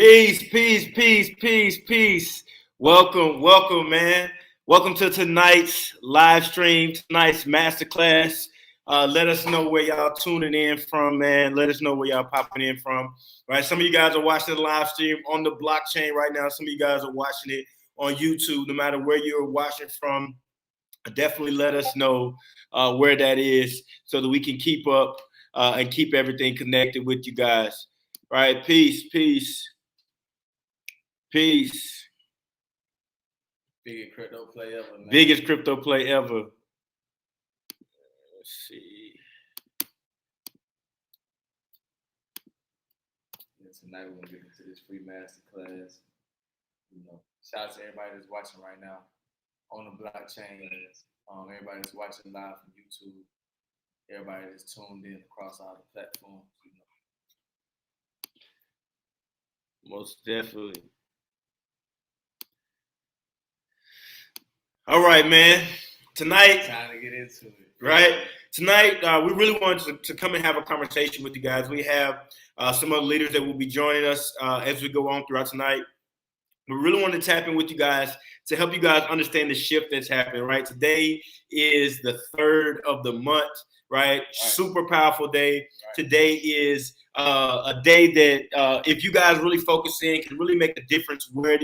Peace, peace, peace, peace, peace. Welcome, man. Welcome to tonight's live stream, tonight's masterclass. Let us know where y'all tuning in from, man. Let us know where y'all popping in from. Right, some of you guys are watching the live stream on the blockchain right now. Some of you guys are watching it on YouTube. No matter where you're watching from, definitely let us know where that is so that we can keep up and keep everything connected with you guys. Right, peace, peace. Peace. Biggest crypto play ever, man. Biggest crypto play ever. Let's see. Tonight we're gonna get into this free masterclass. Shout out to everybody that's watching right now on the blockchain. Everybody that's watching live from YouTube. Everybody that's tuned in across all the platforms. Most definitely. All right, man. Tonight, time to get into it. Right? Tonight, we really wanted to come and have a conversation with you guys. We have some other leaders that will be joining us as we go on throughout tonight. We really want to tap in with you guys to help you guys understand the shift that's happening, right? Today is the 3rd of the month, right? Super powerful day. Right. Today is a day that if you guys really focus in, can really make a difference where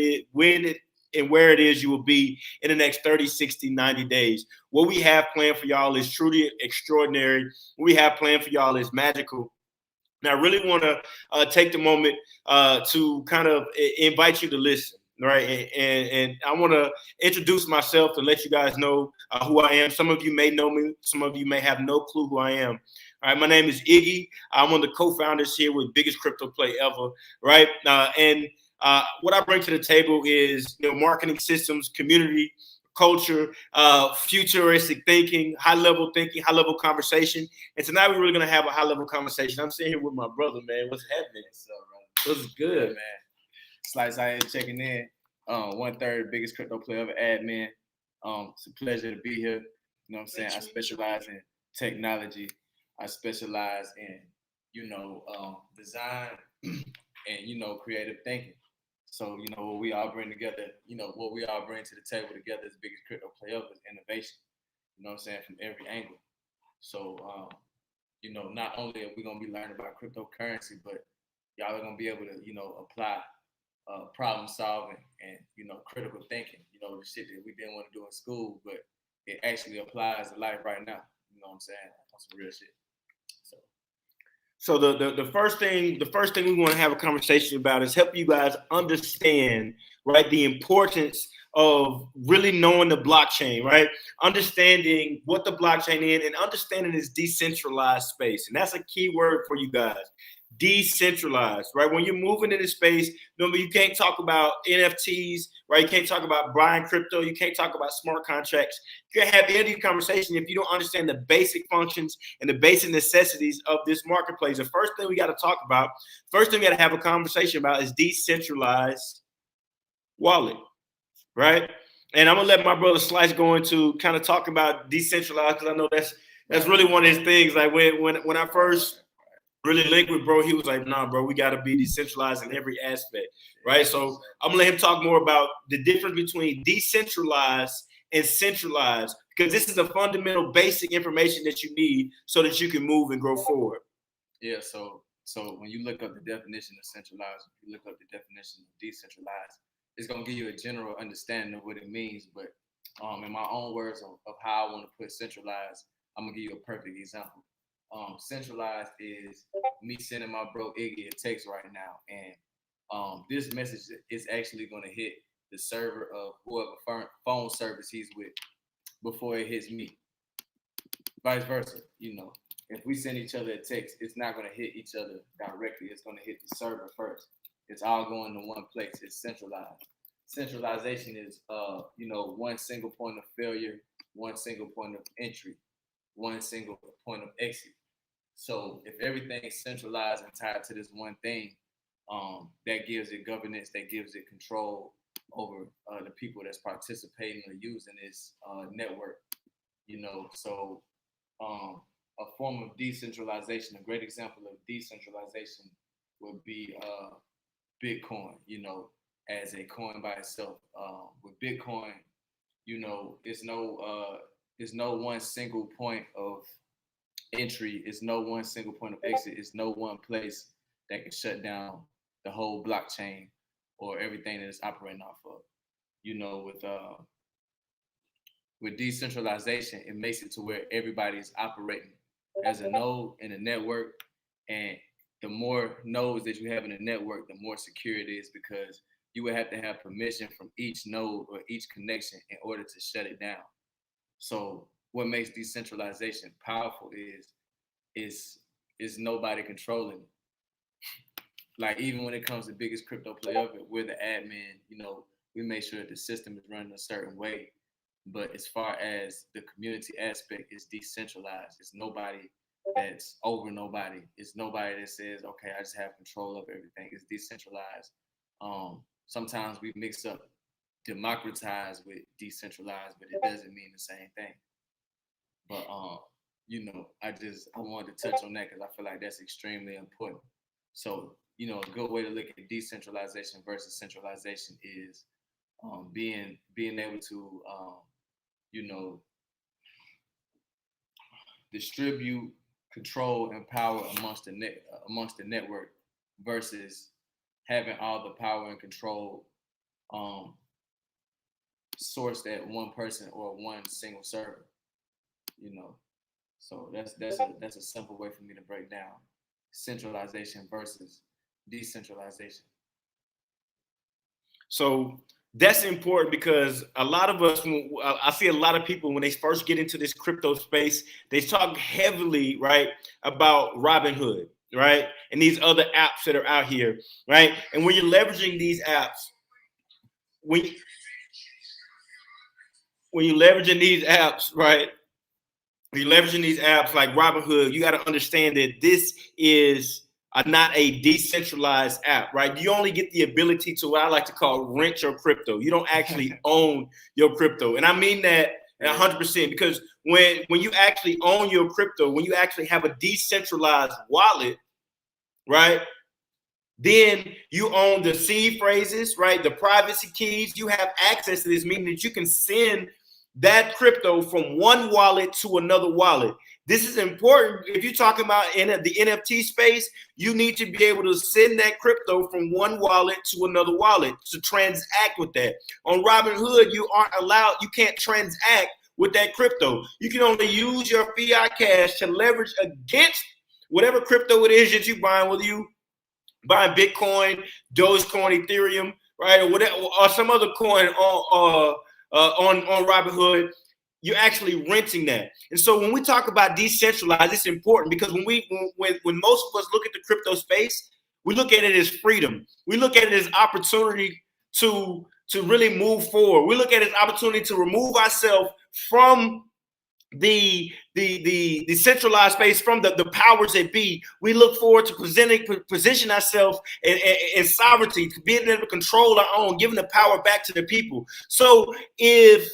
it is you will be in the next 30, 60, 90 days. What we have planned for y'all is truly extraordinary. What we have planned for y'all is magical. Now, I really want to take the moment to kind of invite you to listen, right? And I want to introduce myself and let you guys know who I am. Some of you may know me. Some of you may have no clue who I am. All right, my name is Iggy. I'm one of the co-founders here with Biggest Crypto Play Ever, right? What I bring to the table is marketing systems, community, culture, futuristic thinking, high-level conversation. And tonight we're really going to have a high-level conversation. I'm sitting here with my brother, man. What's happening? What's good? Yeah, man. Slice out here checking in. 1/3 biggest crypto player ever admin. It's a pleasure to be here. You know what I'm saying? I specialize in technology. I specialize in, design and, creative thinking. So, what we all bring together, what we all bring to the table together as biggest crypto play ever is innovation. You know what I'm saying? From every angle. So, not only are we going to be learning about cryptocurrency, but y'all are going to be able to, apply problem solving and, critical thinking, the shit that we didn't want to do in school, but it actually applies to life right now. You know what I'm saying? That's some real shit. So the first thing we want to have a conversation about is help you guys understand, right, the importance of really knowing the blockchain, right? Understanding what the blockchain is and understanding this decentralized space. And that's a key word for you guys. Decentralized, right? When you're moving into space, remember, you can't talk about NFTs, right? You can't talk about buying crypto. You can't talk about smart contracts. You can't have any conversation if you don't understand the basic functions and the basic necessities of this marketplace. The first thing we got to talk about, first thing we got to have a conversation about is decentralized wallet, right? And I'm gonna let my brother Slice go into kind of talk about decentralized because I know that's really one of his things. Like when I first really linked with bro, he was like, nah, bro, we got to be decentralized in every aspect, right? So I'm going to let him talk more about the difference between decentralized and centralized, because this is a fundamental basic information that you need so that you can move and grow forward. Yeah, so when you look up the definition of centralized, you look up the definition of decentralized, it's going to give you a general understanding of what it means. But in my own words of how I want to put centralized, I'm going to give you a perfect example. Centralized is me sending my bro Iggy a text right now, and this message is actually going to hit the server of whoever phone service he's with before it hits me. Vice versa, if we send each other a text, it's not going to hit each other directly. It's going to hit the server first. It's all going to one place. It's centralized. Centralization is, one single point of failure, one single point of entry, one single point of exit. So if everything's centralized and tied to this one thing, that gives it governance, that gives it control over the people that's participating or using this network. So a form of decentralization, a great example of decentralization would be Bitcoin, you know, as a coin by itself. With Bitcoin, you know, it's no one single point of entry. It's no one single point of exit. It's no one place that can shut down the whole blockchain or everything that it's operating off of. You know, with decentralization, it makes it to where everybody is operating as a node in a network, and the more nodes that you have in a network, the more secure it is, because you would have to have permission from each node or each connection in order to shut it down. So what makes decentralization powerful is nobody controlling it. Like, even when it comes to biggest crypto play of it, we're the admin, you know, we make sure that the system is running a certain way. But as far as the community aspect, is decentralized. It's nobody that's over nobody. It's nobody that says, okay, I just have control of everything. It's decentralized. Sometimes we mix up democratized with decentralized, but it doesn't mean the same thing. But you know, I wanted to touch on that because I feel like that's extremely important. So, you know, a good way to look at decentralization versus centralization is being able to you know, distribute, control, and power amongst the network versus having all the power and control sourced at one person or one single server. You know, so that's a simple way for me to break down centralization versus decentralization. So that's important because a lot of us, I see a lot of people when they first get into this crypto space, they talk heavily, right, about Robinhood, right, and these other apps that are out here, right? And when you're leveraging these apps, when you're leveraging these apps, right, when you're leveraging these apps like Robinhood, you got to understand that this is not a decentralized app, right? You only get the ability to what I like to call rent your crypto. You don't actually own your crypto. And I mean that 100% because when you actually own your crypto, when you actually have a decentralized wallet, right? Then you own the seed phrases, right? The privacy keys. You have access to this, meaning that you can send that crypto from one wallet to another wallet. This is important. If you're talking about in the NFT space, you need to be able to send that crypto from one wallet to another wallet to transact with that. On Robinhood, you aren't allowed, you can't transact with that crypto. You can only use your fiat cash to leverage against whatever crypto it is that you're buying, whether you buying Bitcoin, Dogecoin, Ethereum, right, or whatever, or some other coin on Robinhood. You're actually renting that. And so when we talk about decentralized, it's important because when most of us look at the crypto space, we look at it as freedom. We look at it as opportunity to really move forward. We look at it as opportunity to remove ourselves from the centralized space, from the powers that be. We look forward to position ourselves in sovereignty, to being able to control our own, giving the power back to the people. So if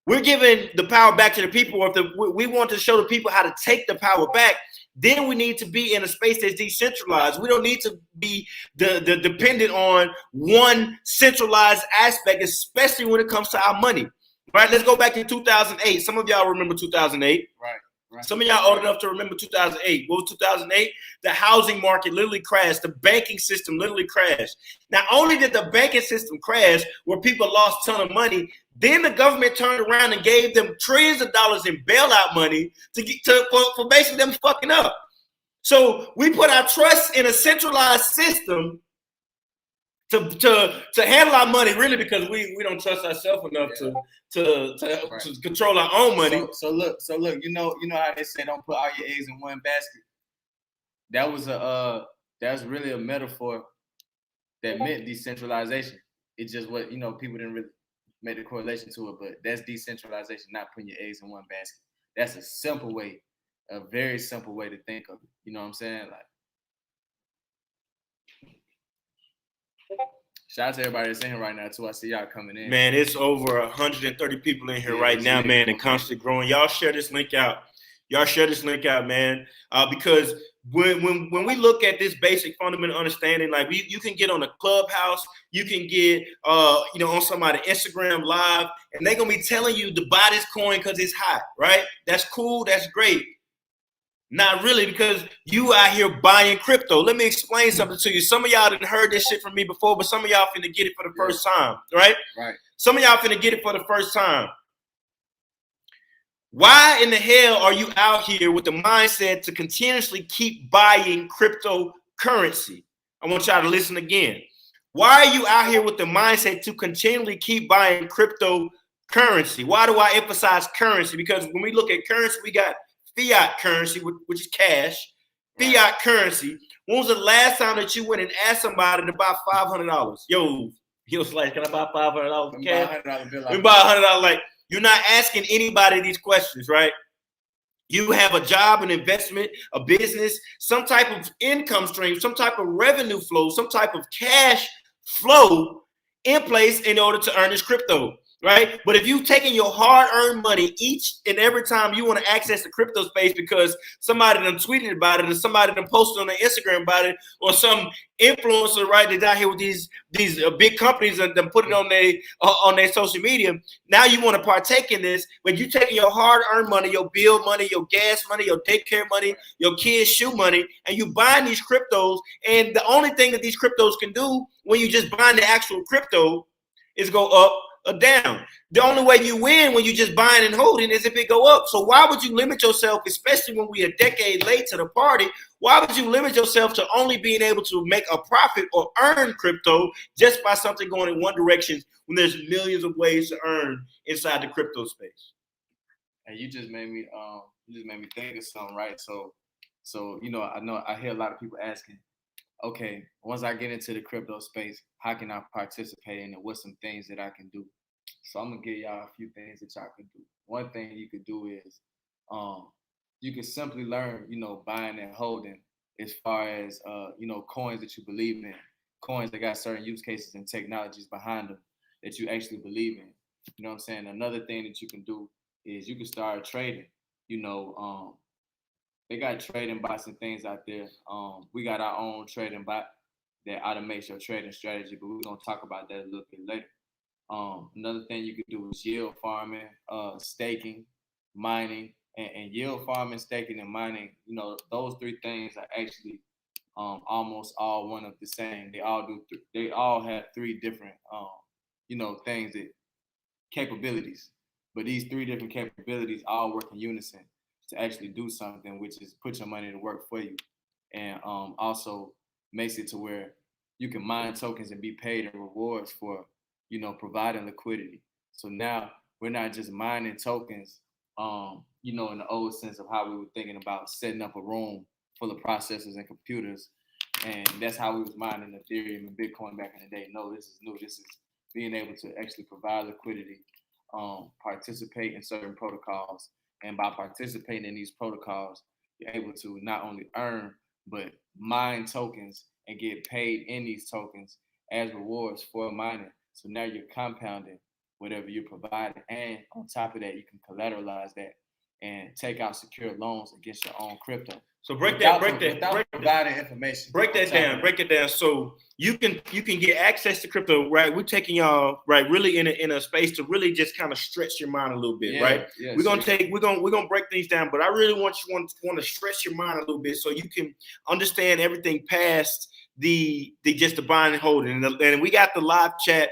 we're giving the power back to the people, or if we want to show the people how to take the power back, then we need to be in a space that's decentralized. We don't need to be dependent on one centralized aspect, especially when it comes to our money. Right, let's go back to 2008. Some of y'all remember 2008. Right. Some of y'all old enough to remember 2008. What was 2008? The housing market literally crashed. The banking system literally crashed. Not only did the banking system crash, where people lost a ton of money, then the government turned around and gave them trillions of dollars in bailout money for basically them fucking up. So we put our trust in a centralized system to handle our money, really, because we don't trust ourselves enough to control our own money. So look, you know how they say don't put all your eggs in one basket. That's really a metaphor that meant decentralization. It's just what, you know, people didn't really make the correlation to it, but that's decentralization, not putting your eggs in one basket. That's a very simple way to think of it. You know what I'm saying? Like, shout out to everybody that's in here right now too. I see y'all coming in. Man, it's over 130 people in here right now, man, and constantly growing. Y'all share this link out. Y'all share this link out, man, because when we look at this basic fundamental understanding, like you can get on a Clubhouse, you can get on somebody Instagram live, and they're gonna be telling you to buy this coin because it's hot, right? That's cool, that's great. Not really, because you out here buying crypto. Let me explain something to you. Some of y'all didn't heard this shit from me before, but some of y'all finna get it for the first time, right? Right. Some of y'all finna get it for the first time. Why in the hell are you out here with the mindset to continuously keep buying cryptocurrency? I want y'all to listen again. Why are you out here with the mindset to continually keep buying cryptocurrency? Why do I emphasize currency? Because when we look at currency, we got fiat currency, which is cash. Fiat currency. When was the last time that you went and asked somebody to buy $500? Yo, he was like, "Can I buy $500 cash? Let me buy $100." Like, you're not asking anybody these questions, right? You have a job, an investment, a business, some type of income stream, some type of revenue flow, some type of cash flow in place in order to earn this crypto, right? But if you've taken your hard-earned money each and every time you want to access the crypto space because somebody done tweeted about it or somebody done posted on their Instagram about it or some influencer, right, that's out here with these big companies and then put it on their social media, now you want to partake in this, but you taking your hard-earned money, your bill money, your gas money, your daycare money, your kids' shoe money, and you buying these cryptos, and the only thing that these cryptos can do when you just buying the actual crypto is go up or down. The only way you win when you just buying and holding is if it go up. So why would you limit yourself, especially when we a decade late to the party, why would you limit yourself to only being able to make a profit or earn crypto just by something going in one direction when there's millions of ways to earn inside the crypto space? And you just made me think of something, right? So I hear a lot of people asking, okay, once I get into the crypto space, how can I participate in it? What's some things that I can do? So I'm gonna give y'all a few things that y'all can do. One thing you could do is you can simply learn, buying and holding as far as coins that you believe in, coins that got certain use cases and technologies behind them that you actually believe in. You know what I'm saying? Another thing that you can do is you can start trading. They got trading bots and things out there. We got our own trading bot that automates your trading strategy, but we're gonna talk about that a little bit later. Another thing you could do is yield farming, staking, mining, and yield farming, staking, and mining. Those three things are actually almost all one of the same. They all do. They all have three different, things that capabilities. But these three different capabilities all work in unison to actually do something, which is put your money to work for you, and also makes it to where you can mine tokens and be paid in rewards for providing liquidity. So now we're not just mining tokens, in the old sense of how we were thinking about setting up a room full of processors and computers, and that's how we was mining Ethereum and Bitcoin back in the day. No, this is new. This is being able to actually provide liquidity, participate in certain protocols, and by participating in these protocols, you're able to not only earn but mine tokens and get paid in these tokens as rewards for mining. So now you're compounding whatever you're providing. And on top of that, you can collateralize that and take out secured loans against your own crypto. So break that down. So you can get access to crypto, right? We're taking y'all right really in a space to really just kind of stretch your mind a little bit, right? Yeah, we're gonna break things down, but I really want to stretch your mind a little bit so you can understand everything past the buying and holding. And we got the live chat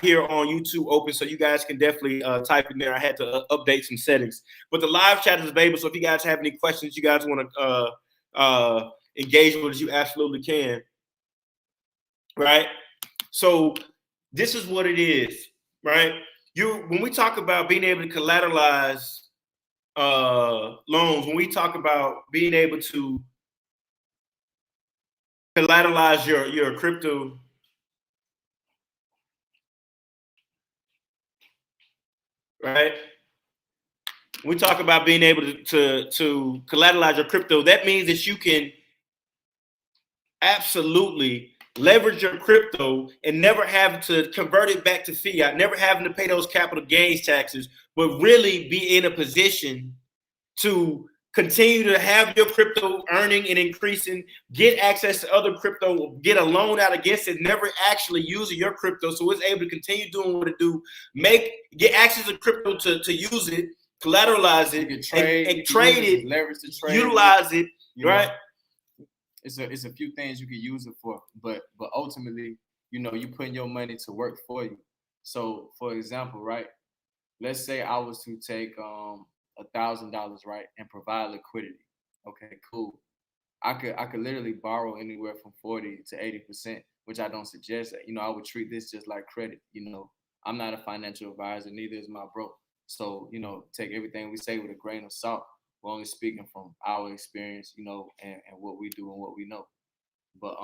here on YouTube open, so you guys can definitely type in there. I had to update some settings, but the live chat is available. So if you guys have any questions, you guys want to engage with us, you absolutely can. Right. So this is what it is, right? When we talk about being able to collateralize loans, when we talk about being able to collateralize your crypto, right? We talk about being able to collateralize your crypto. That means that you can absolutely leverage your crypto and never have to convert it back to fiat, never having to pay those capital gains taxes, but really be in a position to continue to have your crypto earning and increasing, get access to other crypto, get a loan out against it, never actually using your crypto, so it's able to continue doing what it do, get access to crypto to use it, collateralize it, and trade it, leverage to trade, utilize it, right? It's a few things you can use it for, but ultimately, you putting your money to work for you. So, for example, right, let's say I was to take $1,000, right, and provide liquidity. Okay, cool. I could literally borrow anywhere from 40 to 80%, which I don't suggest. I would treat this just like credit. I'm not a financial advisor, neither is my bro. So, take everything we say with a grain of salt. We're only speaking from our experience, and what we do and what we know. But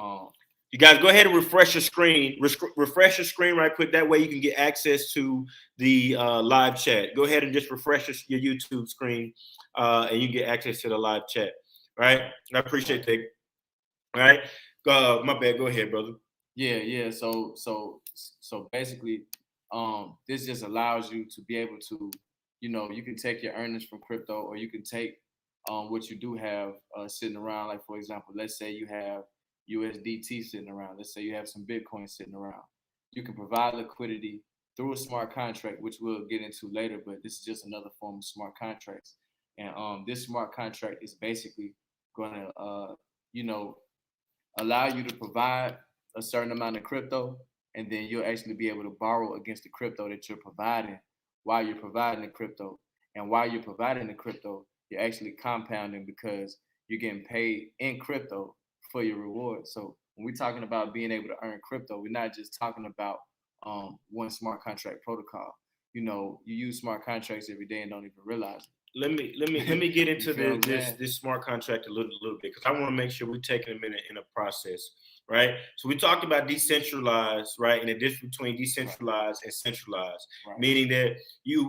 you guys go ahead and refresh your screen. Refresh your screen right quick. That way you can get access to the live chat. Go ahead and just refresh your YouTube screen, and you get access to the live chat. Right? I appreciate that. All right. My bad. Go ahead, brother. Yeah. So basically, this just allows you to be able to, you can take your earnings from crypto, or you can take what you do have sitting around. Like, for example, let's say you have USDT sitting around. Let's say you have some Bitcoin sitting around. You can provide liquidity through a smart contract, which we'll get into later, but this is just another form of smart contracts. And this smart contract is basically going to, allow you to provide a certain amount of crypto, and then you'll actually be able to borrow against the crypto that you're providing while you're providing the crypto. And while you're providing the crypto, you're actually compounding because you're getting paid in crypto for your reward. So when we're talking about being able to earn crypto, we're not just talking about one smart contract protocol. You use smart contracts every day and don't even realize it. Let me get into this smart contract a little bit, because I want to make sure we're taking a minute in a process, right? So we talked about decentralized, right, and the difference between decentralized and centralized, meaning that you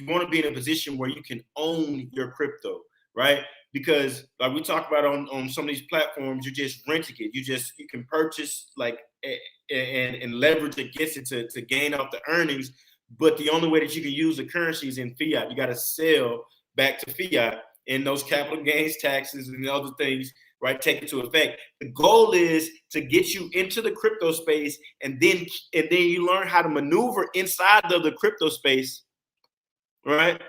want to be in a position where you can own your crypto, right? Because like we talked about on some of these platforms, you're just renting it. You can purchase and leverage against it to gain off the earnings. But the only way that you can use the currency is in fiat. You got to sell back to fiat, and those capital gains taxes and other things, right, take into effect. The goal is to get you into the crypto space, and then you learn how to maneuver inside of the crypto space, right?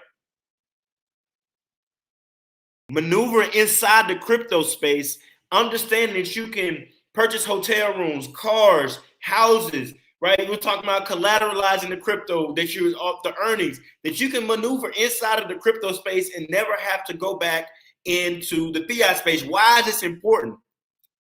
Maneuver inside the crypto space, understanding that you can purchase hotel rooms, cars, houses, right? We're talking about collateralizing the crypto, that you're off the earnings, that you can maneuver inside of the crypto space and never have to go back into the fiat space. Why is this important?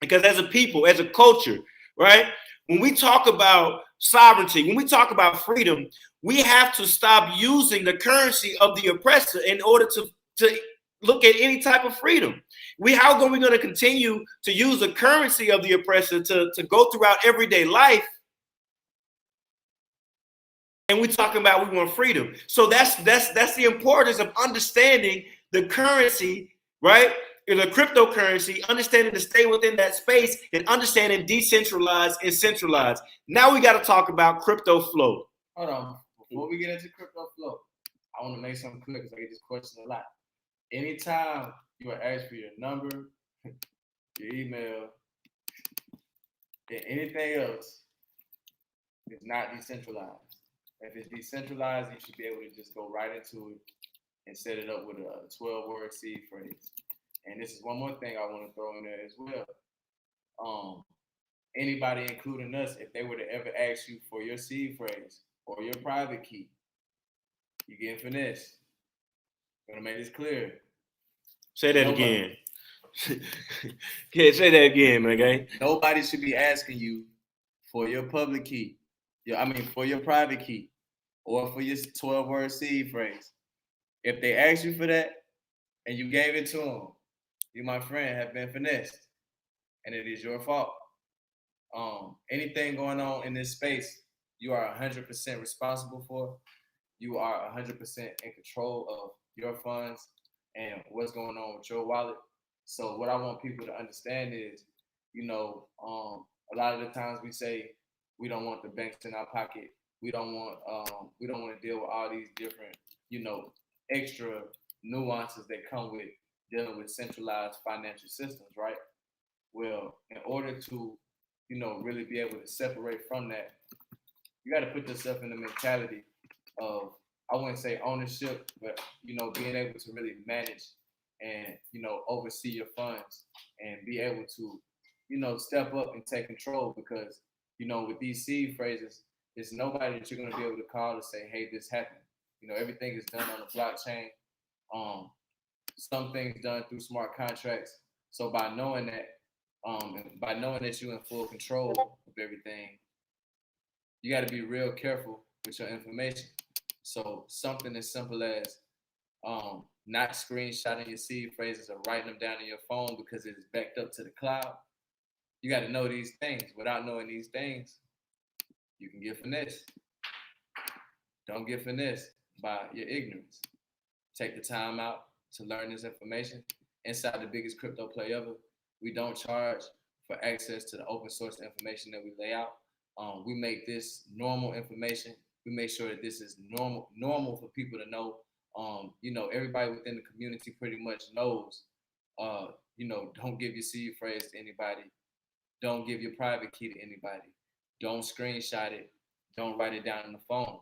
Because as a people, as a culture, right? When we talk about sovereignty, when we talk about freedom, we have to stop using the currency of the oppressor in order to look at any type of freedom. How are we going to continue to use the currency of the oppressor to go throughout everyday life? And we're talking about we want freedom. So that's the importance of understanding the currency, right? The cryptocurrency, understanding to stay within that space, and understanding decentralized and centralized. Now we got to talk about crypto flow. Hold on. Before we get into crypto flow, I want to make something clear because I get this question a lot. Anytime you are asked for your number, your email, and anything else, it's not decentralized. If it's decentralized, you should be able to just go right into it and set it up with a 12-word seed phrase. And this is one more thing I want to throw in there as well. Anybody, including us, if they were to ever ask you for your seed phrase or your private key, you get finessed. I'm gonna make this clear. Say that again. Okay, say that again, okay? Nobody should be asking you for your public key. For your private key, or for your 12-word seed phrase. If they ask you for that and you gave it to them, you, my friend, have been finessed, and it is your fault. Anything going on in this space, you are 100% responsible for. You are 100% in control of your funds and what's going on with your wallet. So what I want people to understand is, a lot of the times we say we don't want the banks in our pocket. We don't want to deal with all these different, extra nuances that come with dealing with centralized financial systems, right? Well, in order to, really be able to separate from that, you got to put yourself in the mentality of, I wouldn't say ownership, but being able to really manage and oversee your funds and be able to step up and take control, because with these seed phrases, it's nobody that you're going to be able to call to say, hey, this happened. Everything is done on the blockchain. Some things done through smart contracts. So by knowing that, and by knowing that you're in full control of everything, you got to be real careful with your information. So something as simple as not screenshotting your seed phrases or writing them down in your phone because it is backed up to the cloud. You got to know these things. Without knowing these things, you can get finessed. Don't get finessed by your ignorance. Take the time out to learn this information. Inside the biggest crypto play ever, we don't charge for access to the open source information that we lay out. We make this normal information. We make sure that this is normal for people to know. Everybody within the community pretty much knows. Don't give your seed phrase to anybody. Don't give your private key to anybody. Don't screenshot it. Don't write it down on the phone.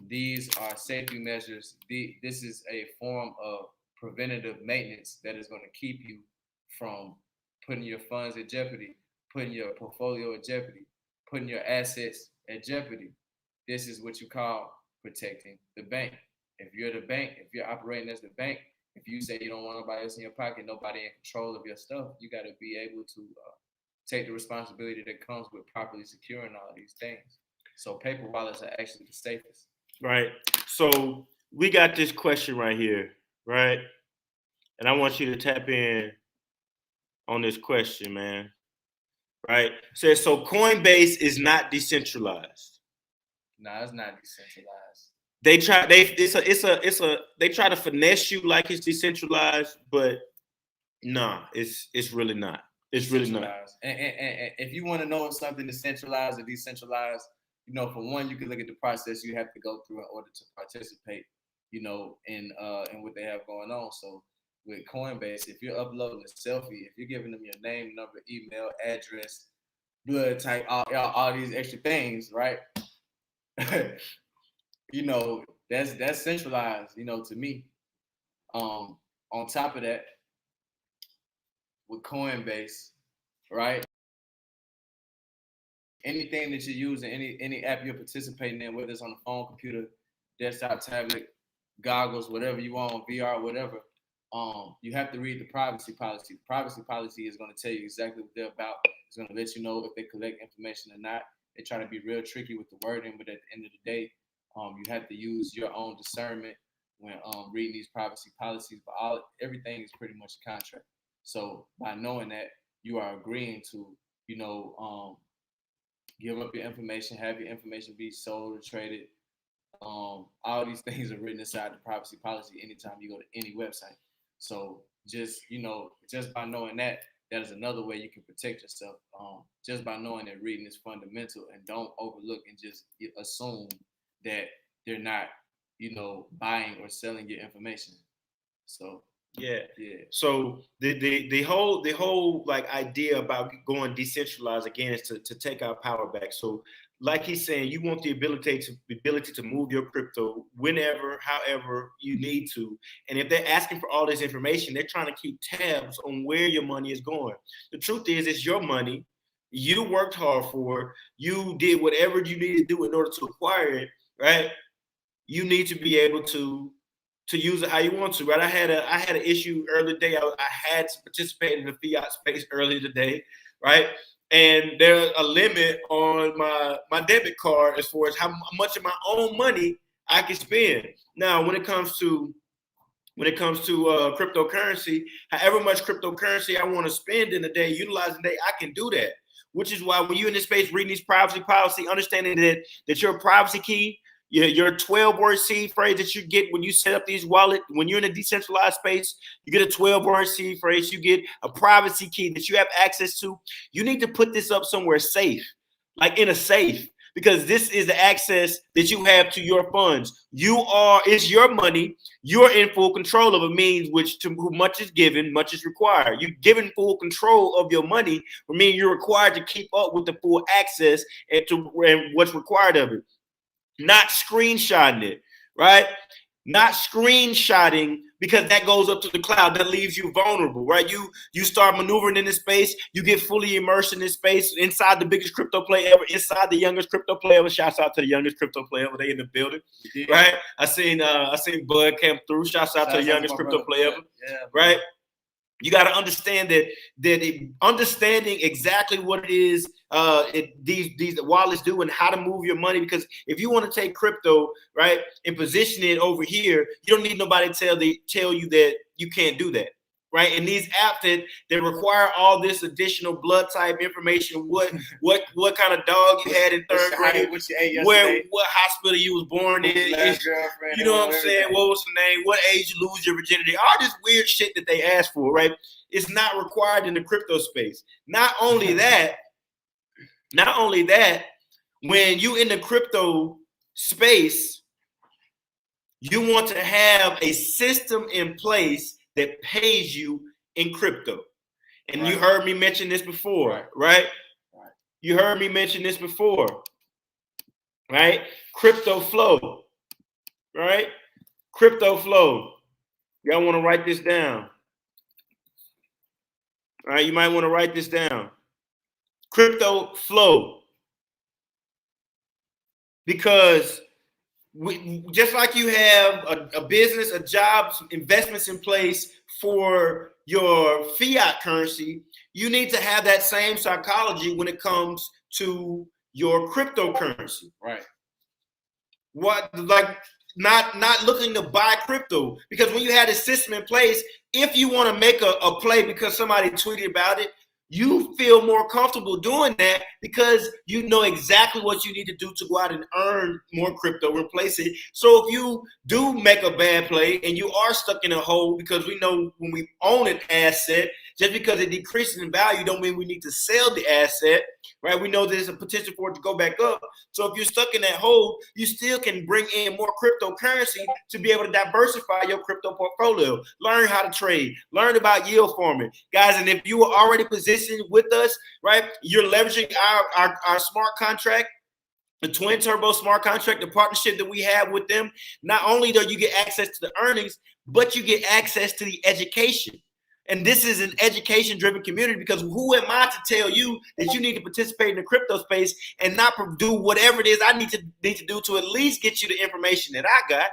These are safety measures. This is a form of preventative maintenance that is going to keep you from putting your funds at jeopardy, putting your portfolio at jeopardy, putting your assets at jeopardy. This is what you call protecting the bank. If you're the bank, if you're operating as the bank, if you say you don't want nobody else in your pocket, nobody in control of your stuff, you got to be able to take the responsibility that comes with properly securing all of these things. So paper wallets are actually the safest. Right. So we got this question right here, right? And I want you to tap in on this question, man. Right? It says, so Coinbase is not decentralized. No, it's not decentralized. They try to finesse you like it's decentralized, but nah, it's really not. It's really not. And if you want to know if something is centralized or decentralized, for one, you can look at the process you have to go through in order to participate, in what they have going on. So with Coinbase, if you're uploading a selfie, if you're giving them your name, number, email, address, blood type, all these extra things, right? That's centralized, to me. On top of that, with Coinbase, right? Anything that you're using, any app you're participating in, whether it's on the phone, computer, desktop, tablet, goggles, whatever you want, VR, whatever, you have to read the privacy policy. The privacy policy is going to tell you exactly what they're about. It's going to let you know if they collect information or not. They try to be real tricky with the wording, but at the end of the day, you have to use your own discernment when reading these privacy policies. But everything is pretty much a contract. So by knowing that, you are agreeing to, give up your information, have your information be sold or traded. All these things are written inside the privacy policy anytime you go to any website. So just by knowing that, that is another way you can protect yourself. Just by knowing that reading is fundamental, and don't overlook and just assume that they're not, buying or selling your information. So yeah. So the whole like idea about going decentralized again is to take our power back. So like he's saying, you want the ability to move your crypto whenever, however you need to. And if they're asking for all this information, they're trying to keep tabs on where your money is going. The truth is, it's your money. You worked hard for it. You did whatever you needed to do in order to acquire it, right? You need to be able to use it how you want to, right? I had an issue earlier today. I had to participate in the fiat space earlier today, right? And there's a limit on my debit card as far as how much of my own money I can spend. Now, when it comes to cryptocurrency, however much cryptocurrency I want to spend in a day, utilizing a day, I can do that. Which is why when you're in this space reading these privacy policy, understanding that your privacy key, your 12-word seed phrase that you get when you set up these wallets, when you're in a decentralized space, you get a 12-word seed phrase, you get a privacy key that you have access to. You need to put this up somewhere safe, like in a safe, because this is the access that you have to your funds. It's your money. You're in full control of it, means which to whom much is given, much is required. You're given full control of your money, which means you're required to keep up with the full access and what's required of it. Not screenshotting it, right? Not screenshotting, because that goes up to the cloud. That leaves you vulnerable, right? You start maneuvering in this space. You get fully immersed in this space inside the biggest crypto play ever, inside the youngest crypto play ever. Shouts out to the youngest crypto play ever. They in the building, right? I seen Bud came through. Shouts out to the youngest crypto play ever, right? You got to understand that understanding exactly what it is these wallets do and how to move your money. Because if you want to take crypto, right, and position it over here, you don't need nobody to tell you that you can't do that, right? And these apps that require all this additional blood type information, what kind of dog you had in third grade, what hospital you was born in, you know what I'm saying? What was the name? What age you lose your virginity? All this weird shit that they ask for, right? It's not required in the crypto space. Not only that, when you in the crypto space, you want to have a system in place that pays you in crypto. And right. You heard me mention this before, right? You heard me mention this before, right? Crypto flow, right? Crypto flow. Y'all want to write this down. All right, you might want to write this down. Crypto flow. Because just like you have a business, a job, some investments in place for your fiat currency, you need to have that same psychology when it comes to your cryptocurrency. Right. Not looking to buy crypto, because when you had a system in place, if you want to make a play because somebody tweeted about it, you feel more comfortable doing that because you know exactly what you need to do to go out and earn more crypto, replace it. So if you do make a bad play and you are stuck in a hole, because we know when we own an asset, just because it decreases in value don't mean we need to sell the asset, right? We know there's a potential for it to go back up. So if you're stuck in that hole, you still can bring in more cryptocurrency to be able to diversify your crypto portfolio. Learn how to trade. Learn about yield farming. Guys, and if you are already positioned with us, right, you're leveraging our smart contract, the twin turbo smart contract, the partnership that we have with them. Not only do you get access to the earnings, but you get access to the education. And this is an education-driven community, because who am I to tell you that you need to participate in the crypto space and not do whatever it is I need to do to at least get you the information that I got,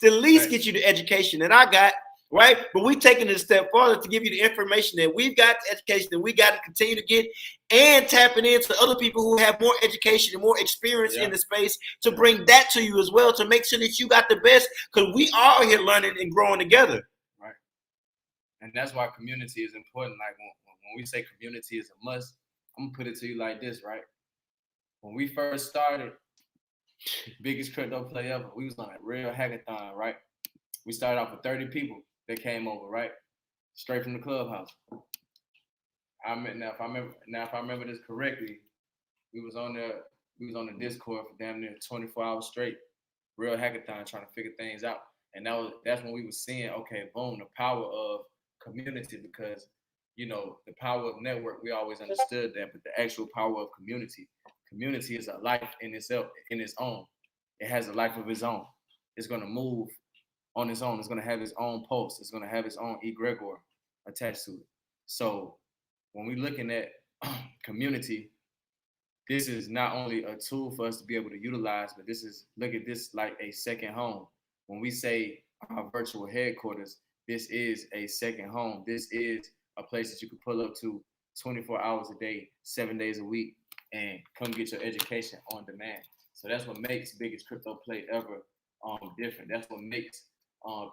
to at least get you the education that I got, right? But we're taking it a step further to give you the information that we've got, the education that we got to continue to get, and tapping into other people who have more education and more experience in the space to bring that to you as well, to make sure that you got the best, because we are here learning and growing together. And that's why community is important. Like when we say community is a must, I'm gonna put it to you like this, right? When we first started, biggest crypto play ever, we was on a real hackathon, right? We started off with 30 people that came over, right? Straight from the clubhouse. If I remember this correctly, we was on the Discord for damn near 24 hours straight, real hackathon, trying to figure things out. And that's when we were seeing, okay, boom, the power of community, because the power of network, we always understood that, but the actual power of community is a life in itself, in its own. It has a life of its own. It's going to move on its own. It's going to have its own pulse. It's going to have its own egregore attached to it. So when we're looking at community, this is not only a tool for us to be able to utilize, but look at this like a second home. When we say our virtual headquarters, this is a second home. This is a place that you can pull up to 24 hours a day, 7 days a week, and come get your education on demand. So that's what makes biggest crypto play ever different. That's what makes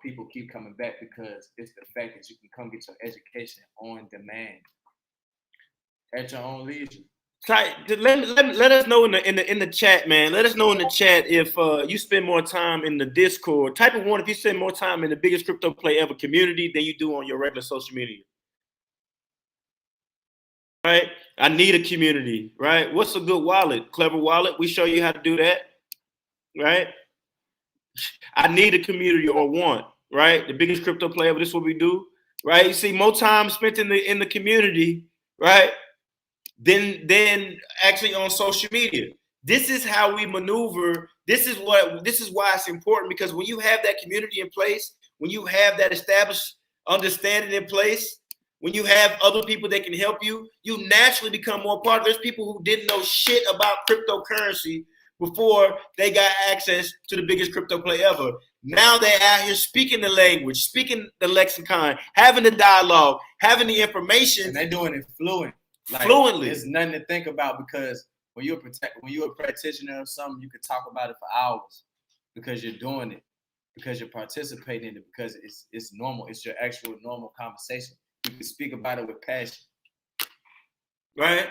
people keep coming back, because it's the fact that you can come get your education on demand at your own leisure. Let us know in the chat, man. Let us know in the chat if you spend more time in the Discord. Type of 1 if you spend more time in the biggest crypto play ever community than you do on your regular social media. right? I need a community, right? What's a good wallet? Clever Wallet. We show you how to do that, right? I need a community or want, right? The biggest crypto player, but this is what we do, right? You see, more time spent in the community, right? Than actually on social media. This is how we maneuver. This is why it's important, because when you have that community in place, when you have that established understanding in place, when you have other people that can help you, you naturally become more part of. There's people who didn't know shit about cryptocurrency before they got access to the biggest crypto play ever. Now they're out here speaking the language, speaking the lexicon, having the dialogue, having the information. And they're doing it fluent. Like, fluently. There's nothing to think about, because when you're a practitioner of something, you can talk about it for hours, because you're doing it, because you're participating in it, because it's normal. It's your actual normal conversation. You can speak about it with passion. Right?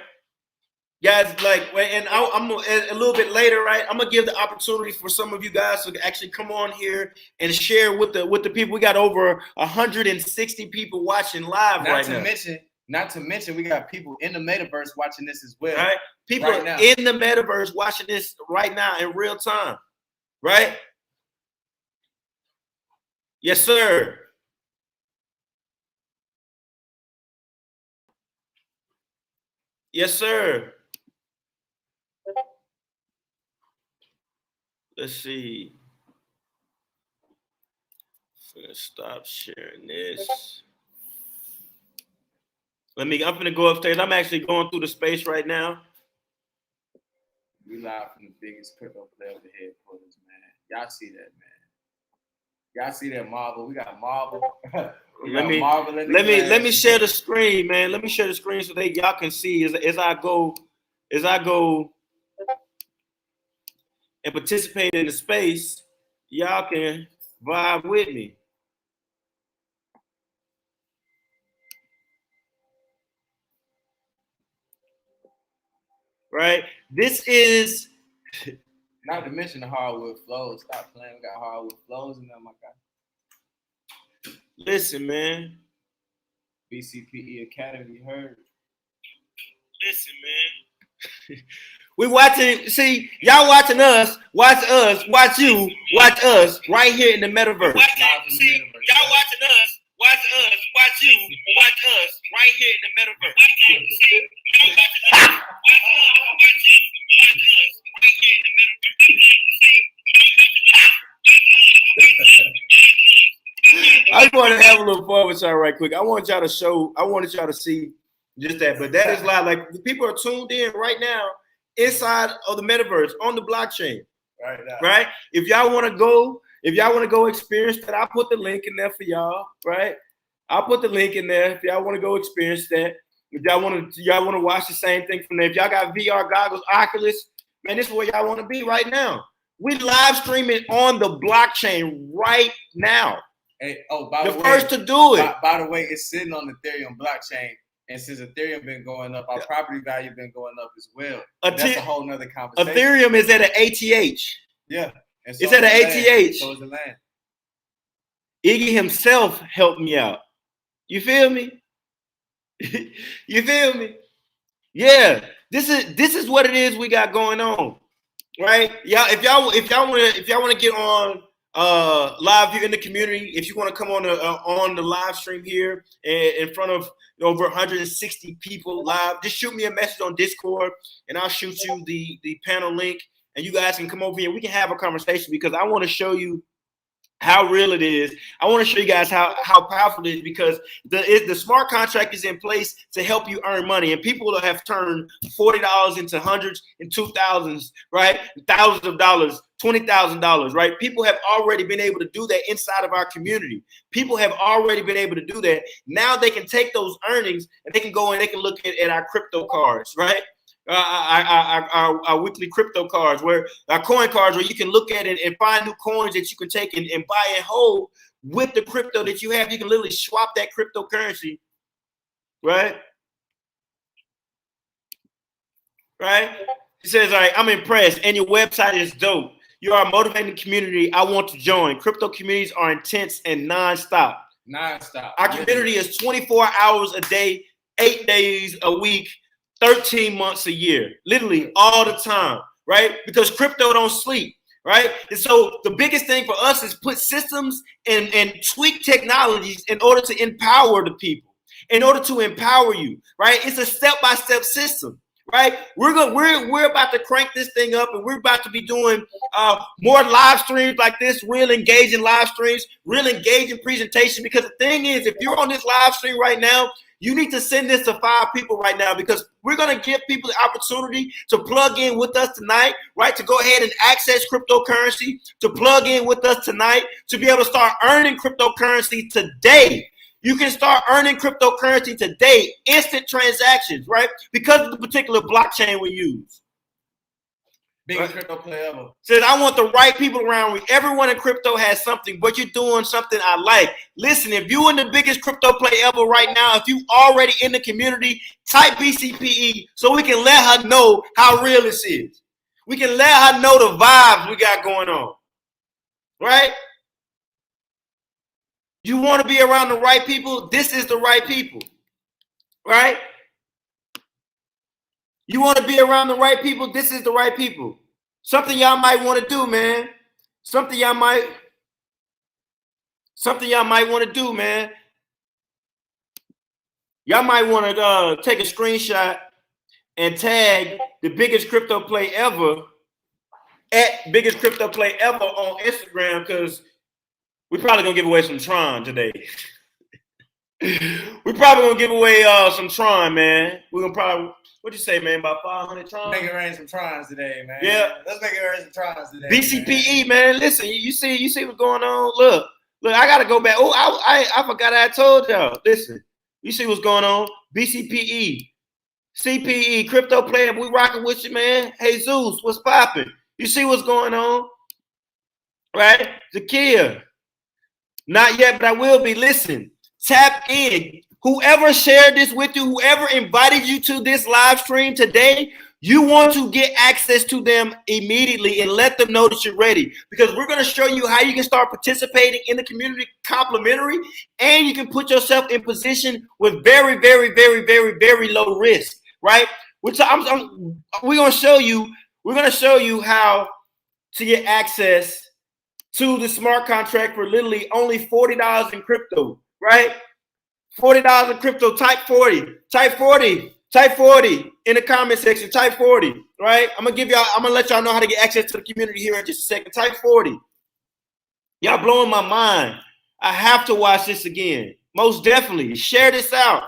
Guys, like, and I'm a little bit later, right? I'm gonna give the opportunity for some of you guys to actually come on here and share with the people. We got over 160 people watching live right now. Not to mention, we got people in the metaverse watching this as well. Right? People in the metaverse watching this right now in real time. Right? Yes, sir. Yes, sir. Let's see. So let's stop sharing this. I'm gonna go upstairs. I'm actually going through the space right now. We live from the biggest crypto player of the headquarters, man. Y'all see that, man. Y'all see that Marvel? We got Marvel. Let me share the screen, man. Let me share the screen so y'all can see as I go and participate in the space. Y'all can vibe with me. Right? This is not to mention the hardwood flows. Stop playing. We got hardwood flows in there, my guy. Listen, man. BCPE Academy, you heard. Listen, man. We watching, see, y'all watching us, watch you, watch us right here in the metaverse. Y'all watching us, watch you, watch us right here in the metaverse. I just want to have a little fun with y'all right quick. I wanted y'all to see just that. But that is live. Like, the people are tuned in right now inside of the metaverse on the blockchain. Right now. Right? If y'all want to go experience that, I'll put the link in there for y'all. Right? I'll put the link in there if y'all want to go experience that. If y'all want to watch the same thing from there. If y'all got VR goggles, Oculus, man, this is where y'all want to be right now. We live streaming on the blockchain right now. Hey, by the way, first to do it. By the way, it's sitting on the Ethereum blockchain, and since Ethereum been going up, our property value been going up as well. That's a whole nother conversation. Ethereum is at an ATH. Yeah, it's at an ATH. So is the land. Iggy himself helped me out. You feel me? You feel me? Yeah, this is what it is we got going on, right? Y'all, if y'all want to get on live here in the community, if you want to come on the live stream here in front of over 160 people live, just shoot me a message on Discord and I'll shoot you the panel link, and you guys can come over here. We can have a conversation, because I want to show you how real it is. I want to show you guys how powerful it is, because the smart contract is in place to help you earn money, and people have turned $40 into hundreds and 2,000s, right? Thousands of dollars, $20,000, right? People have already been able to do that inside of our community. People have already been able to do that. Now they can take those earnings and they can go and they can look at our crypto cards, right? Our weekly crypto cards, where our coin cards, where you can look at it and find new coins that you can take and buy and hold with the crypto that you have. You can literally swap that cryptocurrency, right? Right? It says, all right, I'm impressed, and your website is dope. You are a motivating community I want to join. Crypto communities are intense and nonstop. Nonstop. Our community is 24 hours a day, 8 days a week, 13 months a year, literally all the time, right? Because crypto don't sleep, right? And so the biggest thing for us is put systems and tweak technologies in order to empower the people, in order to empower you, right? It's a step-by-step system. Right, we're about to crank this thing up, and we're about to be doing more live streams like this, real engaging live streams, real engaging presentation. Because the thing is, if you're on this live stream right now, you need to send this to 5 people right now, because we're gonna give people the opportunity to plug in with us tonight, right? To go ahead and access cryptocurrency, to plug in with us tonight, to be able to start earning cryptocurrency today. You can start earning cryptocurrency today, instant transactions, right? Because of the particular blockchain we use. Biggest crypto play ever. Says, I want the right people around me. Everyone in crypto has something, but you're doing something I like. Listen, if you're in the biggest crypto play ever right now, if you already in the community, type BCPE so we can let her know how real this is. We can let her know the vibes we got going on, right? You want to be around the right people? This is the right people, right? You want to be around the right people? This is the right people. Something y'all might want to do, man. Something y'all might want to do, man. Y'all might want to take a screenshot and tag the biggest crypto play ever at biggest crypto play ever on Instagram, because we're probably gonna give away some Tron today. We're probably gonna give away some Tron, man. We're gonna probably, what you say, man? About 500 Tron? Make it rain some Trons today, man. Yeah. Let's make it rain some Trons today. BCPE, man. Listen, you see what's going on? Look, I gotta go back. Oh, I forgot I told y'all. Listen, you see what's going on? BCPE, CPE, crypto player. We rocking with you, man. Hey Zeus, what's popping? You see what's going on? Right? Zakia. Not yet, but I will be. Listen, tap in. Whoever shared this with you, whoever invited you to this live stream today, you want to get access to them immediately and let them know that you're ready, because we're going to show you how you can start participating in the community complimentary, and you can put yourself in position with very, very, very, very, very low risk, right? We're going to show you how to get access to the smart contract for literally only $40 in crypto, right? $40 in crypto. Type 40 in the comment section. Type 40, right? I'm gonna let y'all know how to get access to the community here in just a second. Type 40. Y'all blowing my mind. I have to watch this again. Most definitely. Share this out.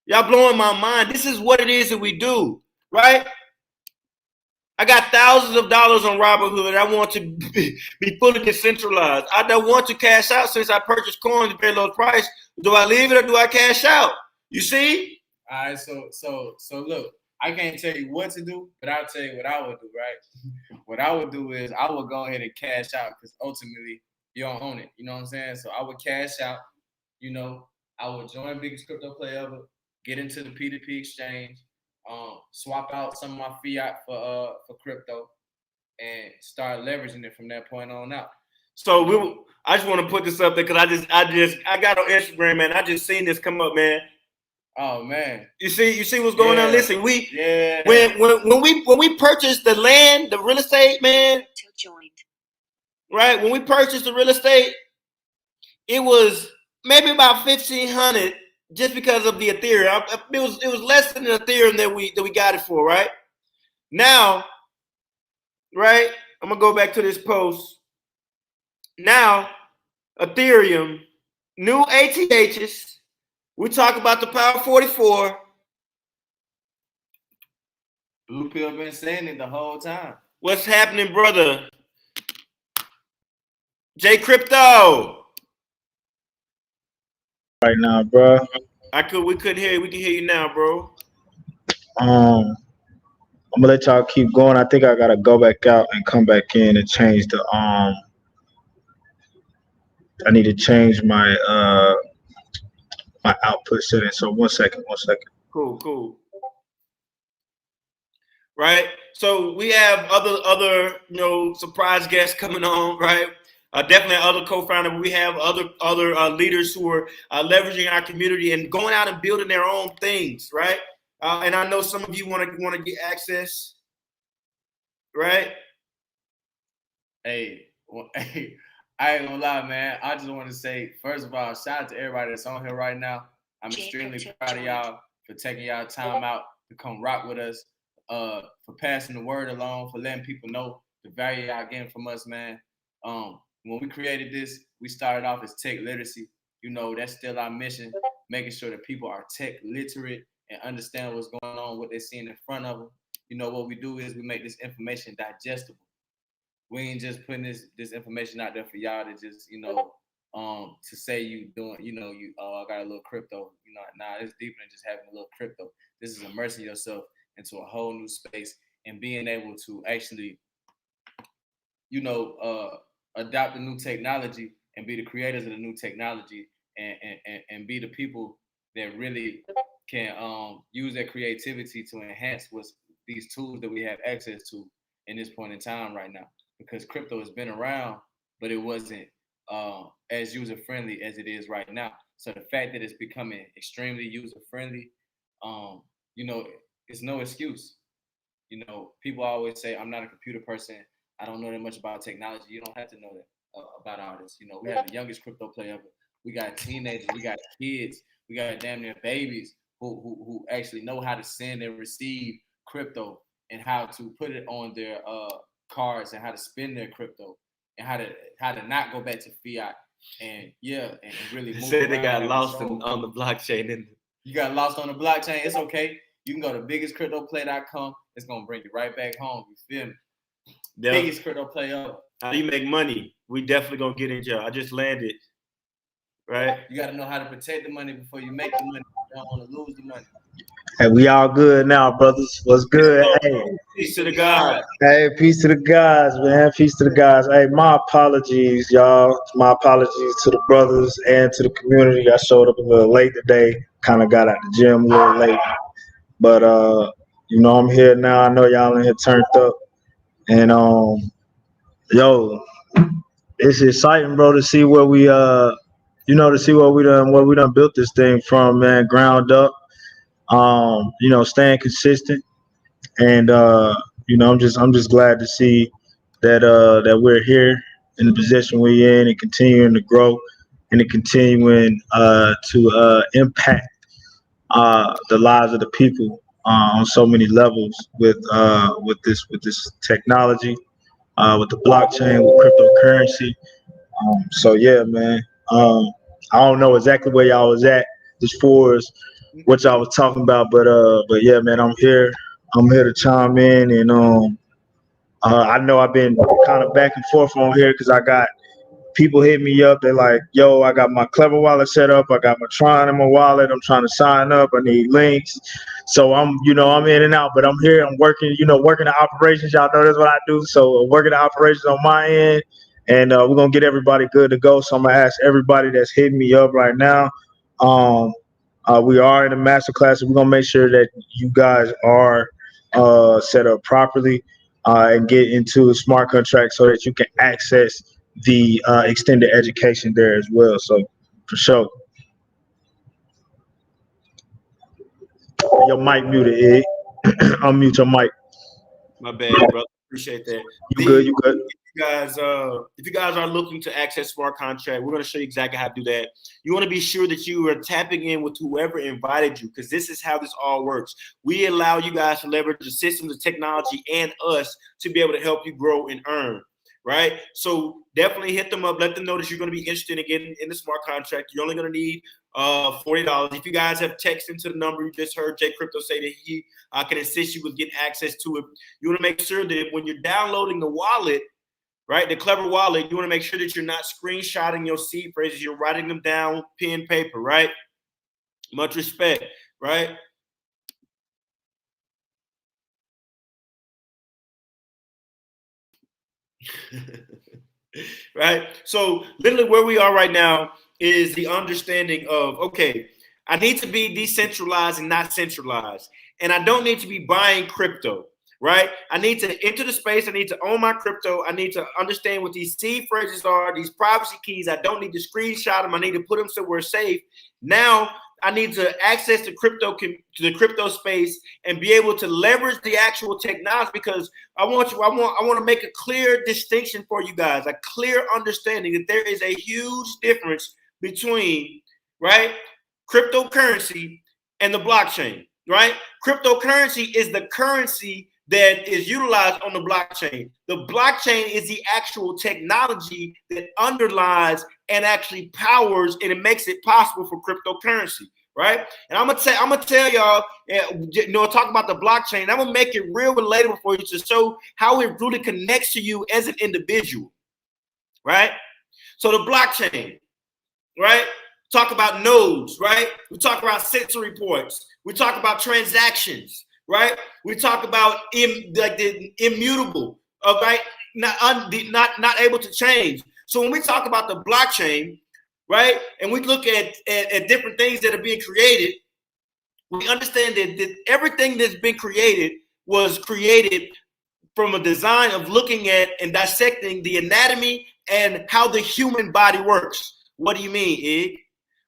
Y'all blowing my mind. This is what it is that we do, right? I got thousands of dollars on Robinhood. I want to be fully decentralized. I don't want to cash out since I purchased coins at very low price. Do I leave it or do I cash out? You see? All right, so look, I can't tell you what to do, but I'll tell you what I would do, right? What I would do is I would go ahead and cash out, because ultimately you don't own it. You know what I'm saying? So I would cash out, I would join biggest crypto play ever, get into the P2P exchange, swap out some of my fiat for crypto, and start leveraging it from that point on out. So I just want to put this up there, because I got on Instagram, man. I just seen this come up, man. Oh man, you see what's going on. Listen, when we purchased the land, the real estate, man. Right, when we purchased the real estate, it was maybe about $1,500 just because of the Ethereum. It was less than the Ethereum that we got it for, right? Now, right, I'm gonna go back to this post. Now, Ethereum, new ATHs. We talk about the Power 44. Blue Pill been saying it the whole time. What's happening, brother? J Crypto. Right now, bro. We couldn't hear you. We can hear you now, bro. I'm gonna let y'all keep going. I think I gotta go back out and come back in and change the I need to change my my output setting. So one second. Cool. Right. So we have other surprise guests coming on, right? Definitely other co-founder. We have other leaders who are leveraging our community and going out and building their own things, right? And I know some of you want to get access, right? Hey, well, hey, I ain't gonna lie, man. I just want to say, first of all, shout out to everybody that's on here right now. I'm extremely proud of y'all for taking y'all time out to come rock with us, for passing the word along, for letting people know the value y'all getting from us, man. When we created this, we started off as tech literacy. You know, that's still our mission, making sure that people are tech literate and understand what's going on, what they're seeing in front of them. You know, what we do is we make this information digestible. We ain't just putting this information out there for y'all to just, to say you doing, I got a little crypto. Nah, it's deeper than just having a little crypto. This is immersing yourself into a whole new space and being able to actually, adopt the new technology and be the creators of the new technology and be the people that really can use their creativity to enhance what's these tools that we have access to in this point in time right now. Because crypto has been around, but it wasn't as user friendly as it is right now. So the fact that it's becoming extremely user friendly, it's no excuse. People always say, I'm not a computer person. I don't know that much about technology. You don't have to know that about all this. We have the youngest crypto player ever. We got teenagers, we got kids, we got damn near babies who actually know how to send and receive crypto and how to put it on their cards and how to spend their crypto and how to not go back to fiat and really move. Say they got lost on the blockchain, and you got lost on the blockchain. It's okay. You can go to biggestcryptoplay.com. It's gonna bring you right back home. You feel me? Yep. Biggest crypto play ever. How do you make money? We definitely gonna get in jail. I just landed. Right? You gotta know how to protect the money before you make the money. You don't want to lose the money. Hey, we all good now, brothers. What's good? Hey, peace to the God. Hey, peace to the guys, man. Peace to the guys. Hey, my apologies, y'all. My apologies to the brothers and to the community. I showed up a little late today. Kind of got out the gym a little late, but I'm here now. I know y'all in here turned up, and it's exciting, bro, to see where we to see what we done built this thing from, man, ground up. Staying consistent, and I'm just glad to see that we're here in the position we're in and continuing to grow and to continuing to impact the lives of the people on so many levels with this technology, with the blockchain, with cryptocurrency. So yeah, man. I don't know exactly where y'all was at as far as what y'all was talking about, but yeah, man, I'm here. I'm here to chime in, and I know I've been kind of back and forth on here because I got people hit me up. They're like, "Yo, I got my Clever wallet set up. I got my Tron in my wallet. I'm trying to sign up. I need links." So I'm in and out, but I'm here. I'm working, working the operations. Y'all know that's what I do. So working the operations on my end, and we're gonna get everybody good to go. So I'm gonna ask everybody that's hitting me up right now. We are in a masterclass. We're gonna make sure that you guys are set up properly and get into a smart contract so that you can access the extended education there as well. So for sure. Your mic muted, Ed. Unmute your mic. My bad, brother. Appreciate that. You good? If you guys are looking to access smart contract, we're going to show you exactly how to do that. You want to be sure that you are tapping in with whoever invited you, because this is how this all works. We allow you guys to leverage the systems, the technology, and us to be able to help you grow and earn. Right? So definitely hit them up. Let them know that you're going to be interested in getting in the smart contract. You're only going to need $40. If you guys have text into the number, you just heard Jay Crypto say that he can assist you with getting access to it. You want to make sure that when you're downloading the wallet, right, the Clever wallet, you want to make sure that you're not screenshotting your seed phrases. You're writing them down, pen, paper, right? Much respect, right? Right? So literally where we are right now is the understanding of, okay, I need to be decentralized and not centralized. And I don't need to be buying crypto, right? I need to enter the space. I need to own my crypto. I need to understand what these seed phrases are, these privacy keys. I don't need to screenshot them. I need to put them somewhere safe. Now I need to access the crypto space and be able to leverage the actual technology, because I want to make a clear distinction for you guys, a clear understanding that there is a huge difference between, right, cryptocurrency and the blockchain, right? Cryptocurrency is the currency that is utilized on the blockchain. The blockchain is the actual technology that underlies and actually powers, and it makes it possible for cryptocurrency, right? And I'm gonna tell y'all, talk about the blockchain. I'm gonna make it real relatable for you to show how it really connects to you as an individual, right? So the blockchain, right? Talk about nodes, right? We talk about sensory reports. We talk about transactions, right? We talk about the immutable, right? Not able to change. So when we talk about the blockchain, right, and we look at different things that are being created, we understand that everything that's been created was created from a design of looking at and dissecting the anatomy and how the human body works. What do you mean, Ig?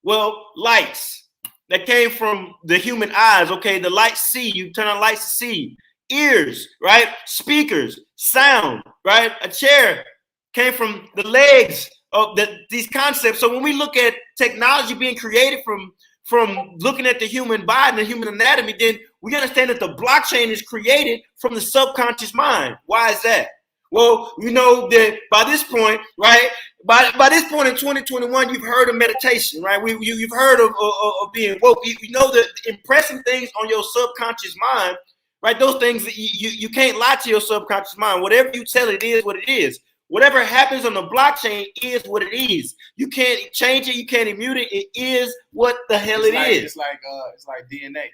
Well, lights that came from the human eyes. Okay, the lights see. You turn on lights to see. Ears, right? Speakers, sound, right? A chair came from the legs of these concepts. So when we look at technology being created from looking at the human body and the human anatomy, then we understand that the blockchain is created from the subconscious mind. Why is that? Well, you know that by this point, right? By this point in 2021, you've heard of meditation, right? You've heard of being woke. You know that impressing things on your subconscious mind, right? Those things you can't lie to your subconscious mind. Whatever you tell it is what it is. Whatever happens on the blockchain is what it is. You can't change it. You can't immute it. It is what the hell it is. It's like DNA.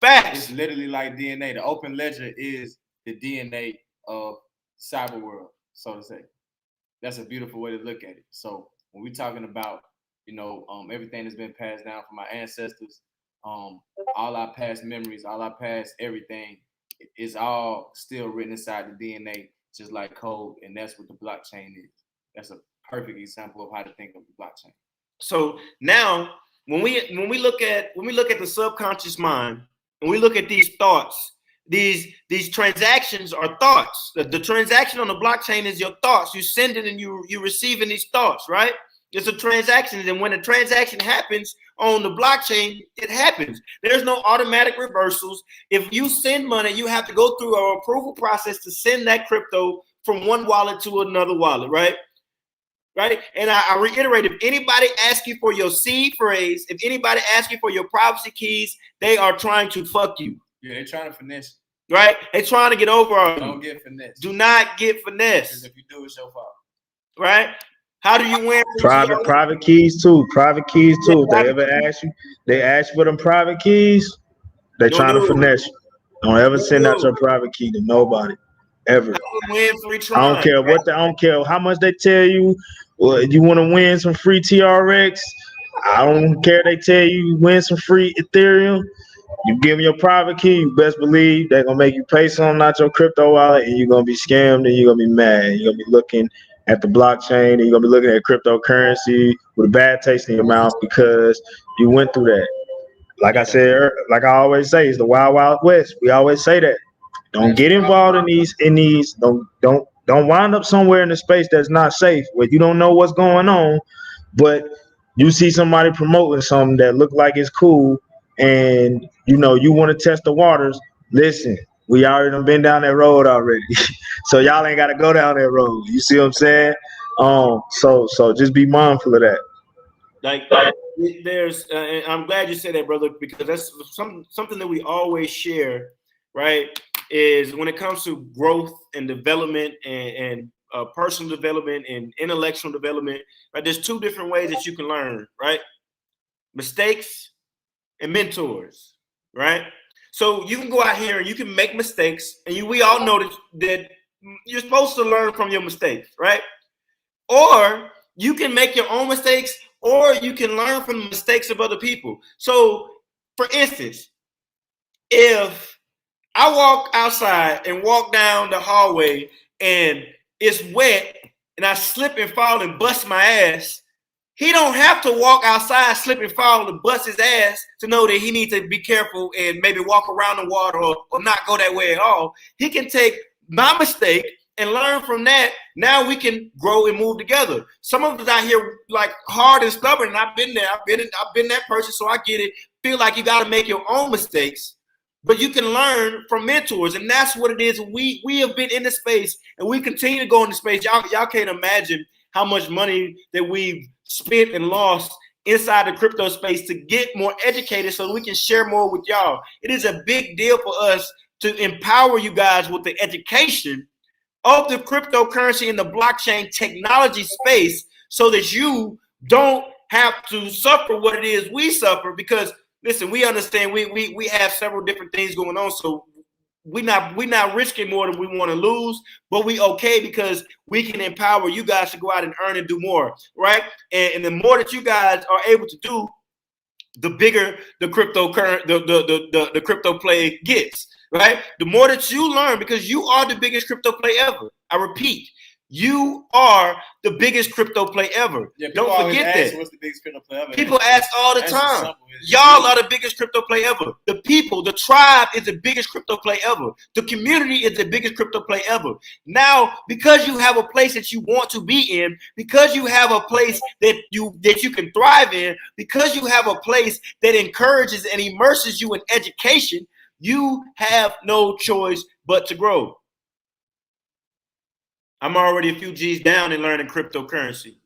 Facts. It's literally like DNA. The open ledger is the DNA of cyber world, so to say. That's a beautiful way to look at it. So when we're talking about, everything that's been passed down from our ancestors, all our past memories, all our past everything is all still written inside the DNA, just like code, and that's what the blockchain is. That's a perfect example of how to think of the blockchain. So now when we look at the subconscious mind and we look at these thoughts, these transactions are thoughts. The transaction on the blockchain is your thoughts. You send it and you receiving these thoughts, right? It's a transaction, and when a transaction happens on the blockchain, it happens. There's no automatic reversals. If you send money, you have to go through an approval process to send that crypto from one wallet to another wallet, right? Right? And I reiterate, if anybody asks you for your seed phrase, if anybody asks you for your privacy keys, they are trying to fuck you. Yeah, they're trying to finesse you. Right? They're trying to get over on you. Don't get finesse. Do not get finesse. Because if you do, it's your fault. Right? How do you win? Private keys too. Private keys too. If they ever ask you, they ask for them private keys, they trying to finesse you. Don't ever send out your private key to nobody. Ever. I don't care what I don't care how much they tell you. Well, you want to win some free TRX. I don't care. They tell you win some free Ethereum. You give them your private key, you best believe they're gonna make you pay something out your crypto wallet, and you're gonna be scammed, and you're gonna be mad. You're gonna be looking at the blockchain, and you're gonna be looking at cryptocurrency with a bad taste in your mouth because you went through that. Like I said, like I always say, it's the wild, wild west. We always say that. Don't get involved in these. Don't wind up somewhere in the space that's not safe, where you don't know what's going on, but you see somebody promoting something that look like it's cool, and you want to test the waters. Listen, we already done been down that road already, so y'all ain't got to go down that road. You see what I'm saying? So just be mindful of that. Like there's, I'm glad you said that, brother, because that's something that we always share, right? Is when it comes to growth and development and personal development and intellectual development, right? There's two different ways that you can learn, right? Mistakes and mentors, right? So you can go out here and you can make mistakes, and we all know that you're supposed to learn from your mistakes, right? Or you can make your own mistakes, or you can learn from the mistakes of other people. So, for instance, if I walk outside and walk down the hallway and it's wet and I slip and fall and bust my ass. He don't have to walk outside, slip and fall and bust his ass to know that he needs to be careful and maybe walk around the water or not go that way at all. He can take my mistake and learn from that. Now we can grow and move together. Some of us out here like hard and stubborn, and I've been there. I've been that person, so I get it. Feel like you got to make your own mistakes. But you can learn from mentors, and that's what it is. We have been in the space, and we continue to go in the space. Y'all can't imagine how much money that we've spent and lost inside the crypto space to get more educated so we can share more with y'all. It is a big deal for us to empower you guys with the education of the cryptocurrency and the blockchain technology space so that you don't have to suffer what it is we suffer. Because listen, we understand we have several different things going on, so we're not risking more than we want to lose, but we okay because we can empower you guys to go out and earn and do more, right? And the more that you guys are able to do, the bigger the crypto play gets, right? The more that you learn, because you are the biggest crypto play ever. I repeat, you are the biggest crypto play ever. Yeah, don't forget that. What's the biggest crypto play ever? People ask all the time. Y'all are the biggest crypto play ever. The people, the tribe is the biggest crypto play ever. The community is the biggest crypto play ever. Now, because you have a place that you want to be in, because you have a place that you can thrive in, because you have a place that encourages and immerses you in education, you have no choice but to grow. I'm already a few G's down in learning cryptocurrency.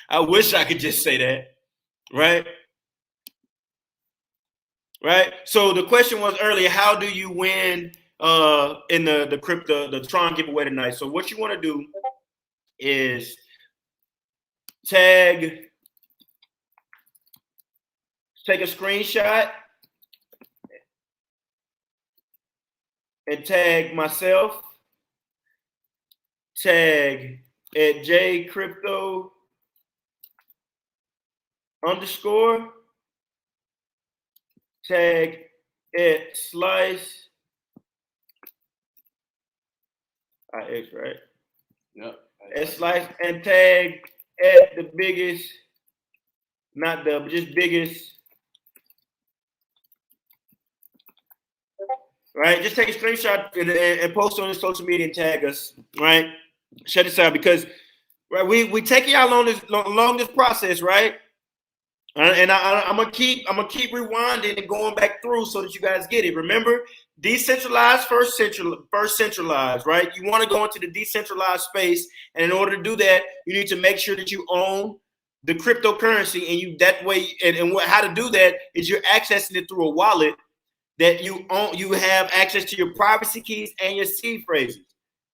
I wish I could just say that, right? Right. So the question was earlier, how do you win in the Tron giveaway tonight? So what you want to do is take a screenshot and tag myself, tag at jcrypto_, tag at slice IX, right? Yep. At slice, and tag at the biggest, not the, but just biggest. Right, just take a screenshot and post on social media and tag us. Right, shut this out because right we taking y'all along this process, right? And I'm gonna keep rewinding and going back through so that you guys get it. Remember, decentralized first centralized, right? You want to go into the decentralized space, and in order to do that, you need to make sure that you own the cryptocurrency, and you that way. And how to do that is you're accessing it through a wallet that you own. You have access to your privacy keys and your seed phrases.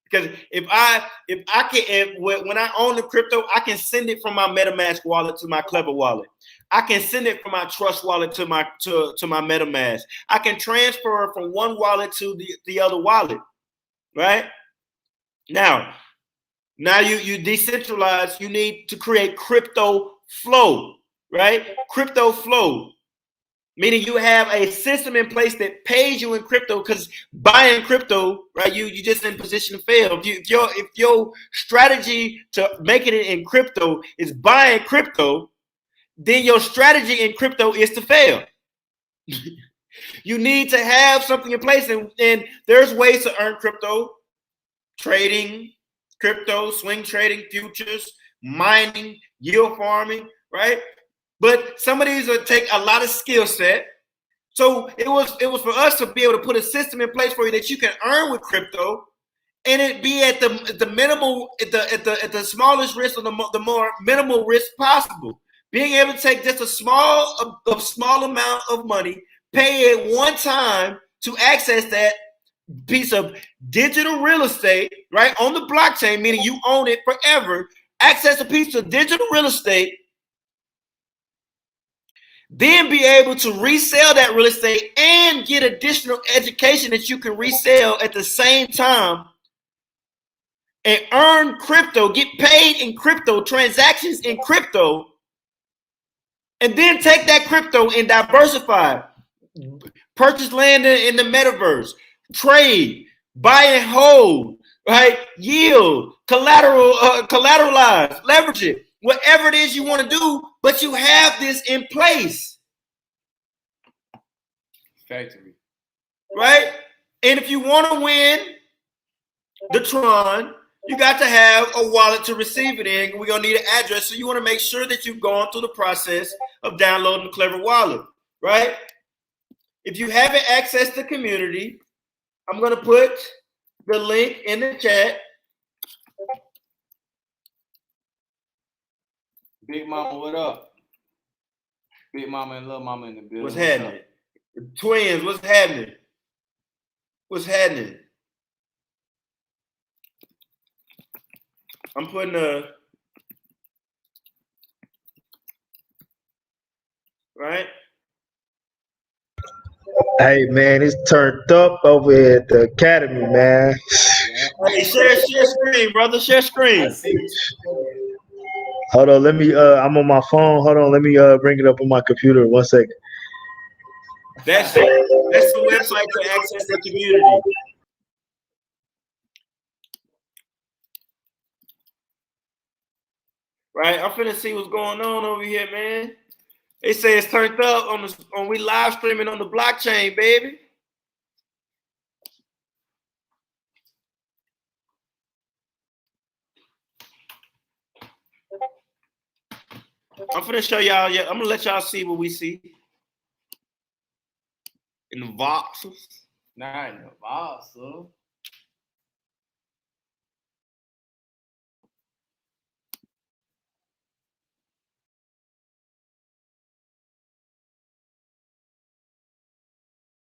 Because when I own the crypto, I can send it from my MetaMask wallet to my Clever wallet. I can send it from my Trust wallet to my MetaMask. I can transfer from one wallet to the other wallet, right? Now you decentralize. You need to create crypto flow, right? Crypto flow. Meaning you have a system in place that pays you in crypto, because buying crypto, right? You just in position to fail. If your strategy to making it in crypto is buying crypto, then your strategy in crypto is to fail. You need to have something in place, and there's ways to earn crypto: trading, crypto, swing trading, futures, mining, yield farming, right? But some of these will take a lot of skill set. So it was for us to be able to put a system in place for you that you can earn with crypto, and it be at the minimal, at the smallest risk, or the more minimal risk possible. Being able to take just a small amount of money, pay it one time to access that piece of digital real estate, right, on the blockchain, meaning you own it forever. Access a piece of digital real estate. Then be able to resell that real estate and get additional education that you can resell at the same time, and earn crypto, get paid in crypto, transactions in crypto, and then take that crypto and diversify. Purchase land in the metaverse. Trade. Buy and hold. Right? Yield. Collateralize. Leverage it. Whatever it is you want to do, but you have this in place. Factory. Right? And if you want to win the Tron, you got to have a wallet to receive it in. We're going to need an address. So you want to make sure that you've gone through the process of downloading the Clever Wallet, right? If you haven't accessed the community, I'm going to put the link in the chat. Big Mama, what up? Big Mama and Little Mama in the building. What's happening? Twins, what's happening? What's happening? I'm putting right? Hey man, it's turned up over here at the academy, man. Hey, share screen, brother. Share screen. Hold on, let me I'm on my phone. Hold on, let me bring it up on my computer. 1 second. That's the website to access the community. Right, I'm finna see what's going on over here, man. They say it's turned up on we live streaming on the blockchain, baby. I'm finna show y'all. Yeah, I'm gonna let y'all see what we see in the voxels. Not in the voxel.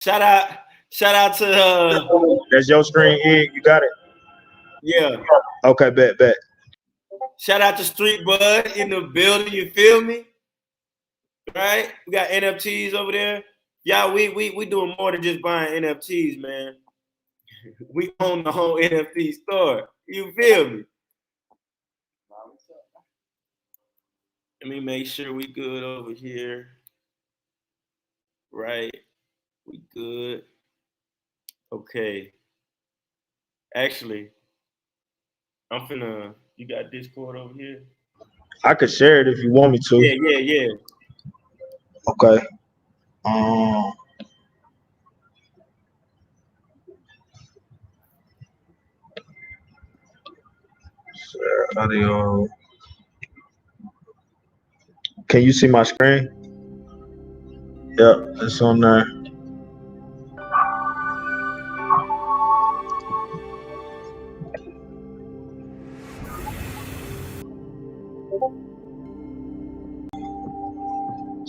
Shout out to That's your screen, Ig. You got it? Yeah. Okay, bet. Shout out to Street Bud in the building, you feel me? Right? We got NFTs over there. Yeah, we doing more than just buying NFTs, man. We own the whole NFT store. You feel me? Let me make sure we good over here. Right. We good. Okay. Actually, I'm finna. You got Discord over here? I could share it if you want me to. Yeah. Okay. Share audio. Can you see my screen? Yep, it's on there.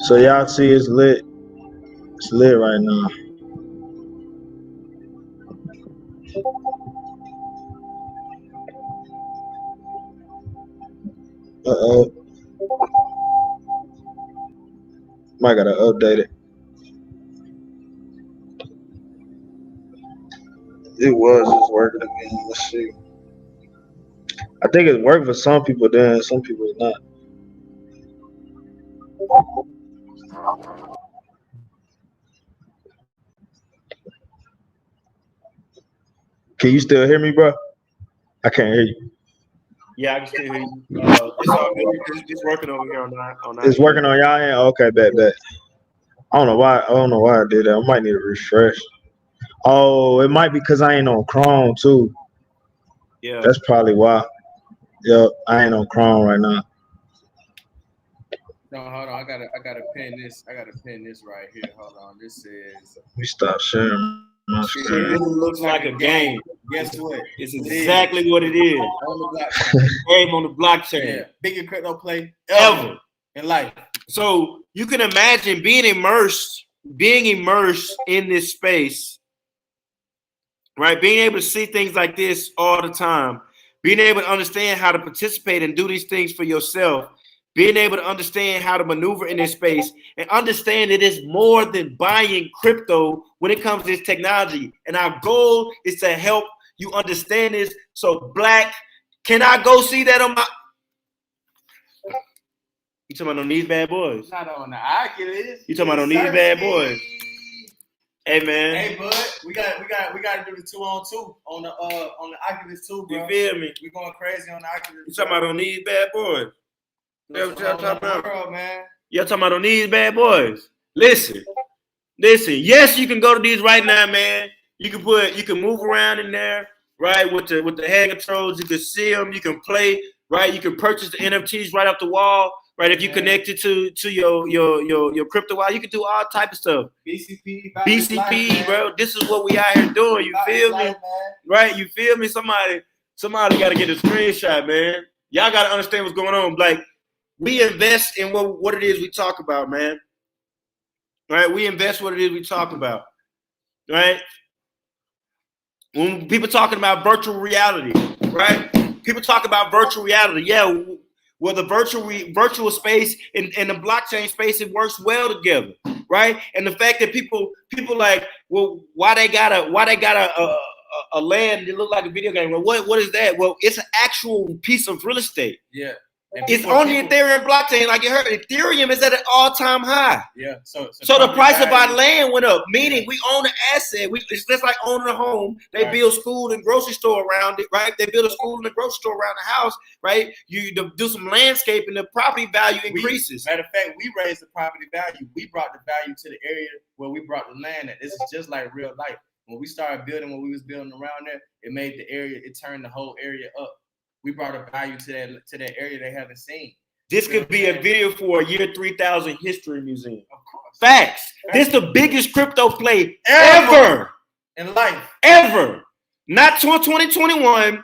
So y'all see it's lit. It's lit right now. Uh-oh. Might gotta update it. It was just working again. Let's see. I think it worked for some people then, some people it's not. Can you still hear me, bro? I can't hear you. Yeah, I can still hear you. It's all good. It's working over here on that. It's working on y'all end? Okay, bet. I don't know why I did that. I might need to refresh. Oh, it might be because I ain't on Chrome too. Yeah. That's probably why. Yep, I ain't on Chrome right now. No, hold on. I gotta pin this. I gotta pin this right here. Hold on. This says. Let me stop sharing my screen. It looks like a game. Guess what? It's exactly what it is. On the blockchain. Game on the blockchain. Yeah. Biggest crypto play Ever. in life. So you can imagine being immersed in this space, right? Being able to see things like this all the time, being able to understand how to participate and do these things for yourself, being able to understand how to maneuver in this space and understand that it's more than buying crypto when it comes to this technology. And our goal is to help you understand this. So Black, can I go see that on my... You talking about on these bad boys? Not on the Oculus. You talking about on these bad boys? Hey man. Hey bud, we got to do the 2-on-2 on the Oculus too, bro. You feel me? We going crazy on the Oculus. You talking about on these bad boys? Y'all talking about, man? Y'all talking about on these bad boys? Listen. Yes, you can go to these right now, man. You can move around in there, right? With the hand controls, you can see them. You can play, right? You can purchase the NFTs right off the wall, right? If you connect it to your crypto wallet, you can do all type of stuff. BCP, life, bro. This is what we out here doing. You feel me? Right? You feel me? Somebody got to get a screenshot, man. Y'all got to understand what's going on. Like, we invest in what it is we talk about, man. Right? We invest what it is we talk about. Right? When people talking about virtual reality, right? People talk about virtual reality. Yeah, well, the virtual space and the blockchain space, it works well together, right? And the fact that people like, well, why they got a land that look like a video game? Well, what is that? Well, it's an actual piece of real estate. Yeah. It's on the Ethereum blockchain. Like you heard, Ethereum is at an all-time high. Yeah. So the price of our land went up, meaning we own an asset. It's just like owning a home. They build school and grocery store around it, right? They build a school and a grocery store around the house, right? You do some landscaping, the property value increases. Matter of fact, we raised the property value. We brought the value to the area where we brought the land at. This is just like real life. When we started building, when we was building around there, it made the area, it turned the whole area up. We brought a value to that area they haven't seen. This could be a video for a year 3000 history museum. Of course. Facts. This is the biggest crypto play ever in life. Ever. Not 2021.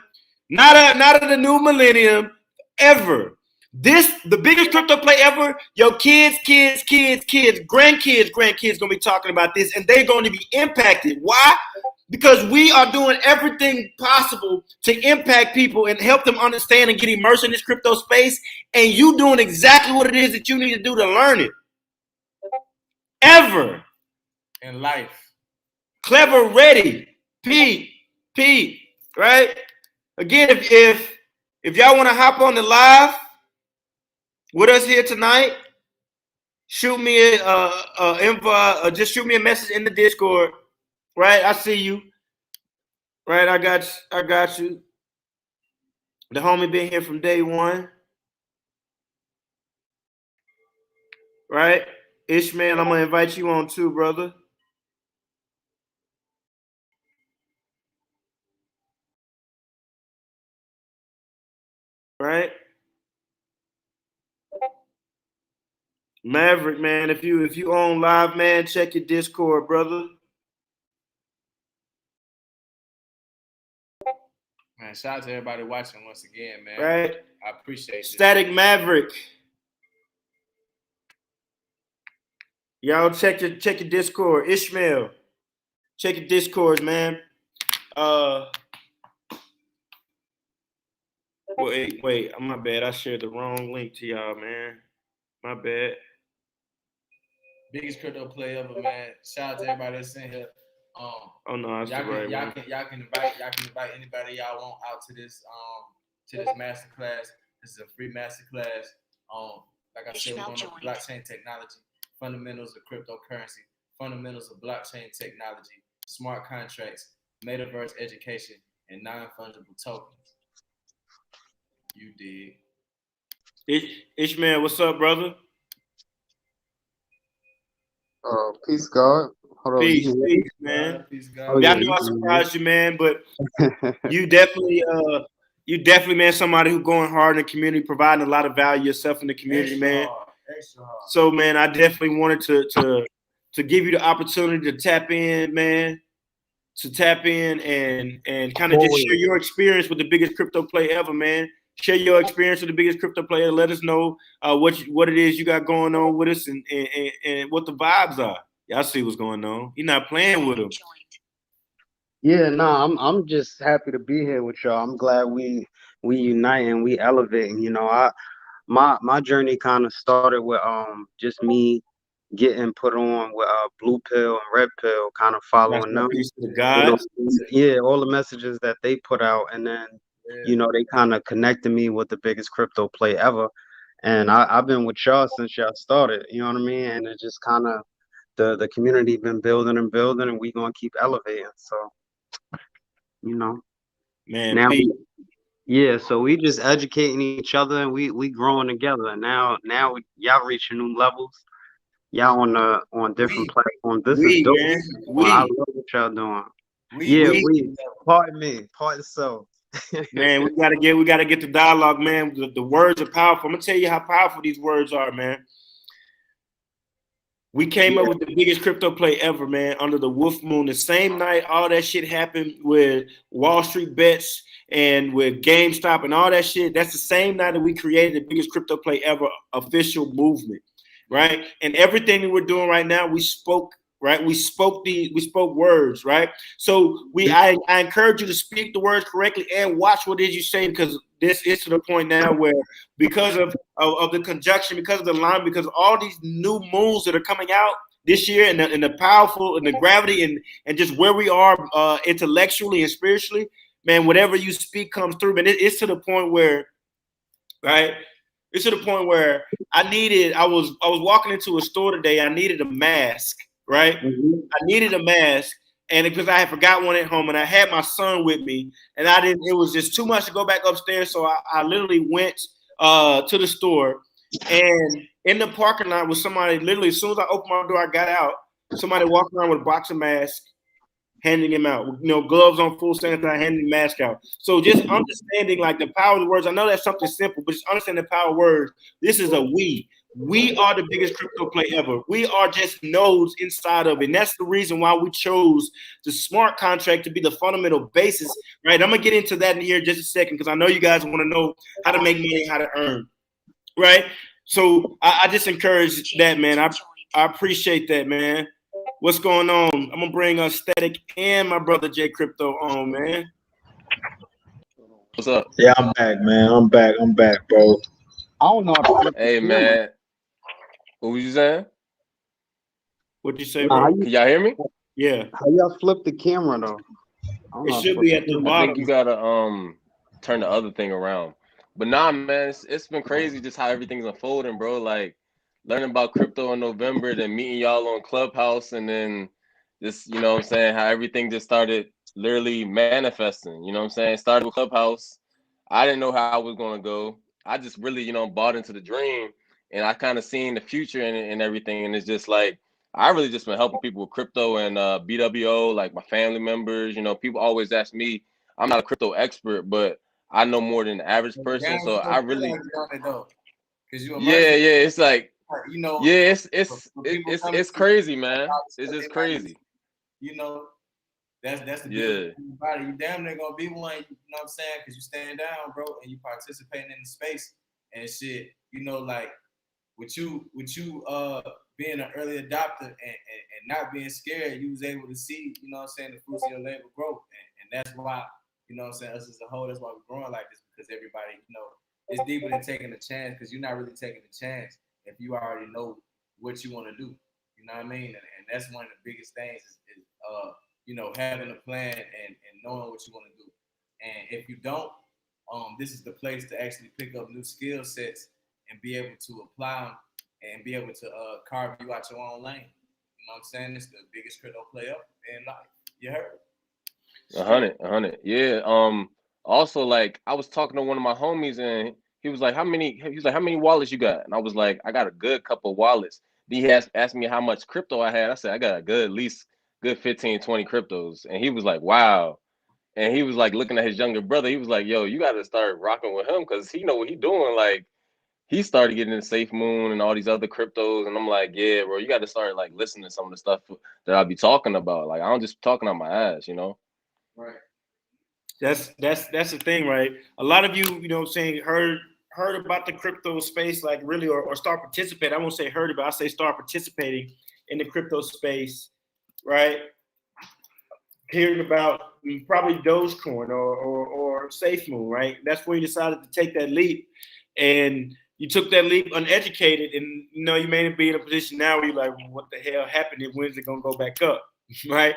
Not of the new millennium. Ever. The biggest crypto play ever. Your kids, grandkids gonna be talking about this, and they're going to be impacted. Why? Because we are doing everything possible to impact people and help them understand and get immersed in this crypto space. And you doing exactly what it is that you need to do to learn it. Ever. In life. Clever, ready. Pete, right? Again, if y'all want to hop on the live with us here tonight, shoot me just shoot me a message in the Discord. Right, I see you. Right, I got you. The homie been here from day one. Right, Ishmael, I'm gonna invite you on too, brother. Right, Maverick, man. If you own live, man, check your Discord, brother. Man, shout out to everybody watching once again, man. Right. I appreciate it. Static Maverick. Y'all check your Discord. Ishmael. Check your Discords, man. Wait, my bad. I shared the wrong link to y'all, man. My bad. Biggest crypto play ever, man. Shout out to everybody that's in here. Oh no, y'all can invite anybody y'all want out to this masterclass. This is a free masterclass. Like I said, we're going to blockchain technology, fundamentals of cryptocurrency, fundamentals of blockchain technology, smart contracts, metaverse education, and non-fungible tokens. You dig? Ishmael, what's up, brother? Peace, God. Hold on. Peace, man. Peace, God. Oh, yeah, I know I surprised you, man, but you definitely, man, somebody who's going hard in the community, providing a lot of value yourself in the community, man. Extra hard. So, man, I definitely wanted to give you the opportunity to tap in, man, and kind of just share your experience with the biggest crypto play ever, man. Share your experience with the biggest crypto player. Let us know what it is you got going on with us and what the vibes are. Y'all see what's going on. You're not playing with them. Yeah, no, I'm just happy to be here with y'all. I'm glad we unite and we elevate. You know, my journey kind of started with just me getting put on with blue pill and red pill, kind of following them. You know, yeah, all the messages that they put out, and then you know they kind of connected me with the biggest crypto play ever. And I've been with y'all since y'all started. You know what I mean? And it just kind of the community been building and building, and we gonna keep elevating. So, you know, Man, now, peace. yeah. So we just educating each other, and we growing together. And now y'all reaching new levels. Y'all on different platforms. This is dope. Man, I love what y'all doing. Yeah, we. Pardon me. Pardon so. Man, we gotta get the dialogue, man. The words are powerful. I'm gonna tell you how powerful these words are, man. We came up with the biggest crypto play ever, man, under the Wolf Moon. The same night all that shit happened with Wall Street bets and with GameStop and all that shit. That's the same night that we created the biggest crypto play ever official movement, right? And everything that we're doing right now, we spoke, right? We spoke words, right? So I encourage you to speak the words correctly and watch what it is you say, because this is to the point now where because of the conjunction, because of the line, because of all these new moves that are coming out this year, and the powerful and the gravity and just where we are intellectually and spiritually, man, whatever you speak comes through. Man, it's to the point where, right? It's to the point where I was walking into a store today. I needed a mask, right? Mm-hmm. I needed a mask. And because I had forgot one at home, and I had my son with me, and it was just too much to go back upstairs. So I literally went to the store, and in the parking lot was somebody, literally, as soon as I opened my door, I got out, somebody walking around with a box of masks, handing him out, gloves on, full sanitizer, handing the mask out. So just understanding like the power of the words. I know that's something simple, but just understand the power of words. This is a we. We are the biggest crypto play ever. We are just nodes inside of it. And that's the reason why we chose the smart contract to be the fundamental basis, right? I'm going to get into that in here in just a second, because I know you guys want to know how to make money, how to earn, right? So I just encourage that, man. I appreciate that, man. What's going on? I'm going to bring Static and my brother J Crypto on, man. What's up? Yeah, I'm back, man. I'm back, bro. I don't know how to flip Hey, man. What was you saying? What'd you say, bro? Can y'all hear me? Yeah. How y'all flip the camera though? It should be at the bottom. I think you gotta turn the other thing around. But nah, man, it's been crazy just how everything's unfolding, bro. Like learning about crypto in November, then meeting y'all on Clubhouse, and then just, you know what I'm saying, how everything just started literally manifesting. You know what I'm saying? Started with Clubhouse. I didn't know how I was gonna go. I just really, bought into the dream, and I kind of seen the future and everything. And it's just like I really just been helping people with crypto and BWO, like my family members. People always ask me, I'm not a crypto expert, but I know more than the average person. So I really, it's like, it's crazy, man. It's just crazy. That's the beautiful thing about it. You damn near gonna be one, you know what I'm saying? Because you stand down, bro, and you participating in the space and shit. Like with you being an early adopter and not being scared, you was able to see, you know what I'm saying, the fruits of your labor growth. And that's why, you know what I'm saying, us as a whole, that's why we're growing like this, because everybody, it's deeper than taking a chance, because you're not really taking a chance if you already know what you want to do. You know what I mean? And that's one of the biggest things is having a plan and knowing what you want to do. And if you don't, this is the place to actually pick up new skill sets and be able to apply them and be able to carve you out your own lane. You know what I'm saying? It's the biggest crypto play up in life. You heard? 100. Yeah. Also, like, I was talking to one of my homies, and he was like, how many wallets you got? And I was like, I got a good couple wallets. He asked me how much crypto I had. I said, I got a good, at least good 15, 20 cryptos. And he was like, wow. And he was like looking at his younger brother. He was like, yo, you got to start rocking with him, because he know what he doing. Like, he started getting into Safe Moon and all these other cryptos. And I'm like, yeah, bro, you got to start like listening to some of the stuff that I'll be talking about. Like, I don't just talking on my ass, Right. That's the thing, right? A lot of you, saying heard about the crypto space, like really, or start participating. I won't say heard about, I say start participating in the crypto space, right? Hearing about probably Dogecoin or SafeMoon, right? That's where you decided to take that leap, and you took that leap uneducated, and you may be in a position now where you're like, what the hell happened? And when's it gonna go back up, right?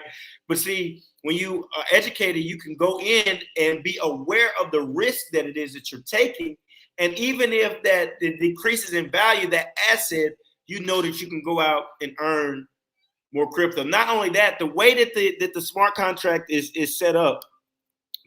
But see, when you are educated, you can go in and be aware of the risk that it is that you're taking, and even if that it decreases in value, that asset, you know that you can go out and earn more crypto. Not only that, the way that the smart contract is set up,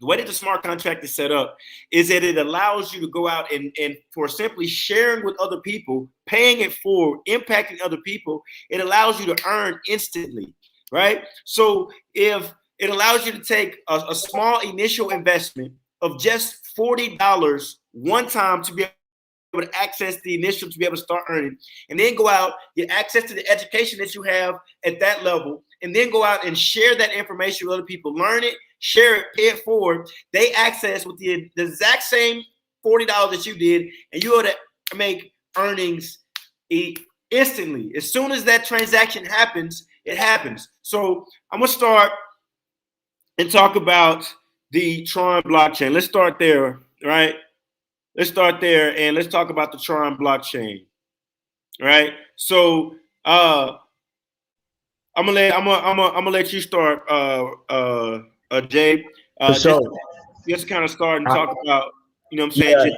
the way that the smart contract is set up is that it allows you to go out and for simply sharing with other people, paying it forward, impacting other people, it allows you to earn instantly, right? So if it allows you to take a small initial investment of just $40 one time to be able to access the initial to be able to start earning, and then go out, get access to the education that you have at that level, and then go out and share that information with other people, learn it, share it, pay it forward. They access with the exact same $40 that you did, and you ought to make earnings instantly. As soon as that transaction happens, it happens. So I'm gonna start and talk about the Tron blockchain. Let's start there, right? Let's start there and let's talk about the Tron blockchain, right? So I'm gonna let you start, Jay. Just kind of start and talk about, you know what I'm saying,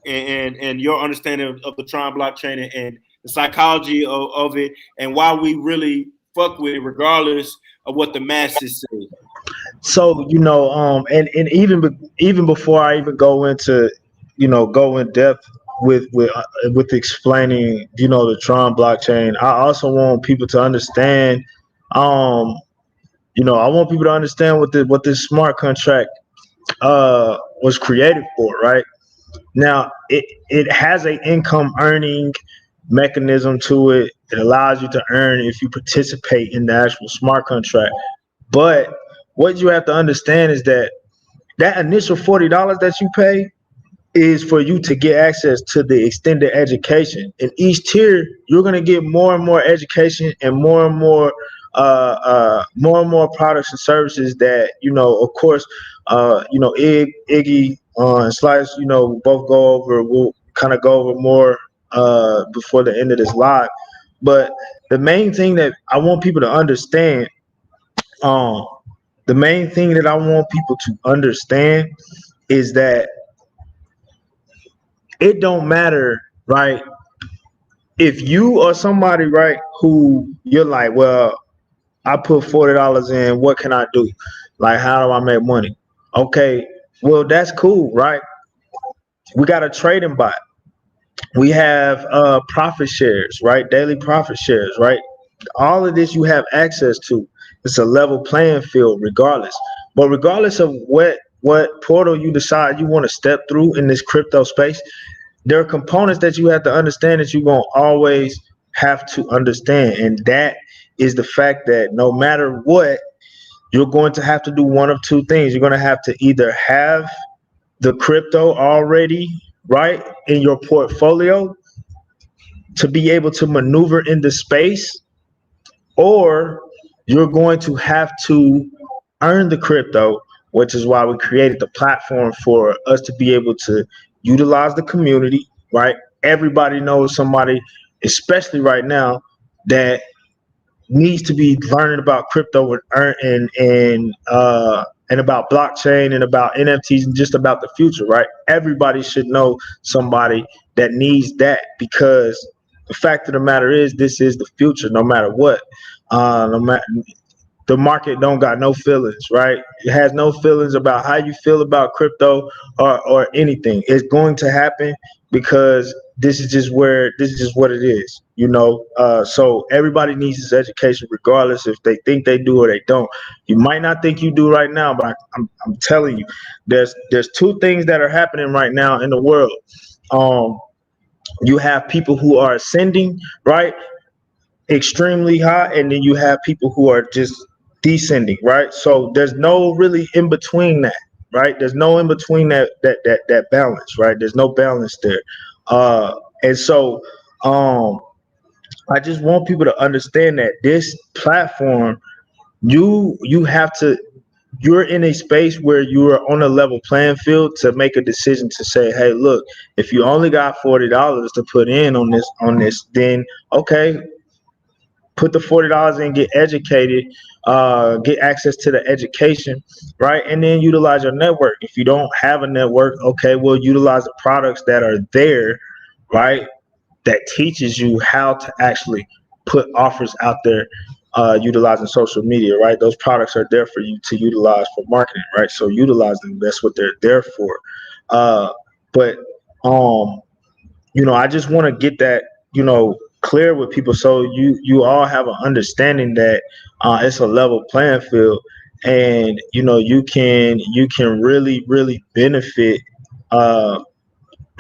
and your understanding of the Tron blockchain and the psychology of it, and why we really fuck with it regardless of what the masses say. So, and even before I even go into, go in depth with explaining, the Tron blockchain, I also want people to understand, I want people to understand what this smart contract was created for, right? Now, it has an income earning mechanism to it. It allows you to earn if you participate in the actual smart contract. But what you have to understand is that initial $40 that you pay is for you to get access to the extended education. In each tier, you're going to get more and more education and more and more products and services that, of course, Iggy and Slice, both go over. We'll kind of go over more before the end of this live. But the main thing that I want people to understand, the main thing that I want people to understand is that it don't matter, right? If you are somebody, right, who you're like, well, I put $40 in, what can I do? Like, how do I make money? Okay, well, that's cool, right? We got a trading bot. We have profit shares, right? Daily profit shares, right? All of this you have access to. It's a level playing field regardless. But regardless of what portal you decide you want to step through in this crypto space, there are components that you have to understand that you're going to always have to understand. And that is the fact that no matter what, you're going to have to do one of two things. You're going to have to either have the crypto already, right, in your portfolio to be able to maneuver in the space, or you're going to have to earn the crypto, which is why we created the platform for us to be able to utilize the community, right? Everybody knows somebody, especially right now, that needs to be learning about crypto and about blockchain and about NFTs and just about the future, right? Everybody should know somebody that needs that, because the fact of the matter is, this is the future, no matter what. No matter, the market don't got no feelings, right? It has no feelings about how you feel about crypto or anything. It's going to happen because this is just what it is, so everybody needs this education regardless if they think they do or they don't. You might not think you do right now, but I'm telling you, there's two things that are happening right now in the world. You have people who are ascending, right, extremely high, and then you have people who are just descending, right? So there's no really in between that, right? There's no in between that balance, right? There's no balance there. And so I just want people to understand that this platform, you have to, you're in a space where you are on a level playing field to make a decision to say, hey, look, if you only got $40 to put in on this, then okay, put the $40 in, get educated, get access to the education, right? And then utilize your network. If you don't have a network, okay, well, utilize the products that are there, right? That teaches you how to actually put offers out there utilizing social media, right? Those products are there for you to utilize for marketing, right? So utilize them. That's what they're there for. But I just want to get that, clear with people, so you all have an understanding that it's a level playing field, and you can really benefit a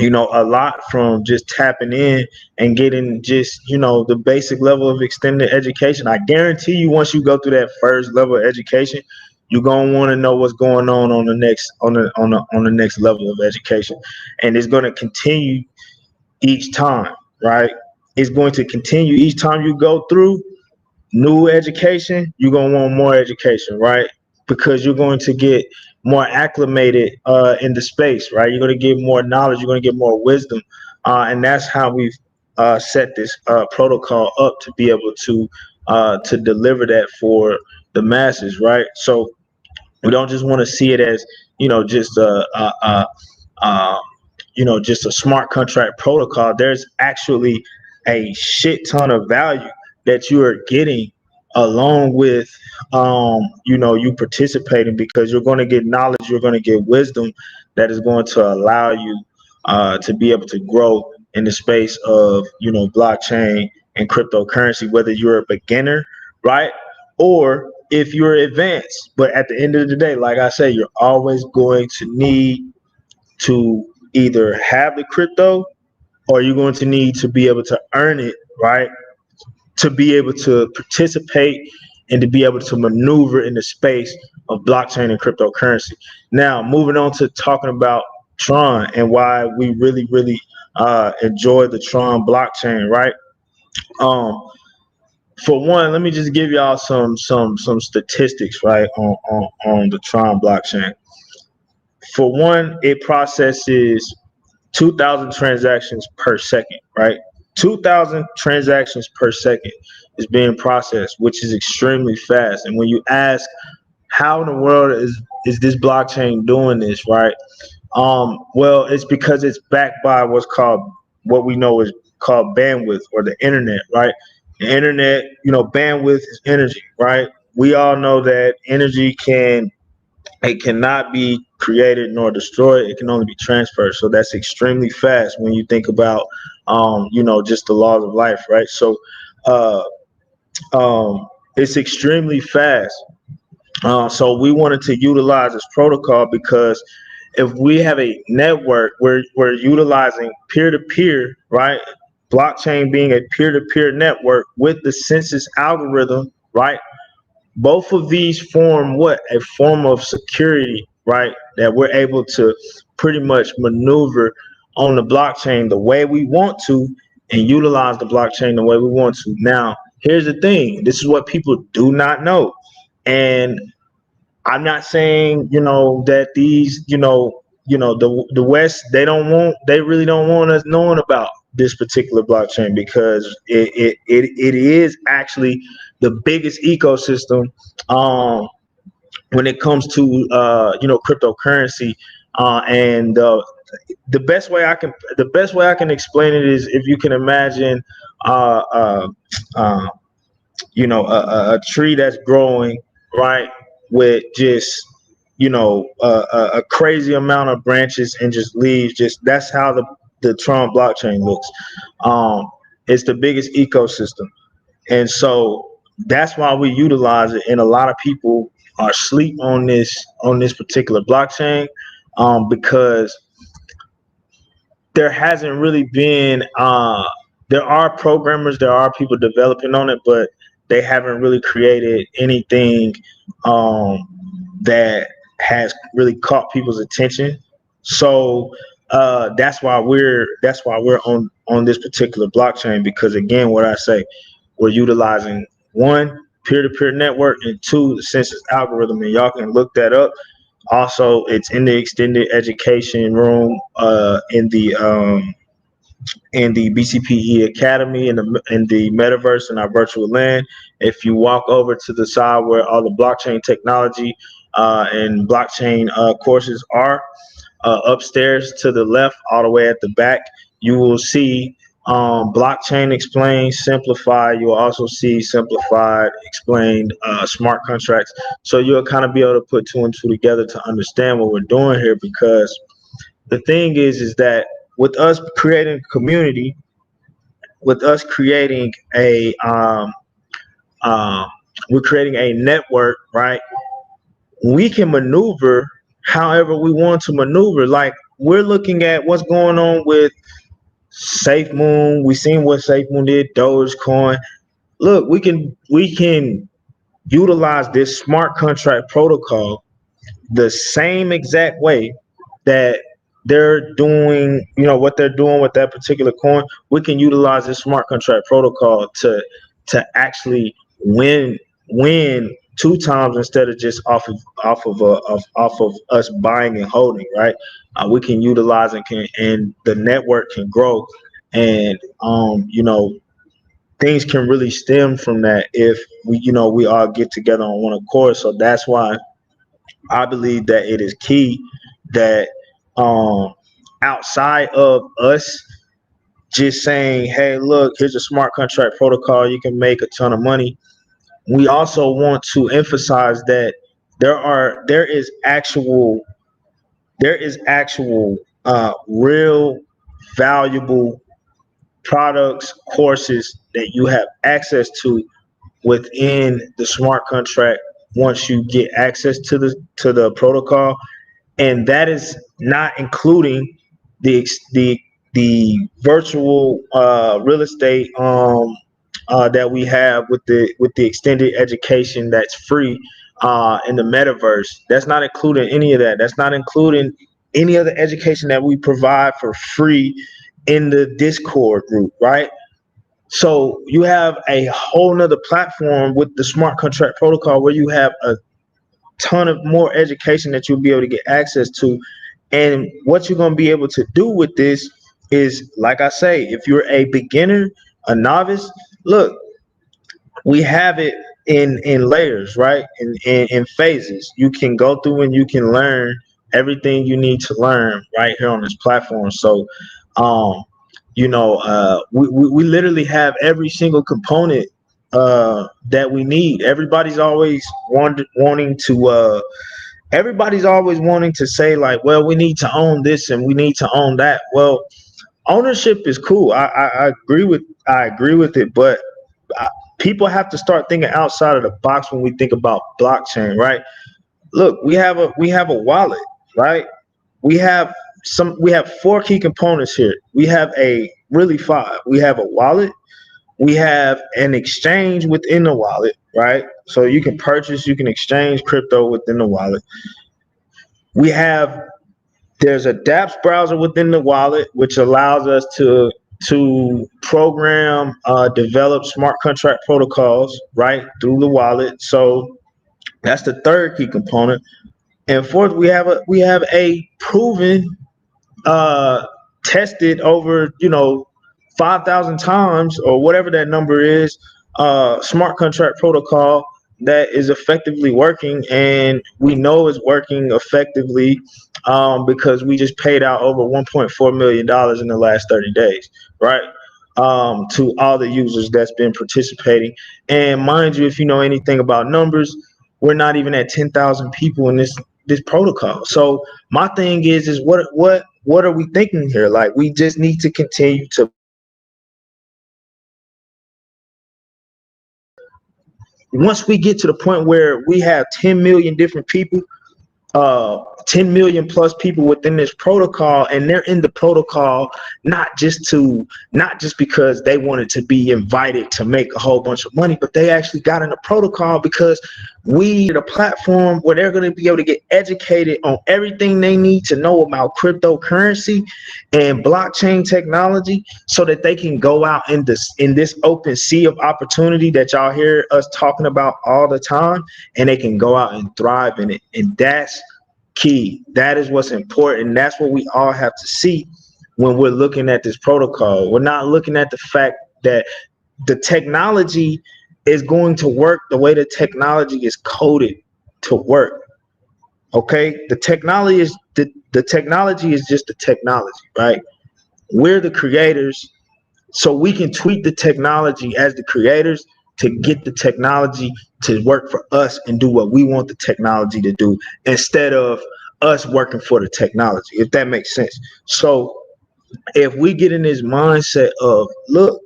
lot from just tapping in and getting just the basic level of extended education. I guarantee you, once you go through that first level of education, you're gonna want to know what's going on the next on the next level of education, and it's going to continue each time, right? It's going to continue each time you go through new education. You're going to want more education, right? Because you're going to get more acclimated in the space, right? You're going to get more knowledge. You're going to get more wisdom. And that's how we've set this protocol up to be able to deliver that for the masses, right? So we don't just want to see it as, just uh, just a smart contract protocol. There's actually a shit ton of value that you are getting along with, you participating, because you're going to get knowledge, you're going to get wisdom that is going to allow you to be able to grow in the space of, blockchain and cryptocurrency, whether you're a beginner, right? Or if you're advanced. But at the end of the day, like I say, you're always going to need to either have the crypto, or you're going to need to be able to earn it, right? To be able to participate and to be able to maneuver in the space of blockchain and cryptocurrency. Now, moving on to talking about Tron and why we really enjoy the Tron blockchain, right? For one, let me just give y'all some statistics, right, on the Tron blockchain. For one, it processes 2,000 transactions per second, right? 2,000 transactions per second is being processed, which is extremely fast. And when you ask, how in the world is this blockchain doing this, right? Well, it's because it's backed by what we know is called bandwidth, or the internet, right? The internet, bandwidth is energy, right? We all know that energy it cannot be created nor destroyed. It can only be transferred. So that's extremely fast when you think about, just the laws of life, right? So uh, it's extremely fast. So we wanted to utilize this protocol because if we have a network, we're utilizing peer-to-peer, right? Blockchain being a peer-to-peer network with the census algorithm, right? Both of these form a form of security, right? That we're able to pretty much maneuver on the blockchain the way we want to, and utilize the blockchain the way we want to. Now, here's the thing. This is what people do not know. And I'm not saying, that these, the West, they really don't want us knowing about this particular blockchain, because it is actually the biggest ecosystem when it comes to cryptocurrency, and the best way I can explain it is, if you can imagine uh, uh, uh, a tree that's growing, right, with just a crazy amount of branches and just leaves. Just that's how the Tron blockchain looks. It's the biggest ecosystem, and so that's why we utilize it. And a lot of people are asleep on this particular blockchain, because there hasn't really been there are programmers, there are people developing on it, but they haven't really created anything that has really caught people's attention. So that's why we're on this particular blockchain, because again, what I say, we're utilizing one, peer-to-peer network, and two, the census algorithm, and y'all can look that up. Also, it's in the extended education room in the BCPE Academy, in the metaverse, in our virtual land. If you walk over to the side where all the blockchain technology and blockchain courses are, upstairs to the left, all the way at the back, you will see Blockchain explained, simplify. You'll also see simplified, explained, smart contracts. So you'll kind of be able to put two and two together to understand what we're doing here. Because the thing is that with us creating a community, with us creating um, we're creating a network, right? We can maneuver however we want to maneuver. Like we're looking at what's going on with SafeMoon. We seen what SafeMoon did, Dogecoin. Look, we can utilize this smart contract protocol the same exact way that they're doing, what they're doing with that particular coin. We can utilize this smart contract protocol to actually win two times instead of just off of us buying and holding, right? We can utilize and the network can grow, and things can really stem from that if we all get together on one accord. So that's why I believe that it is key that um, outside of us just saying, "Hey, look, here's a smart contract protocol. You can make a ton of money." We also want to emphasize that there is actual real valuable products, courses that you have access to within the smart contract once you get access to the protocol, and that is not including the virtual real estate that we have with the extended education that's free in the metaverse. That's not including any of that. That's not including any other education that we provide for free in the Discord group, right? So you have a whole nother platform with the smart contract protocol where you have a ton of more education that you'll be able to get access to. And what you're going to be able to do with this is, like I say, if you're a beginner, a novice, look, we have it in layers, right? In phases. You can go through and you can learn everything you need to learn right here on this platform. So, um, we literally have every single component that we need. Everybody's always wanting to say like, well, we need to own this and we need to own that. Well, ownership is cool. I agree with it, but I, people have to start thinking outside of the box when we think about blockchain, right? Look, we have a wallet, right? We have four key components here. We have a really five. We have a wallet. We have an exchange within the wallet, right? So you can exchange crypto within the wallet. We have There's a dApps browser within the wallet, which allows us to program, develop smart contract protocols right through the wallet. So that's the third key component. And fourth, we have a proven, uh, tested over 5,000 times or whatever that number is, smart contract protocol that is effectively working, and we know it's working effectively because we just paid out over $1.4 million in the last 30 days, right? To all the users that's been participating. And mind you, if you know anything about numbers, we're not even at 10,000 people in this protocol. So my thing is what are we thinking here? Like, we just need to continue to, once we get to the point where we have 10 million different people, 10 million plus people within this protocol, and they're in the protocol not just because they wanted to be invited to make a whole bunch of money, but they actually got in the protocol because we are a platform where they're going to be able to get educated on everything they need to know about cryptocurrency and blockchain technology, so that they can go out in this open sea of opportunity that y'all hear us talking about all the time, and they can go out and thrive in it. And that's key. That is what's important. That's what we all have to see when we're looking at this protocol. We're not looking at the fact that the technology is going to work the way the technology is coded to work. Okay, the technology is just the technology, right? We're the creators. so we can tweak the technology as the creators to get the technology to work for us and do what we want the technology to do instead of us working for the technology, if that makes sense. So if we get in this mindset of, look,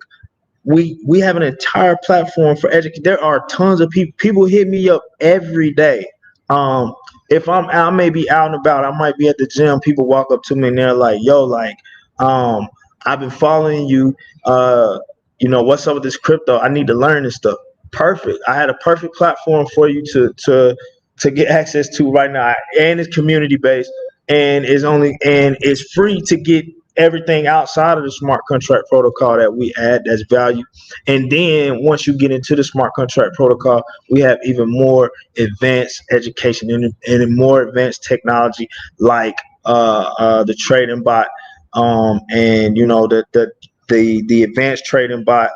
we have an entire platform for education. There are tons of people hit me up every day. um if I may be out and about, I might be at the gym, people walk up to me and they're like, yo, like, um I've been following you, what's up with this crypto, I need to learn this stuff. Perfect, I had a perfect platform for you to get access to right now, and it's community based, and it's free to get everything outside of the smart contract protocol that we add that's value. And then once you get into the smart contract protocol, we have even more advanced education and more advanced technology, like the trading bot, and the advanced trading bot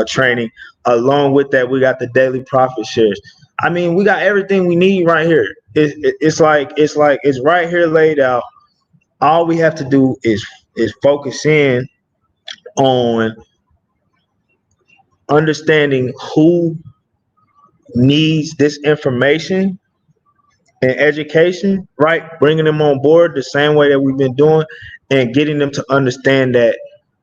training. Along with that, we got the daily profit shares. I mean, we got everything we need right here. It's right here laid out. All we have to do is focus in on understanding who needs this information and education, right? Bringing them on board the same way that we've been doing, and getting them to understand that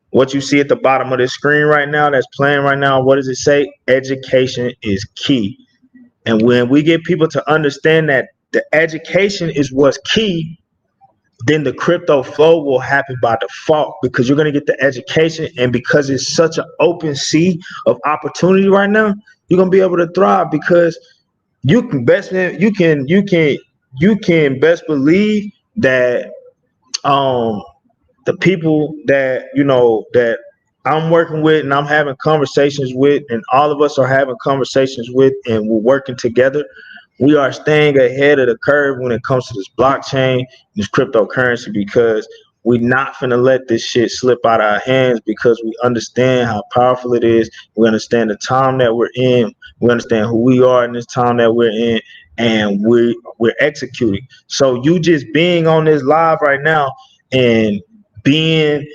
what you see at the bottom of the screen right now that's playing right now, what does it say? Education is key. And when we get people to understand that the education is what's key, then the crypto flow will happen by default, because you're going to get the education. And because it's such an open sea of opportunity right now, you're going to be able to thrive, because you can best believe that the people that that I'm working with and I'm having conversations with, and all of us are having conversations with, and we're working together, we are staying ahead of the curve when it comes to this blockchain, this cryptocurrency, because we're not finna let this shit slip out of our hands, because we understand how powerful it is. We understand the time that we're in. We understand who we are in this time that we're in, and we're executing. So you just being on this live right now and being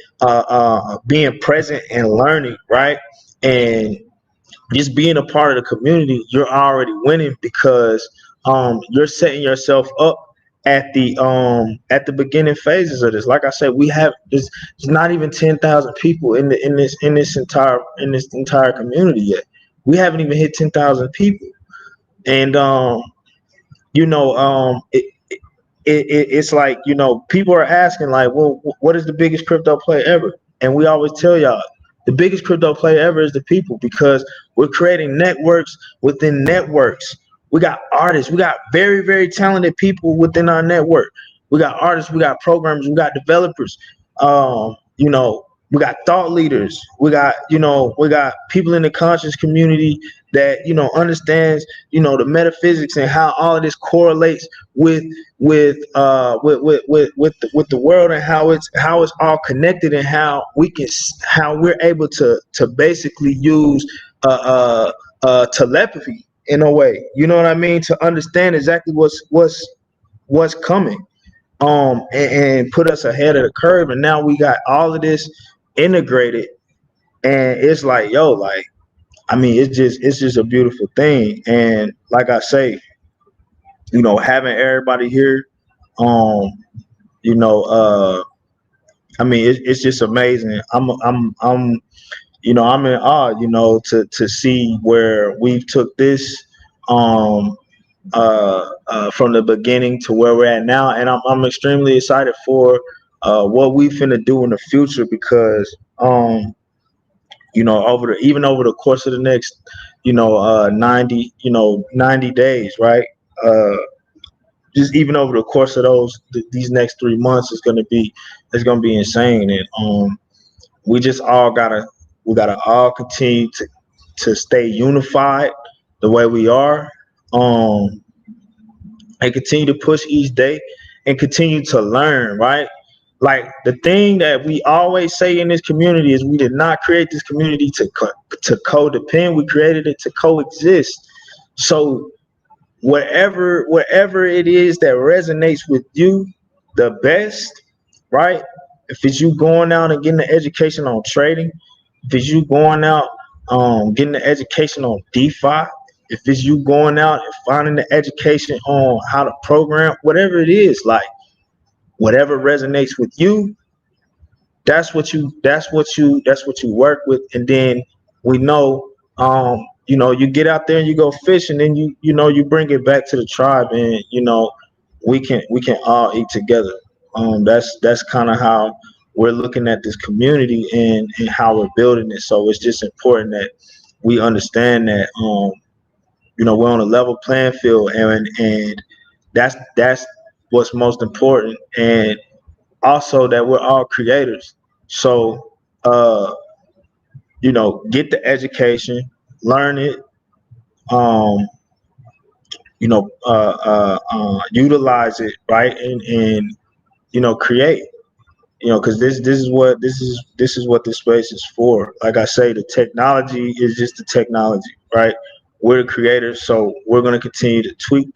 present and learning, right? And just being a part of the community, you're already winning, because you're setting yourself up at the beginning phases of this. Like I said, we have there's not even 10,000 people in this entire community yet. We haven't even hit 10,000 people, and it's like, people are asking, like, well, what is the biggest crypto play ever? And we always tell y'all, the biggest crypto play ever is the people, because we're creating networks within networks. We got artists, we got very, very talented people within our network. We got artists, we got programmers, we got developers. We got thought leaders. We got people in the conscious community that understands the metaphysics and how all of this correlates with the world, and how it's all connected, and how we're able to basically use telepathy in a way, you know what I mean, to understand exactly what's coming, and put us ahead of the curve. And now we got all of this integrated, and it's like, yo, like, I mean, it's just a beautiful thing. And like I say, having everybody here, um, I mean, it's just amazing. I'm in awe, to see where we've took this, from the beginning to where we're at now, and I'm extremely excited for what we finna do in the future, because over the course of the next 90 days, right? uh just even over the course of these next 3 months, it's gonna be insane. And we just we gotta all continue to stay unified the way we are, um and continue to push each day, and continue to learn, right? Like, the thing that we always say in this community is, we did not create this community to codepend. We created it to coexist. So wherever it is that resonates with you the best, right? If it's you going out and getting an education on trading, if it's you going out, getting the education on DeFi, if it's you going out and finding the education on how to program, whatever it is, like whatever resonates with you, that's what you work with. And then we know, you get out there and you go fish, and then you bring it back to the tribe, and we can all eat together. That's kind of how we're looking at this community, and how we're building it. So it's just important that we understand that we're on a level playing field, and that's what's most important. And also that we're all creators. So get the education, learn it, um, utilize it, right, and create. Because this is what this space is for. Like I say, the technology is just the technology, right? We're the creators, so we're going to continue to tweak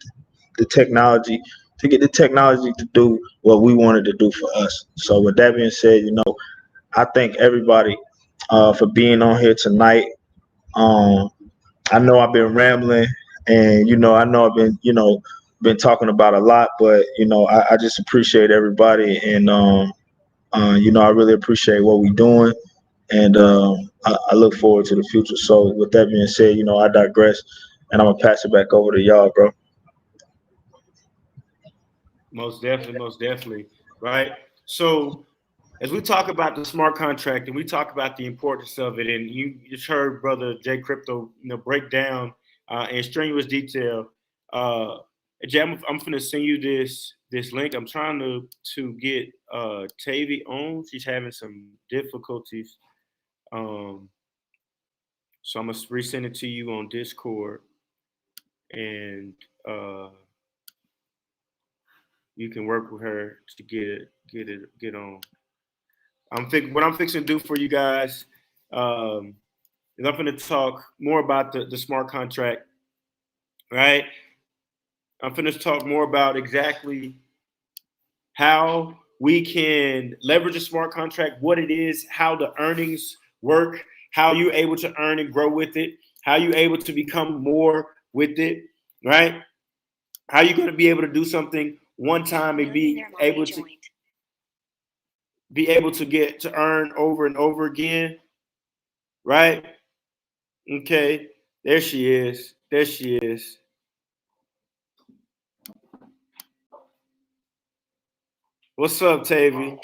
the technology to get the technology to do what we wanted to do for us. So with that being said, I thank everybody for being on here tonight. I know I've been rambling, and I know I've been talking about a lot, but I just appreciate everybody, and I really appreciate what we're doing, and I look forward to the future. So with that being said, I digress, and I'm gonna pass it back over to y'all, bro. Most definitely, right? So as we talk about the smart contract and we talk about the importance of it, and you just heard Brother Jay Crypto, break down in strenuous detail. Jay, I'm gonna send you this link. I'm trying to get Tavy on. She's having some difficulties, so I'm gonna resend it to you on Discord, and you can work with her to get on. What I'm fixing to do for you guys is I'm going to talk more about the smart contract, right? I'm going to talk more about exactly how we can leverage a smart contract, what it is, how the earnings work, how you're able to earn and grow with it, how you're able to become more with it, right? How you're going to be able to do something one time and be able to get to earn over and over again, right? Okay, there she is. What's up, Tavy?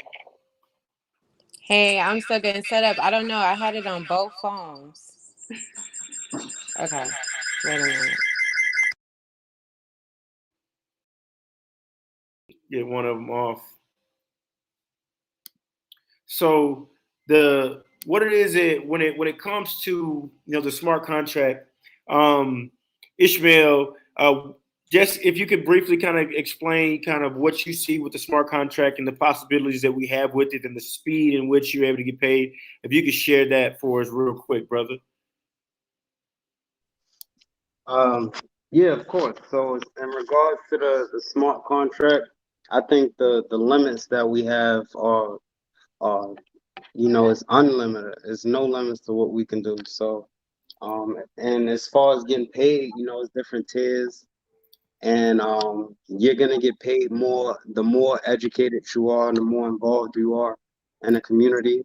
Hey, I'm still getting set up. I don't know. I had it on both phones. Okay, wait a minute. Get one of them off. So what it is when it comes to the smart contract, Ishmael, just if you could briefly kind of explain kind of what you see with the smart contract and the possibilities that we have with it and the speed in which you're able to get paid. If you could share that for us real quick, brother. Yeah, of course. So in regards to the smart contract, I think the limits that we have are it's unlimited. There's no limits to what we can do. So and as far as getting paid, it's different tiers, and you're gonna get paid more the more educated you are and the more involved you are in the community.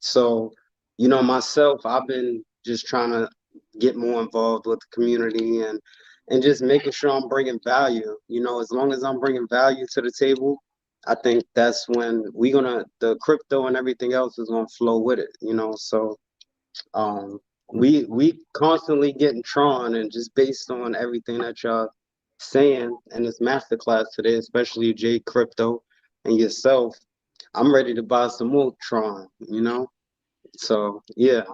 So myself, I've been just trying to get more involved with the community, and just making sure I'm bringing value. As long as I'm bringing value to the table, I think that's when the crypto and everything else is gonna flow with it. So we constantly getting Tron, and just based on everything that y'all saying in this masterclass today, especially Jay Crypto and yourself, I'm ready to buy some more Tron. So yeah.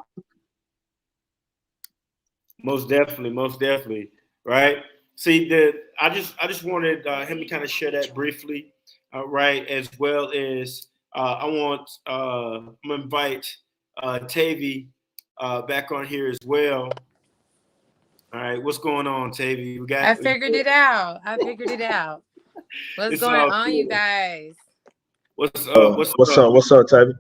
Most definitely, right? See, I just wanted him to kind of share that briefly, right? As well as I'm gonna invite Tavy back on here as well. All right, what's going on, Tavy? I figured it out. What's going on, you guys? What's up? What's up, Tavy?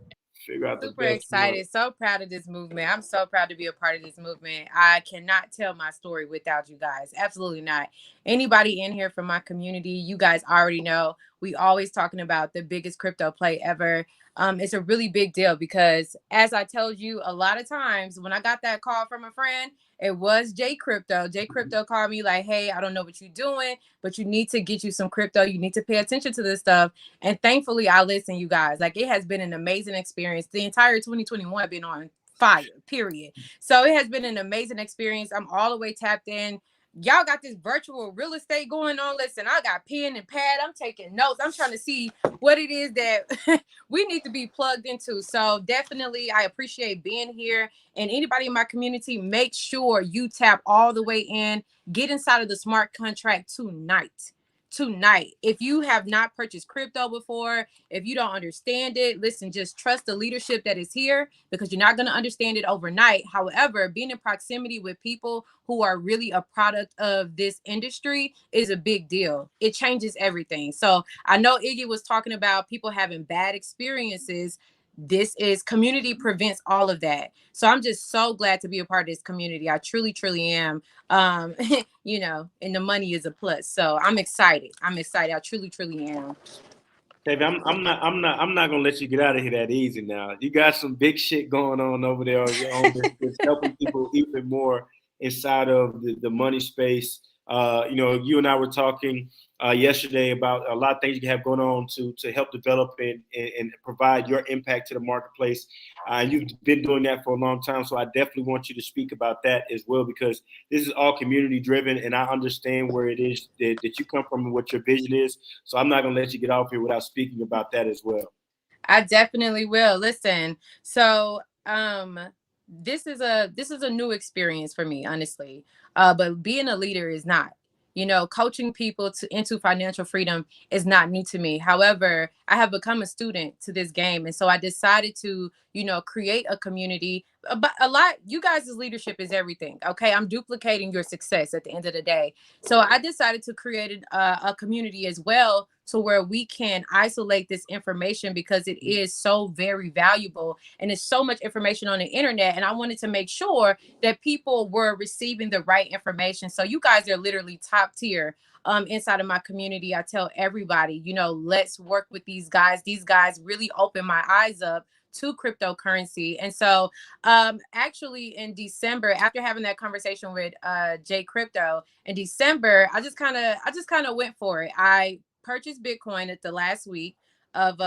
Figure out the Super best one. excited. So proud of this movement. I'm so proud to be a part of this movement. I cannot tell my story without you guys. Absolutely not. Anybody in here from my community, you guys already know we always talking about the biggest crypto play ever. It's a really big deal because, as I told you, a lot of times when I got that call from a friend, it was J Crypto. J Crypto called me like, "Hey, I don't know what you're doing, but you need to get you some crypto. You need to pay attention to this stuff." And thankfully, I listen, you guys. Like, it has been an amazing experience. The entire 2021 been on fire, period. So it has been an amazing experience. I'm all the way tapped in. Y'all got this virtual real estate going on. Listen, I got pen and pad. I'm taking notes. I'm trying to see what it is that we need to be plugged into. So definitely, I appreciate being here. And anybody in my community, make sure you tap all the way in. Get inside of the smart contract tonight. If you have not purchased crypto before, if you don't understand it, listen, just trust the leadership that is here because you're not going to understand it overnight. However, being in proximity with people who are really a product of this industry is a big deal. It changes everything. So I know Iggy was talking about people having bad experiences. This is community prevents all of that. So I'm just so glad to be a part of this community. I truly am. um and the money is a plus, so I'm excited. I truly am. Hey, I'm not gonna let you get out of here that easy now. You got some big shit going on over there on this helping people even more inside of the money space. You and I were talking yesterday about a lot of things you have going on to help develop and provide your impact to the marketplace. You've been doing that for a long time, so I definitely want you to speak about that as well because this is all community driven, and I understand where it is that you come from and what your vision is. So I'm not gonna let you get off here without speaking about that as well. I definitely will. Listen, so this is a new experience for me, honestly. But being a leader is not. Coaching people into financial freedom is not new to me. However, I have become a student to this game, and so I decided to, create a community. But a lot, you guys' leadership is everything. Okay, I'm duplicating your success at the end of the day. So I decided to create a community as well to where we can isolate this information because it is so very valuable and it's so much information on the internet. And I wanted to make sure that people were receiving the right information. So you guys are literally top tier inside of my community. I tell everybody, let's work with these guys. These guys really open my eyes up to cryptocurrency. And so actually in December, after having that conversation with Jay Crypto in December, I just kind of went for it. I purchased Bitcoin at the last week of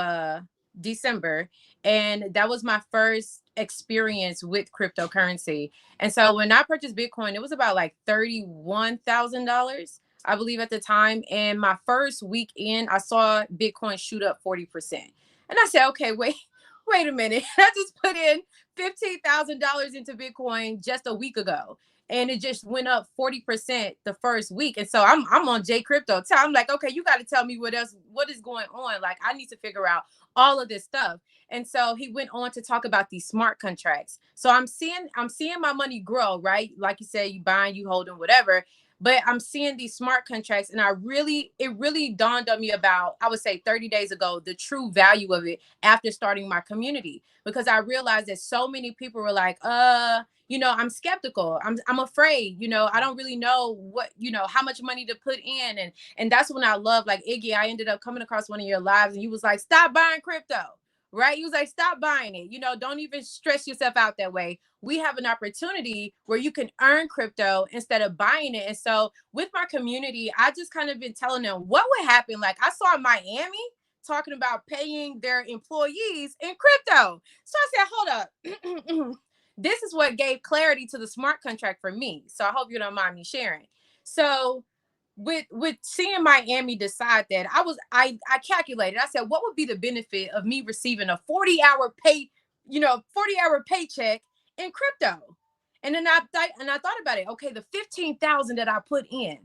December, and that was my first experience with cryptocurrency. And so when I purchased Bitcoin, it was about like $31,000, I believe, at the time. And my first week in, I saw Bitcoin shoot up 40%. And I said, okay, wait a minute. I just put in $15,000 into Bitcoin just a week ago, and it just went up 40% the first week. And so I'm on J Crypto. So I'm like, okay, you got to tell me what is going on. Like, I need to figure out all of this stuff. And so he went on to talk about these smart contracts. So I'm seeing my money grow, right? Like you said, you buying, you holding, whatever. But I'm seeing these smart contracts, and it really dawned on me about, I would say 30 days ago, the true value of it after starting my community, because I realized that so many people were like, I'm skeptical. I'm afraid, I don't really know what, how much money to put in. And that's when I love, like, Iggy, I ended up coming across one of your lives and you was like, stop buying crypto, right? He was like, stop buying it. Don't even stress yourself out that way. We have an opportunity where you can earn crypto instead of buying it. And so with my community, I just kind of been telling them what would happen. Like, I saw Miami talking about paying their employees in crypto. So I said, hold up. This is what gave clarity to the smart contract for me. So I hope you don't mind me sharing. So with seeing Miami decide that, I calculated. I said, what would be the benefit of me receiving a 40-hour paycheck in crypto? And then I thought about it. Okay, the 15,000 that I put in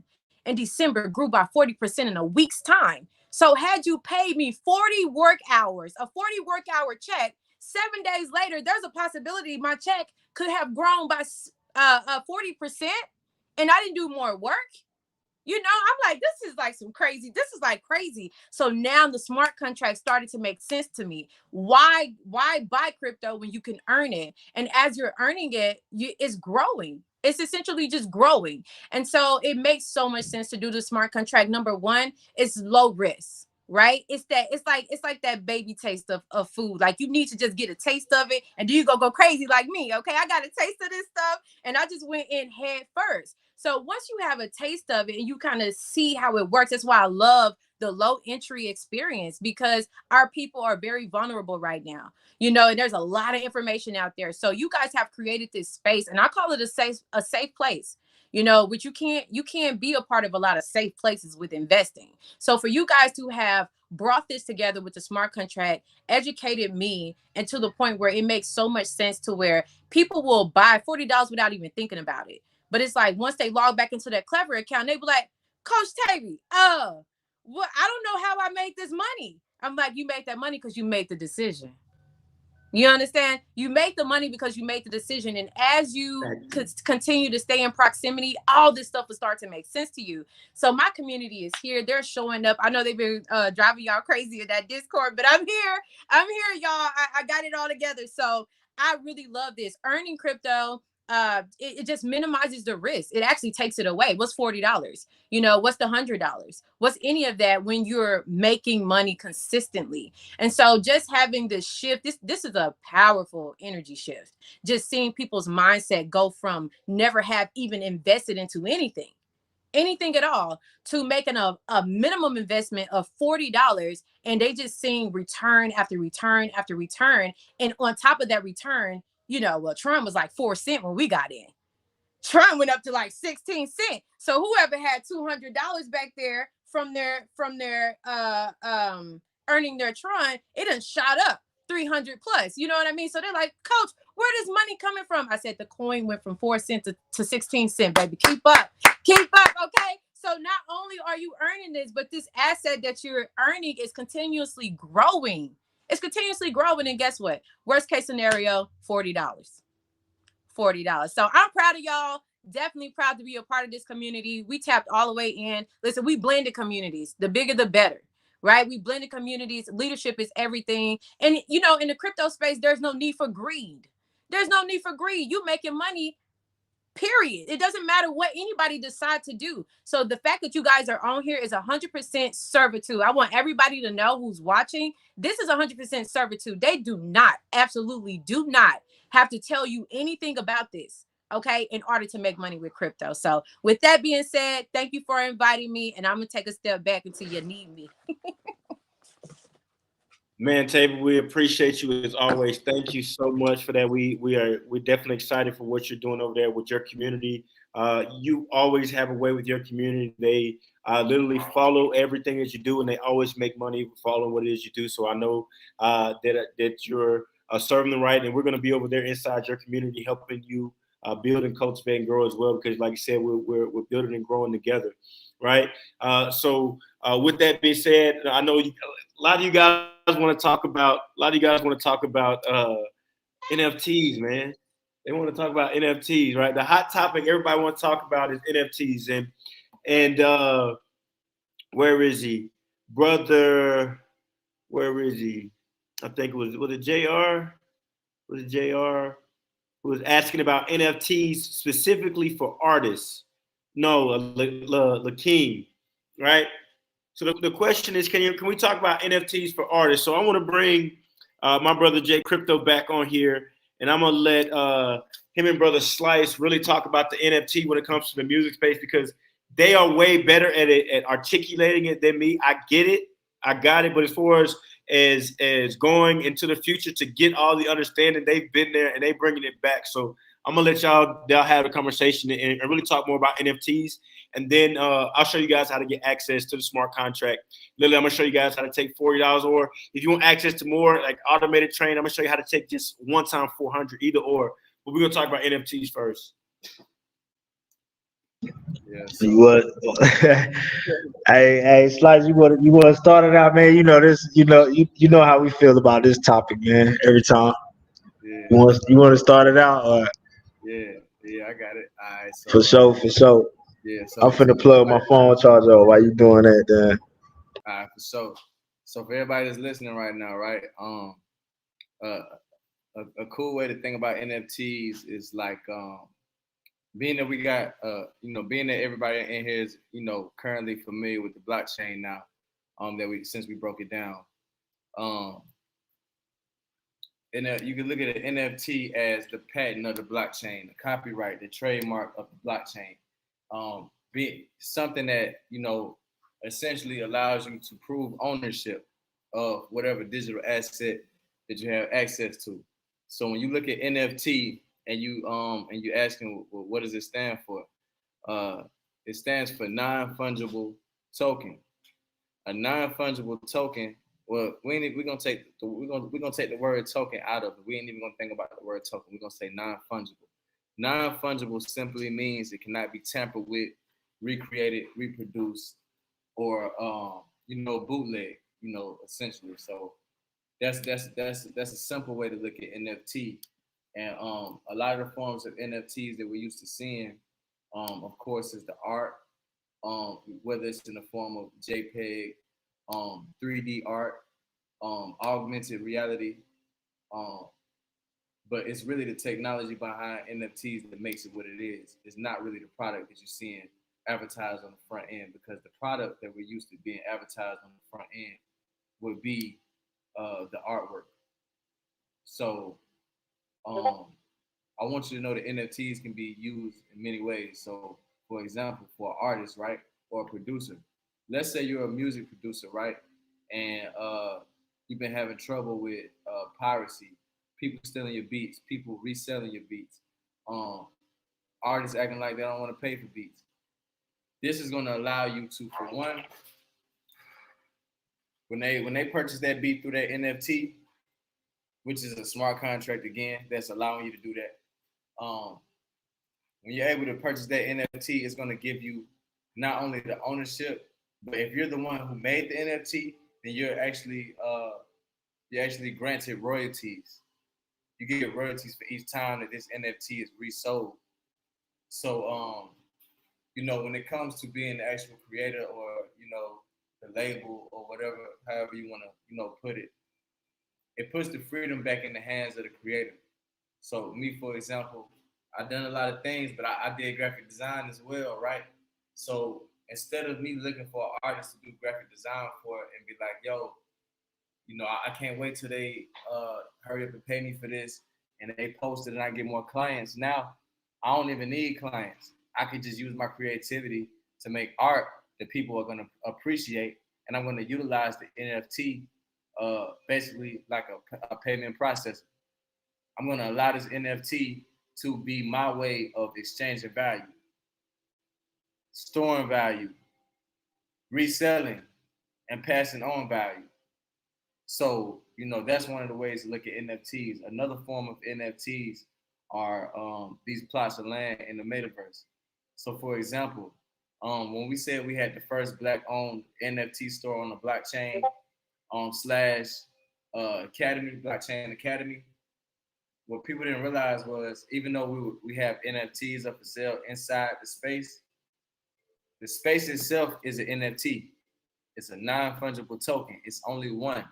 December grew by 40% in a week's time. So had you paid me 40 work hours, a 40 work hour check, 7 days later, there's a possibility my check could have grown by 40%, and I didn't do more work. You know, I'm like, this is like some crazy. This is like crazy. So now the smart contract started to make sense to me. Why buy crypto when you can earn it? And as you're earning it, it's growing. It's essentially just growing. And so it makes so much sense to do the smart contract. Number one, it's low risk. Right, it's like that baby taste of food. Like you need to just get a taste of it, and then you go crazy like me. Okay, I got a taste of this stuff, and I just went in head first. So once you have a taste of it and you kind of see how it works, that's why I love the low entry experience, because our people are very vulnerable right now, you know, and there's a lot of information out there. So you guys have created this space, and I call it a safe place, you know, but you can't be a part of a lot of safe places with investing. So for you guys to have brought this together with the smart contract, educated me, and to the point where it makes so much sense to where people will buy $40 without even thinking about it. But it's like once they log back into that Clever account, they be like, Coach Tavy, well, I don't know how I made this money. I'm like, you made that money because you made the decision. You understand? You make the money because you made the decision. And as you continue to stay in proximity, all this stuff will start to make sense to you. So my community is here. They're showing up. I know they've been driving y'all crazy in that Discord, but I'm here. I'm here, y'all. I got it all together. So I really love this. Earning crypto, it just minimizes the risk. It actually takes it away. What's $40? You know, what's the $100? What's any of that when you're making money consistently? And so just having this shift, this is a powerful energy shift. Just seeing people's mindset go from never have even invested into anything at all, to making a minimum investment of $40, and they just seeing return after return after return. And on top of that return, you know, well, Trump was like 4 cents when we got in. Trump went up to like 16 cents. So whoever had $200 back there from their earning their Tron, it done shot up 300 plus. You know what I mean? So they're like, Coach, where is money coming from? I said the coin went from 4 cents to 16 cents, baby. Keep up, okay? So not only are you earning this, but this asset that you're earning is continuously growing. It's continuously growing, and guess what? Worst case scenario, $40. So I'm proud of y'all. Definitely proud to be a part of this community. We tapped all the way in. Listen, we blended communities. The bigger, the better, right? We blended communities. Leadership is everything. And, you know, in the crypto space, there's no need for greed. There's no need for greed. You making money, period. It doesn't matter what anybody decides to do. So the fact that you guys are on here is 100% servitude. I want everybody to know who's watching. This is 100% servitude. They do not, absolutely do not have to tell you anything about this, okay, in order to make money with crypto. So with that being said, thank you for inviting me, and I'm going to take a step back until you need me. Man, Tabor, we appreciate you as always. Thank you so much for that. We're definitely excited for what you're doing over there with your community. You always have a way with your community. They literally follow everything that you do, and they always make money following what it is you do. So I know that you're serving them right, and we're going to be over there inside your community helping you build and cultivate and grow as well, because like you said, we're building and growing together, right? So with that being said, I know a lot of you guys want to talk about NFTs, man. They want to talk about NFTs, right? The hot topic everybody wants to talk about is NFTs. And where is he? Brother, where is he? I think was it JR? Was it JR who was asking about NFTs specifically for artists? No, Lakeem, right? So the question is, can we talk about NFTs for artists? So I want to bring my brother Jay Crypto back on here, and I'm gonna let him and brother Slice really talk about the NFT when it comes to the music space, because they are way better at articulating it than me. I get it, I got it, but as far as going into the future to get all the understanding, they've been there and they bringing it back. So I'm gonna let y'all have a conversation and really talk more about NFTs, and then I'll show you guys how to get access to the smart contract. Literally, I'm gonna show you guys how to take $40, or if you want access to more like automated train, I'm gonna show you how to take just one time 400, either or. But we're gonna talk about NFTs first. Yeah. So you what? Hey, Slice, you want to start it out, man? You know this. You know how we feel about this topic, man. Every time. Yeah. You want to start it out, or? Yeah, I got it. All right. So, For sure. Yeah. I'm finna plug my phone charger while you doing that, then. All right, for sure. So for everybody that's listening right now, right? Uh, a cool way to think about NFTs is like being that we got being that everybody in here is currently familiar with the blockchain now, that we since we broke it down. Um, and you can look at an NFT as the patent of the blockchain, the copyright, the trademark of the blockchain. Be something that essentially allows you to prove ownership of whatever digital asset that you have access to. So when you look at NFT and you asking, well, what does it stand for? It stands for non-fungible token. A non-fungible token. Well, we're gonna take the word token out of it. We ain't even gonna think about the word token. We're gonna say non-fungible. Non-fungible simply means it cannot be tampered with, recreated, reproduced, or bootleg. Essentially. So that's a simple way to look at NFT. And a lot of the forms of NFTs that we're used to seeing, of course, is the art, whether it's in the form of JPEG, 3D art, augmented reality, but it's really the technology behind NFTs that makes it what it is. It's not really the product that you're seeing advertised on the front end, because the product that we're used to being advertised on the front end would be the artwork. So I want you to know that NFTs can be used in many ways. So, for example, for an artist, right, or a producer, let's say you're a music producer, right, and you've been having trouble with piracy, people stealing your beats, people reselling your beats, artists acting like they don't want to pay for beats. This is going to allow you to, for one, when they purchase that beat through that NFT, which is a smart contract again, that's allowing you to do that. When you're able to purchase that NFT, it's going to give you not only the ownership, but if you're the one who made the NFT, then you're actually granted royalties. You get royalties for each time that this NFT is resold. So when it comes to being the actual creator, or the label, or whatever, however you want to put it, it puts the freedom back in the hands of the creator. So me, for example, I've done a lot of things, but I did graphic design as well, right? So instead of me looking for an artist to do graphic design for it and be like, yo, I can't wait till they hurry up and pay me for this, and they post it and I get more clients. Now I don't even need clients. I could just use my creativity to make art that people are going to appreciate, and I'm going to utilize the NFT basically like a payment processor. I'm going to allow this NFT to be my way of exchanging value, storing value, reselling, and passing on value. So, that's one of the ways to look at NFTs. Another form of NFTs are these plots of land in the metaverse. So, for example, when we said we had the first Black-owned NFT store on the blockchain slash academy, blockchain academy, what people didn't realize was, even though we have NFTs up for sale inside the space itself is an NFT. It's a non-fungible token. It's only one.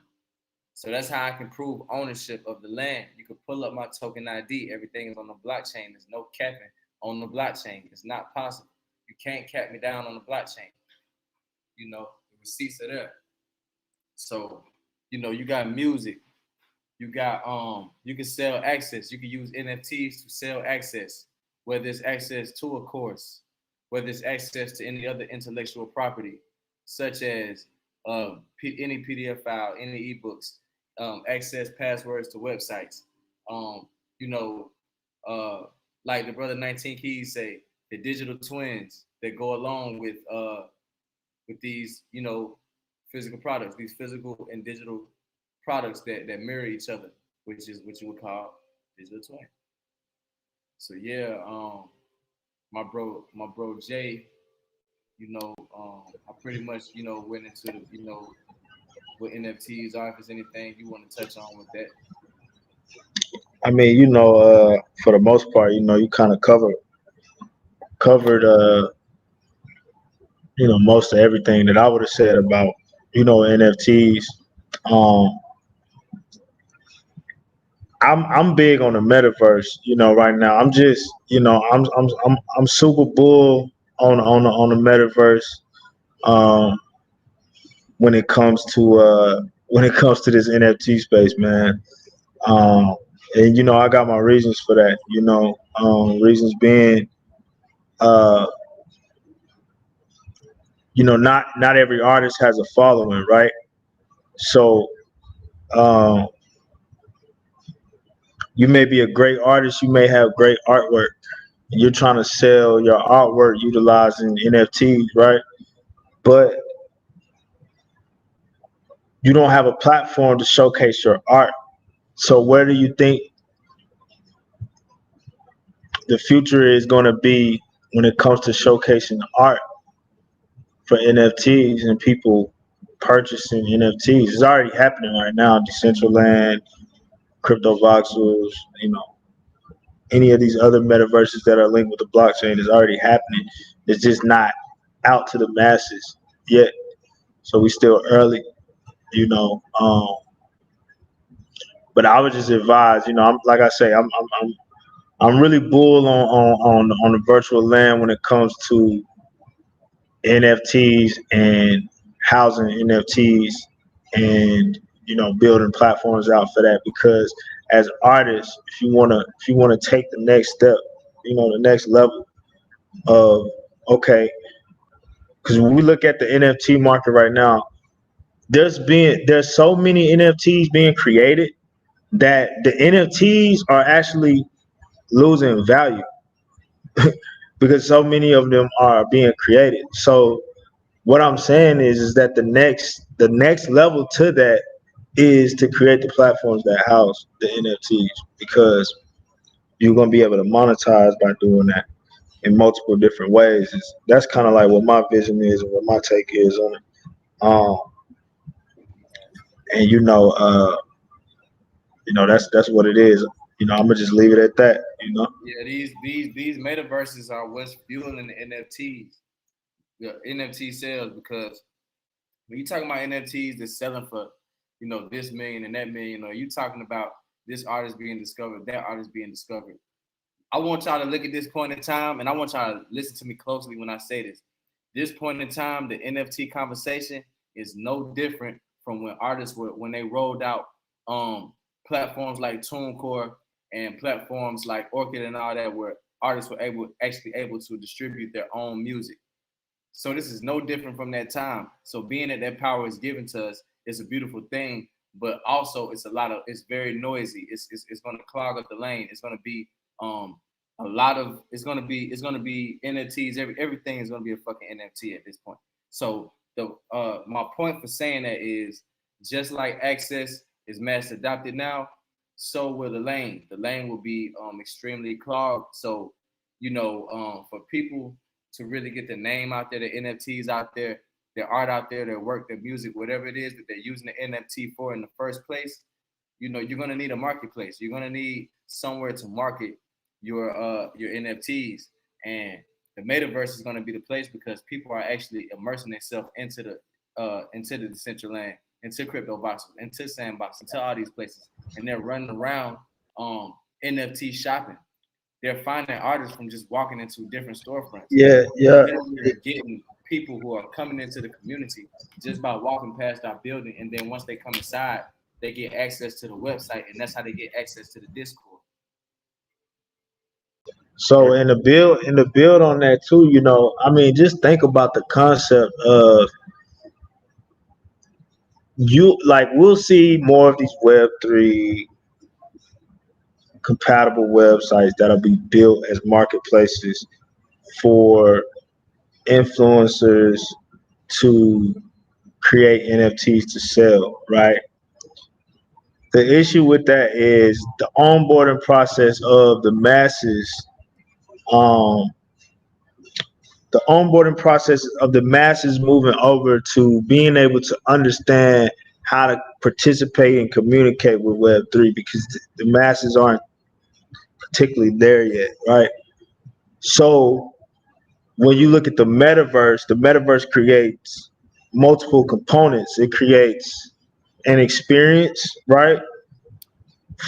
So that's how I can prove ownership of the land. You can pull up my token ID. Everything is on the blockchain. There's no capping on the blockchain. It's not possible. You can't cap me down on the blockchain. The receipts are there. So, you got music. You got you can sell access. You can use NFTs to sell access, whether it's access to a course, whether it's access to any other intellectual property, such as any PDF file, any ebooks, access passwords to websites. Like the brother 19 Keys say, the digital twins that go along with these, physical products, these physical and digital products that mirror each other, which is what you would call digital twin. So yeah, my bro Jay, I pretty much went into what NFTs are. If there's anything you want to touch on with that. I mean, for the most part, you kind of covered most of everything that I would have said about, NFTs. Um, I'm big on the metaverse, right now. I'm just, I'm super bull on the metaverse. Um, when it comes to this NFT space, man. And I got my reasons for that. Reasons being, uh, not every artist has a following, right? So, um, you may be a great artist, you may have great artwork. You're trying to sell your artwork utilizing NFTs, right? But you don't have a platform to showcase your art. So where do you think the future is going to be when it comes to showcasing art for NFTs and people purchasing NFTs? It's already happening right now. Decentraland, crypto voxels, any of these other metaverses that are linked with the blockchain is already happening. It's just not out to the masses yet. So we still early, you know. But I would just advise, I'm like I say, I'm really bull on the virtual land when it comes to NFTs and housing NFTs and building platforms out for that, because as artists, if you wanna take the next step, the next level of, okay, because when we look at the NFT market right now, there's so many NFTs being created that the NFTs are actually losing value because so many of them are being created. So what I'm saying is that the next level to that is to create the platforms that house the NFTs, because you're gonna be able to monetize by doing that in multiple different ways. That's kind of like what my vision is and what my take is on it. Um, and that's what it is. I'm gonna just leave it at that. Yeah, these metaverses are what's fueling the NFTs, the NFT sales, because when you talking about NFTs that's selling for, this million and that million, or you talking about this artist being discovered, that artist being discovered. I want y'all to look at this point in time, and I want y'all to listen to me closely when I say this. This point in time, the NFT conversation is no different from when artists when they rolled out platforms like TuneCore and platforms like Orchid and all that, where artists were able to distribute their own music. So this is no different from that time. So being that power is given to us, it's a beautiful thing, but also it's very noisy. It's going to clog up the lane. It's going to be it's going to be NFTs. Everything is going to be a fucking NFT at this point. So my point for saying that is, just like access is mass adopted now, so will the lane. The lane will be extremely clogged. So for people to really get the name out there, the NFTs out there, their art out there, their work, their music, whatever it is that they're using the NFT for in the first place, you're gonna need a marketplace. You're gonna need somewhere to market your NFTs, and the metaverse is gonna be the place, because people are actually immersing themselves into the Decentraland, into crypto boxes, into sandbox, into all these places, and they're running around NFT shopping. They're finding artists from just walking into different storefronts. Yeah, yeah. We're getting people who are coming into the community just by walking past our building, and then once they come inside, they get access to the website, and that's how they get access to the Discord. So in the build on that too, just think about the concept of we'll see more of these Web3 compatible websites that'll be built as marketplaces for influencers to create NFTs to sell, right? The issue with that is the onboarding process of the masses. The onboarding process of the masses moving over to being able to understand how to participate and communicate with Web3, because the masses aren't particularly there yet, right? So when you look at the metaverse creates multiple components. It creates an experience, right,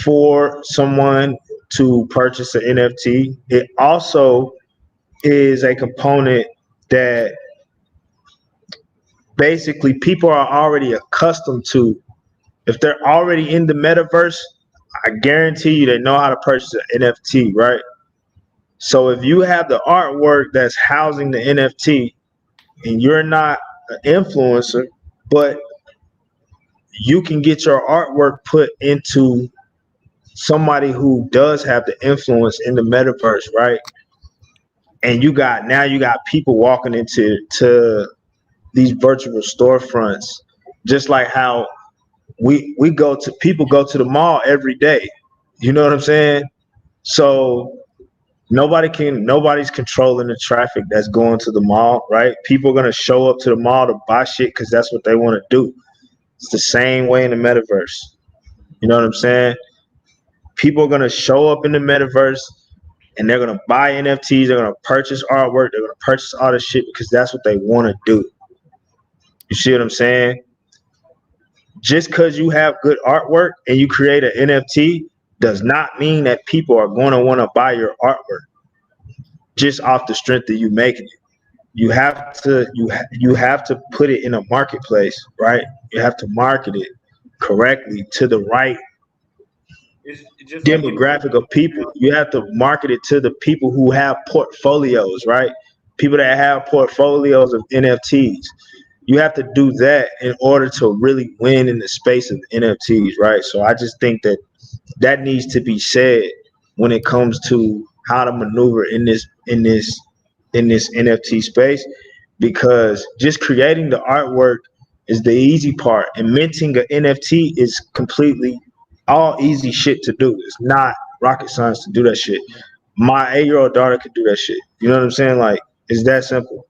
for someone to purchase an NFT. It also is a component that basically people are already accustomed to. If they're already in the metaverse, I guarantee you they know how to purchase an NFT, right? So if you have the artwork that's housing the NFT and you're not an influencer, but you can get your artwork put into somebody who does have the influence in the metaverse, right? And you got people walking into these virtual storefronts, just like how we go to people go to the mall every day. You know what I'm saying? So nobody's controlling the traffic that's going to the mall, right? People are gonna show up to the mall to buy shit because that's what they want to do. It's the same way in the metaverse. You know what I'm saying? People are gonna show up in the metaverse and they're gonna buy NFTs, they're gonna purchase artwork, they're gonna purchase all this shit because that's what they want to do. You see what I'm saying? Just because you have good artwork and you create an NFT does not mean that people are going to want to buy your artwork just off the strength of you making it. You have to put it in a marketplace, right? You have to market it correctly to the right It's just like demographic of people. You have to market it to the people who have portfolios, right? People that have portfolios of NFTs. You have to do that in order to really win in the space of NFTs, right? So I just think that needs to be said when it comes to how to maneuver in this NFT space, because just creating the artwork is the easy part, and minting an NFT is completely all easy shit to do. It's not rocket science to do that shit. My 8-year old daughter could do that shit. You know what I'm saying? Like, it's that simple.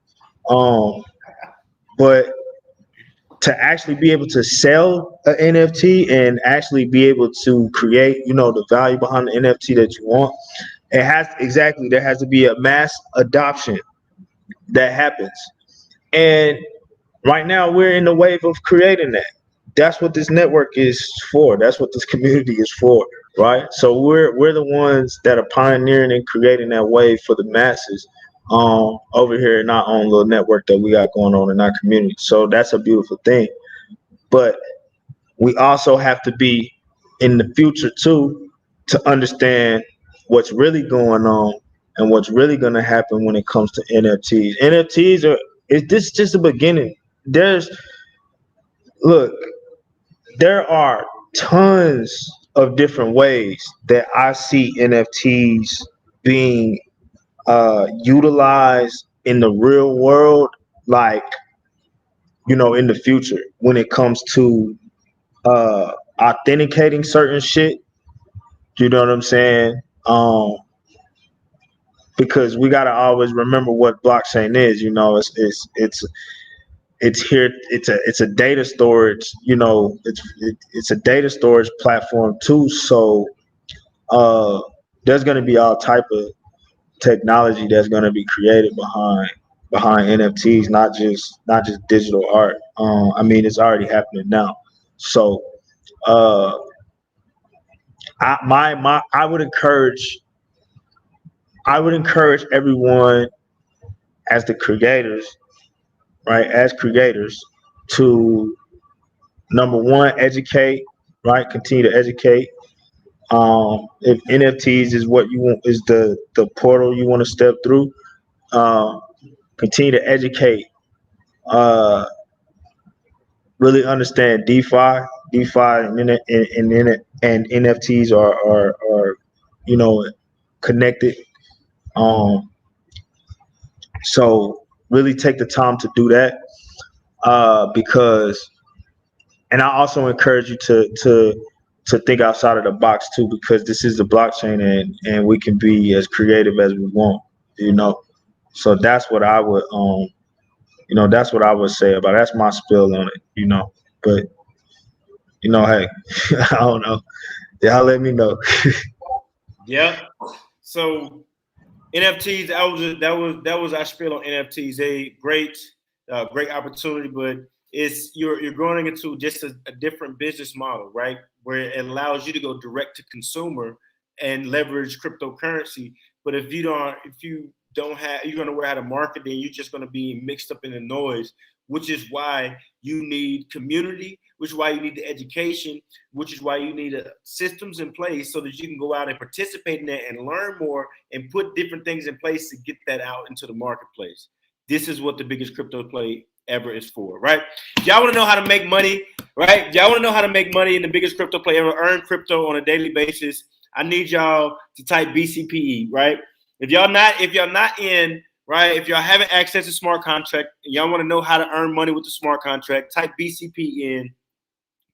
But to actually be able to sell an NFT and actually be able to create, the value behind the NFT that you want, there has to be a mass adoption that happens. And right now we're in the wave of creating that. That's what this network is for. That's what this community is for, right? So we're the ones that are pioneering and creating that wave for the masses over here in our own little network that we got going on in our community. So that's a beautiful thing. But we also have to be in the future too to understand what's really going on and what's really going to happen when it comes to NFTs. NFTs are is this just the beginning? Look, there are tons of different ways that I see NFTs being utilized in the real world, like, in the future when it comes to authenticating certain shit. You know what I'm saying? Because we gotta always remember what blockchain is. It's here. It's a data storage. It's a data storage platform too. So there's gonna be all type of technology that's gonna be created behind NFTs, not just digital art. I mean, it's already happening now. So uh, I would encourage everyone as the creators, right? As creators, to number one, educate, right? Continue to educate. If NFTs is what you want, is the portal you want to step through, um, continue to educate. Uh, really understand DeFi and NFTs are connected. Um, so really take the time to do that, because, and I also encourage you to think outside of the box too, because this is the blockchain, and we can be as creative as we want. You know, so that's what I would that's what I would say about it. That's my spill on it. But hey, I don't know. Y'all let me know. Yeah. So NFTs. That was our spiel on NFTs. A great opportunity, but you're going into just a different business model, right? Where it allows you to go direct to consumer and leverage cryptocurrency. But if you don't have, you're going to know how to market, then you're just going to be mixed up in the noise, which is why you need community, which is why you need the education, which is why you need systems in place so that you can go out and participate in that and learn more and put different things in place to get that out into the marketplace. This is what the biggest crypto play ever is for, right? Y'all want to know how to make money, right? Y'all want to know how to make money in the biggest crypto play ever, earn crypto on a daily basis. I need y'all to type BCPE, right? If y'all not in, right, if y'all haven't accessed a smart contract and y'all want to know how to earn money with the smart contract, type BCP in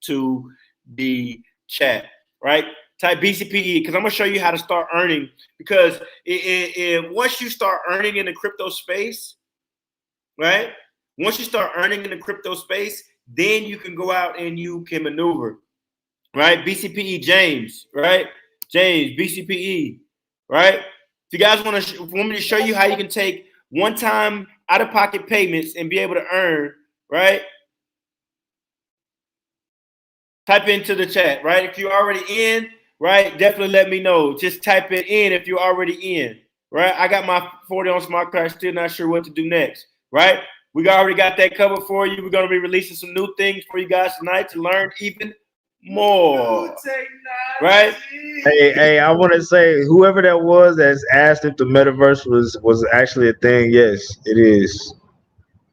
to the chat, right? Type BCPE because I'm gonna show you how to start earning. Because once you start earning in the crypto space, right? Once you start earning in the crypto space, then you can go out and you can maneuver, right? BCPE James, right? James BCPE, right? If you guys want me to show you how you can take one-time out-of-pocket payments and be able to earn, right? Type into the chat, right? If you're already in, right, definitely let me know. Just type it in if you're already in, right? I got my 40 on smart card, still not sure what to do next, right? We already got that covered for you. We're going to be releasing some new things for you guys tonight to learn even more, right? Hey, I want to say whoever that was that's asked if the metaverse was actually a thing. Yes, it is.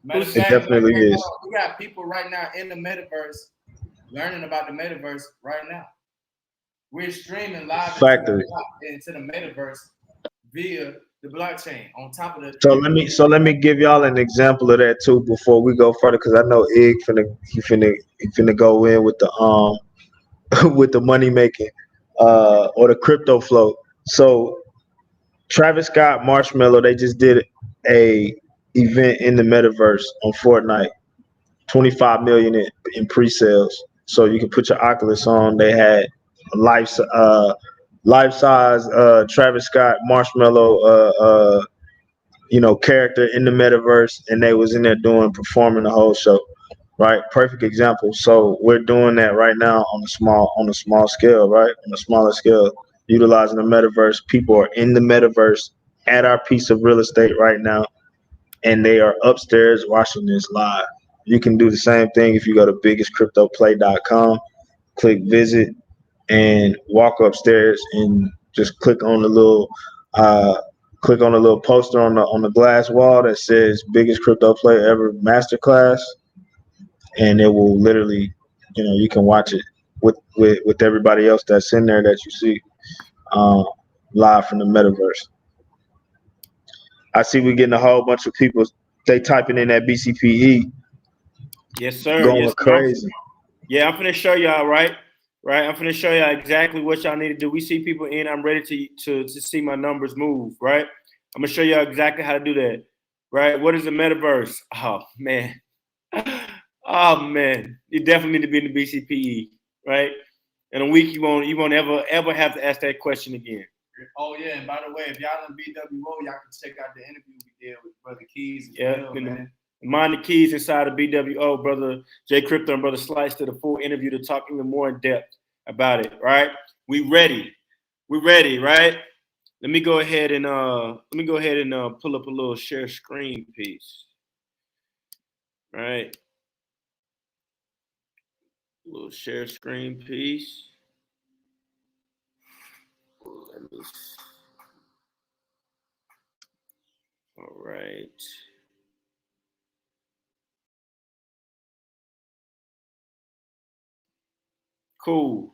It definitely is. We got people right now in the metaverse learning about the metaverse right now. We're streaming live into the metaverse via the blockchain on top of the. So let me give y'all an example of that too before we go further, because I know Ig finna go in with the with the money making or the crypto flow. So Travis Scott, Marshmello, they just did a event in the metaverse on Fortnite, 25 million in pre-sales. So you can put your Oculus on. They had life size Travis Scott, Marshmello character in the metaverse, and they was in there performing the whole show. Right, perfect example. So we're doing that right now on a small scale, right? On a smaller scale, utilizing the metaverse. People are in the metaverse at our piece of real estate right now, and they are upstairs watching this live. You can do the same thing if you go to biggestcryptoplay.com, click visit, and walk upstairs and just click on the little poster on the glass wall that says biggest crypto play ever masterclass, and it will literally, you can watch it with everybody else that's in there that you see live from the metaverse. I see we're getting a whole bunch of people. They typing in that BCPE. Yes, sir. Going yes, crazy. Yeah, I'm finna show y'all, right? I'm finna show y'all exactly what y'all need to do. We see people in. I'm ready to see my numbers move, right? I'm gonna show y'all exactly how to do that, right? What is the metaverse? Oh man, oh man, you definitely need to be in the BCPE, right? In a week, you won't ever have to ask that question again. Oh yeah, and by the way, if y'all in BWO, y'all can check out the interview we did with Brother Keys. Man. Mind the Keys inside of BWO, Brother Jay Crypto and Brother Slice did a full interview to talk even more in depth about it, right? We ready, right? Let me go ahead and pull up a little share screen piece, right? A little share screen piece. Let me. All right. Cool.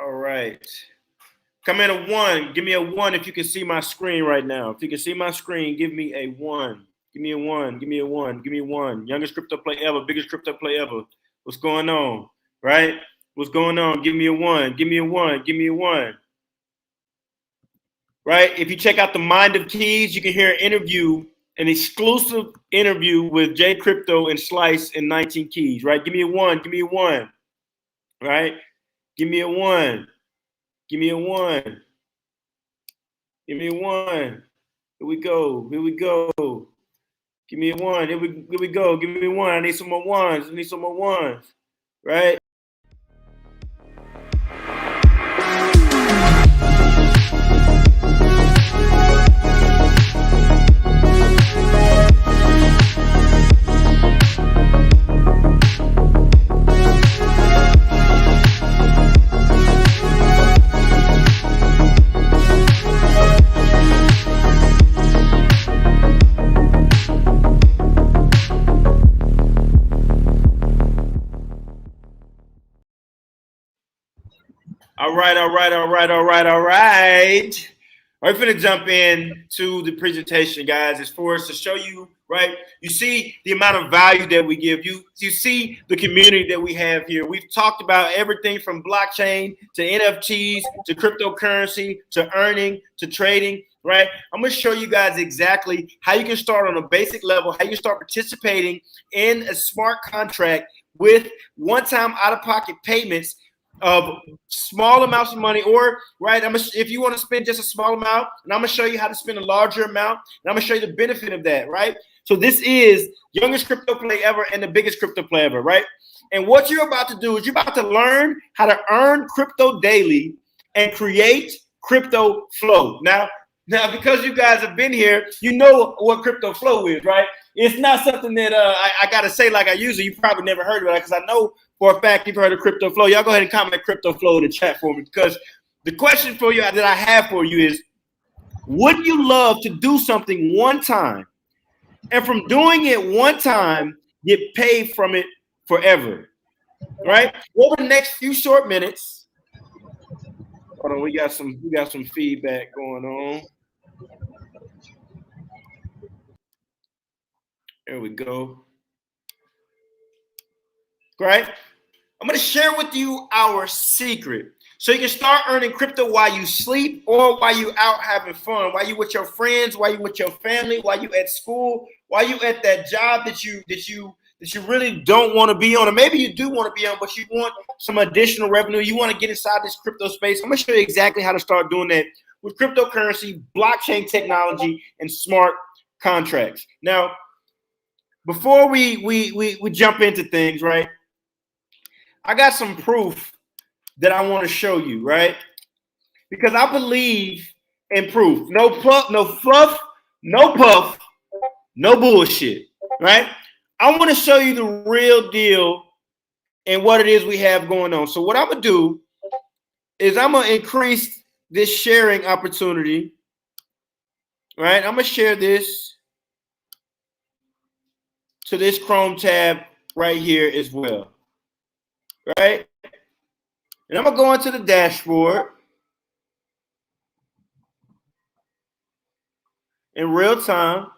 All right. Come in a 1. Give me a 1 if you can see my screen right now. If you can see my screen, give me a 1. Give me a 1. Give me a 1. Give me a 1. Youngest crypto play ever. Biggest crypto play ever. What's going on? Right? What's going on? Give me a 1. Give me a 1. Give me a 1. Right? If you check out the Mind of Keys, you can hear an exclusive interview with Jay Crypto and Slice and 19 Keys. Right? Give me a 1. Give me a 1. Right? Give me a 1. Give me a 1. Give me a 1. Here we go. Here we go. Give me a one. Here we go. Give me one. I need some more ones. I need some more ones. Right? All right. We're going to jump in to the presentation, guys. It's for us to show you, right? You see the amount of value that we give you. You see the community that we have here. We've talked about everything from blockchain to NFTs to cryptocurrency to earning to trading, right? I'm going to show you guys exactly how you can start on a basic level, how you can start participating in a smart contract with one-time out-of-pocket payments of small amounts of money, or right, if you want to spend just a small amount, and I'm gonna show you how to spend a larger amount, and I'm gonna show you the benefit of that, right? So this is youngest crypto play ever and the biggest crypto play ever, right? And what you're about to do is you're about to learn how to earn crypto daily and create crypto flow. Now, because you guys have been here, you know what crypto flow is, right? It's not something that I gotta say like I usually. You probably never heard of it because I know for a fact you've heard of crypto flow. Y'all go ahead and comment crypto flow in the chat for me, because the question for you that I have for you is, would you love to do something one time and from doing it one time get paid from it forever? Right? Over the next few short minutes. Hold on, we got some feedback going on. There we go. Right? I'm going to share with you our secret so you can start earning crypto while you sleep or while you out having fun, while you with your friends, while you with your family, while you at school, while you at that job that you really don't want to be on, or maybe you do want to be on, but you want some additional revenue. You want to get inside this crypto space. I'm going to show you exactly how to start doing that with cryptocurrency, blockchain technology, and smart contracts. Now, before we jump into things, right? I got some proof that I want to show you, right? Because I believe in proof. No fluff, no puff, no bullshit, right? I want to show you the real deal and what it is we have going on. So what I'm going to do is I'm going to increase this sharing opportunity, right? I'm going to share this to this Chrome tab right here as well, right? And I'm going to go into the dashboard in real time.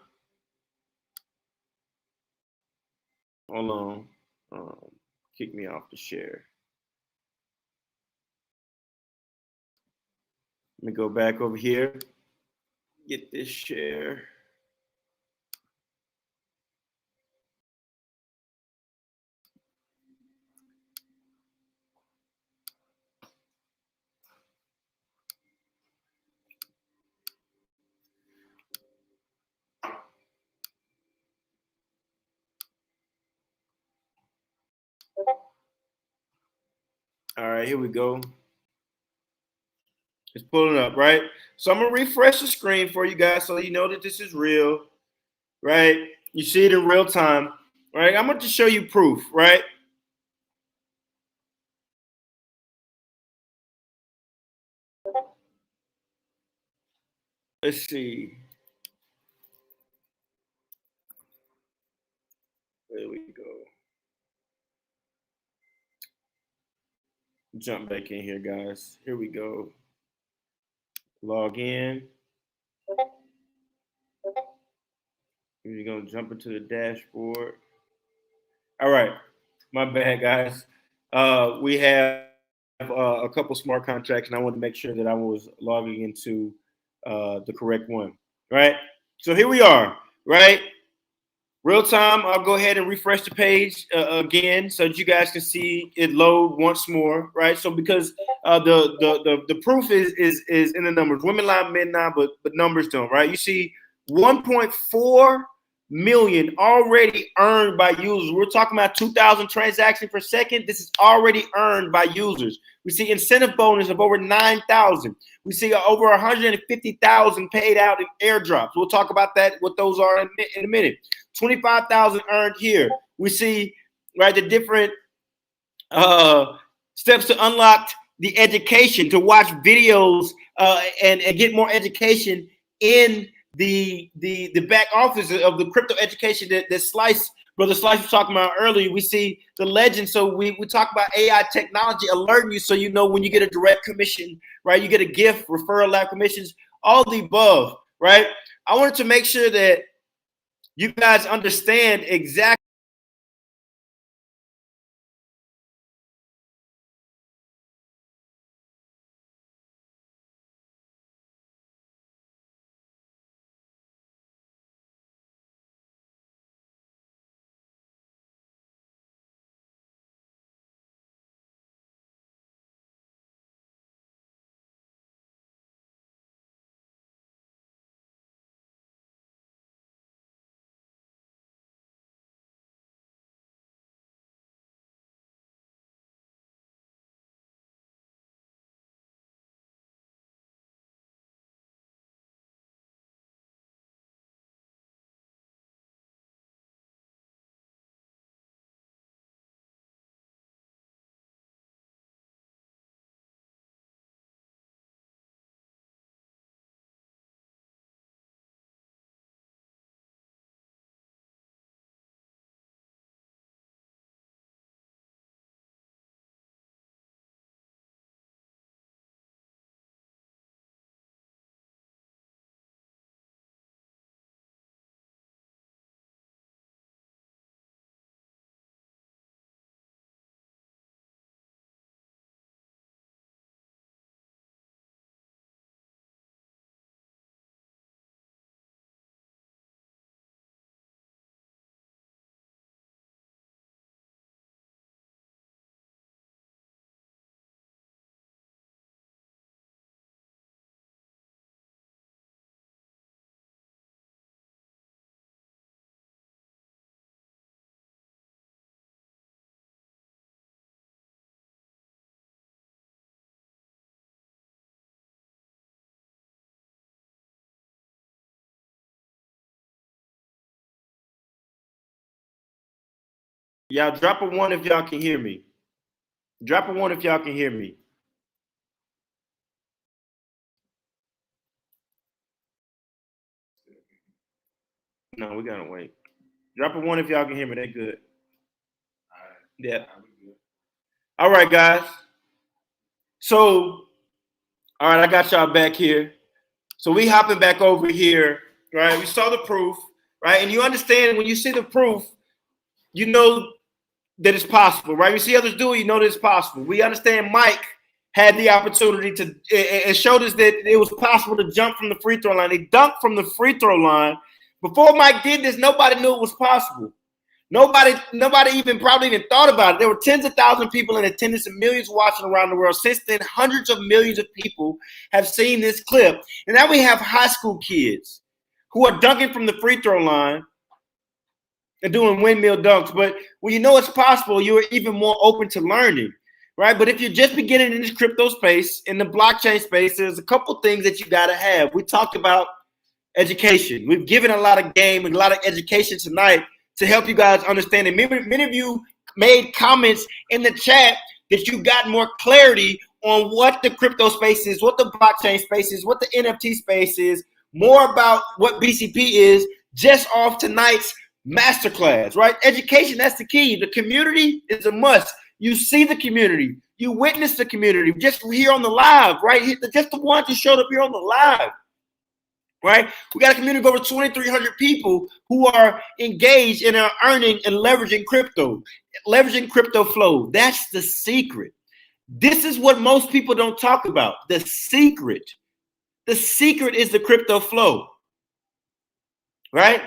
Hold on. Kick me off the share. Let me go back over here. Get this share. All right, here we go. It's pulling up, right? So I'm going to refresh the screen for you guys so you know that this is real, right? You see it in real time, right? I'm going to show you proof, right? Let's see. There we go. Jump back in here, guys. Here we go. Log in. We're going to jump into the dashboard. All right. My bad, guys. We have a couple smart contracts, and I wanted to make sure that I was logging into the correct one, right? So here we are, right? Real time. I'll go ahead and refresh the page again so that you guys can see it load once more, right? So because the proof is in the numbers. Women lie, men lie, but numbers don't, right? You see 1.4 million already earned by users. We're talking about 2,000 transactions per second. This is already earned by users. We see incentive bonus of over 9,000. We see over 150,000 paid out in airdrops. We'll talk about that, what those are in a minute. 25,000 earned here. We see, right, the different steps to unlock the education, to watch videos and get more education in the back office of the crypto education that Slice, Brother Slice was talking about earlier. We see the legend. So we talk about AI technology alerting you so you know when you get a direct commission, right? You get a gift, referral, lab commissions, all the above, right? I wanted to make sure that you guys understand exactly. Y'all drop a 1 if y'all can hear me. Drop a 1 if y'all can hear me. No, we gotta wait. Drop a 1 if y'all can hear me. They good. All right. Yeah. All right, guys. So, all right, I got y'all back here. So we hopping back over here, right? We saw the proof, right? And you understand when you see the proof, you know that it's possible, right? You see others do it, you know that it's possible. We understand Mike had the opportunity to, it showed us that it was possible to jump from the free throw line. He dunked from the free throw line. Before Mike did this, nobody knew it was possible. Nobody probably even thought about it. There were tens of thousands of people in attendance and millions watching around the world. Since then, hundreds of millions of people have seen this clip. And now we have high school kids who are dunking from the free throw line and doing windmill dunks. But when you know it's possible, you're even more open to learning, right? But if you're just beginning in this crypto space, in the blockchain space, there's a couple things that you got to have. We talked about education. We've given a lot of game and a lot of education tonight to help you guys understand it. Many of you made comments in the chat that you got more clarity on what the crypto space is, what the blockchain space is, what the NFT space is, more about what BCP is just off tonight's masterclass, right? Education, that's the key. The community is a must. You see the community. You witness the community just here on the live, right? Just the ones who showed up here on the live. Right? We got a community of over 2,300 people who are engaged and are earning and leveraging crypto flow. That's the secret. This is what most people don't talk about. The secret. The secret is the crypto flow. Right?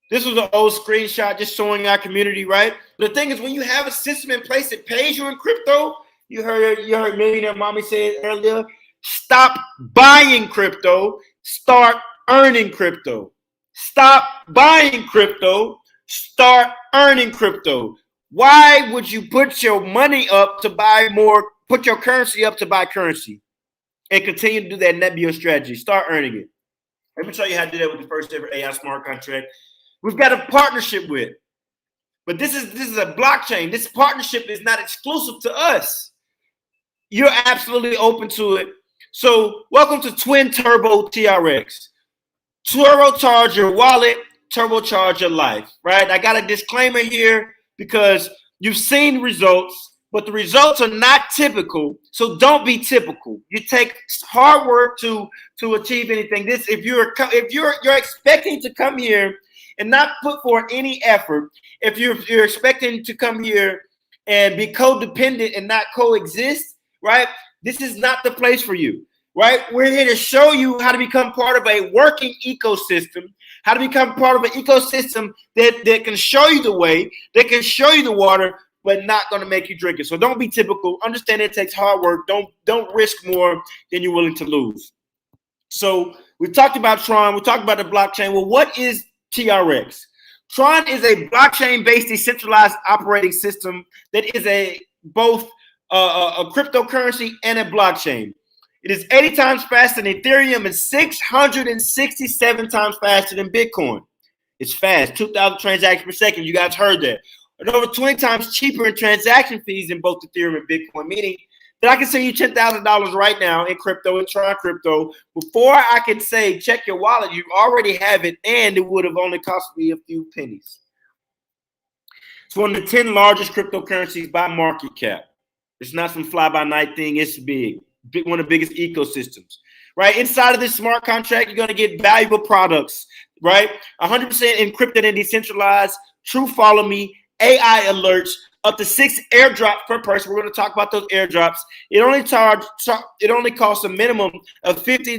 This was an old screenshot just showing our community, right? But the thing is, when you have a system in place that pays you in crypto, you heard Millionaire Mommy say it earlier, stop buying crypto. Start earning crypto. Stop buying crypto. Start earning crypto. Why would you put your money up to buy more, put your currency up to buy currency and continue to do that and that be your strategy? Start earning it. Let me show you how to do that with the first ever AI smart contract. We've got a partnership with, but this is a blockchain. This partnership is not exclusive to us. You're absolutely open to it. So welcome to Twin Turbo TRX. Turbocharge your wallet, turbocharge your life, right? I got a disclaimer here because you've seen results, but the results are not typical. So don't be typical. You take hard work to achieve anything. This, if you're expecting to come here and not put forth any effort, if you're expecting to come here and be codependent and not coexist, right? This is not the place for you. Right? We're here to show you how to become part of a working ecosystem, how to become part of an ecosystem that can show you the way, that can show you the water, but not going to make you drink it. So don't be typical. Understand it takes hard work. Don't risk more than you're willing to lose. So we talked about Tron. We talked about the blockchain. Well, what is TRX? Tron is a blockchain-based decentralized operating system that is both a cryptocurrency and a blockchain. It is 80 times faster than Ethereum and 667 times faster than Bitcoin. It's fast, 2,000 transactions per second. You guys heard that. And over 20 times cheaper in transaction fees than both Ethereum and Bitcoin, meaning that I can send you $10,000 right now in crypto, in Tron crypto. Before I can say, check your wallet, you already have it, and it would have only cost me a few pennies. It's one of the 10 largest cryptocurrencies by market cap. It's not some fly-by-night thing. It's big. One of the biggest ecosystems, right? Inside of this smart contract, you're going to get valuable products, right? 100% encrypted and decentralized, true follow me, AI alerts, up to 6 airdrops per person. We're going to talk about those airdrops. It only costs a minimum of 40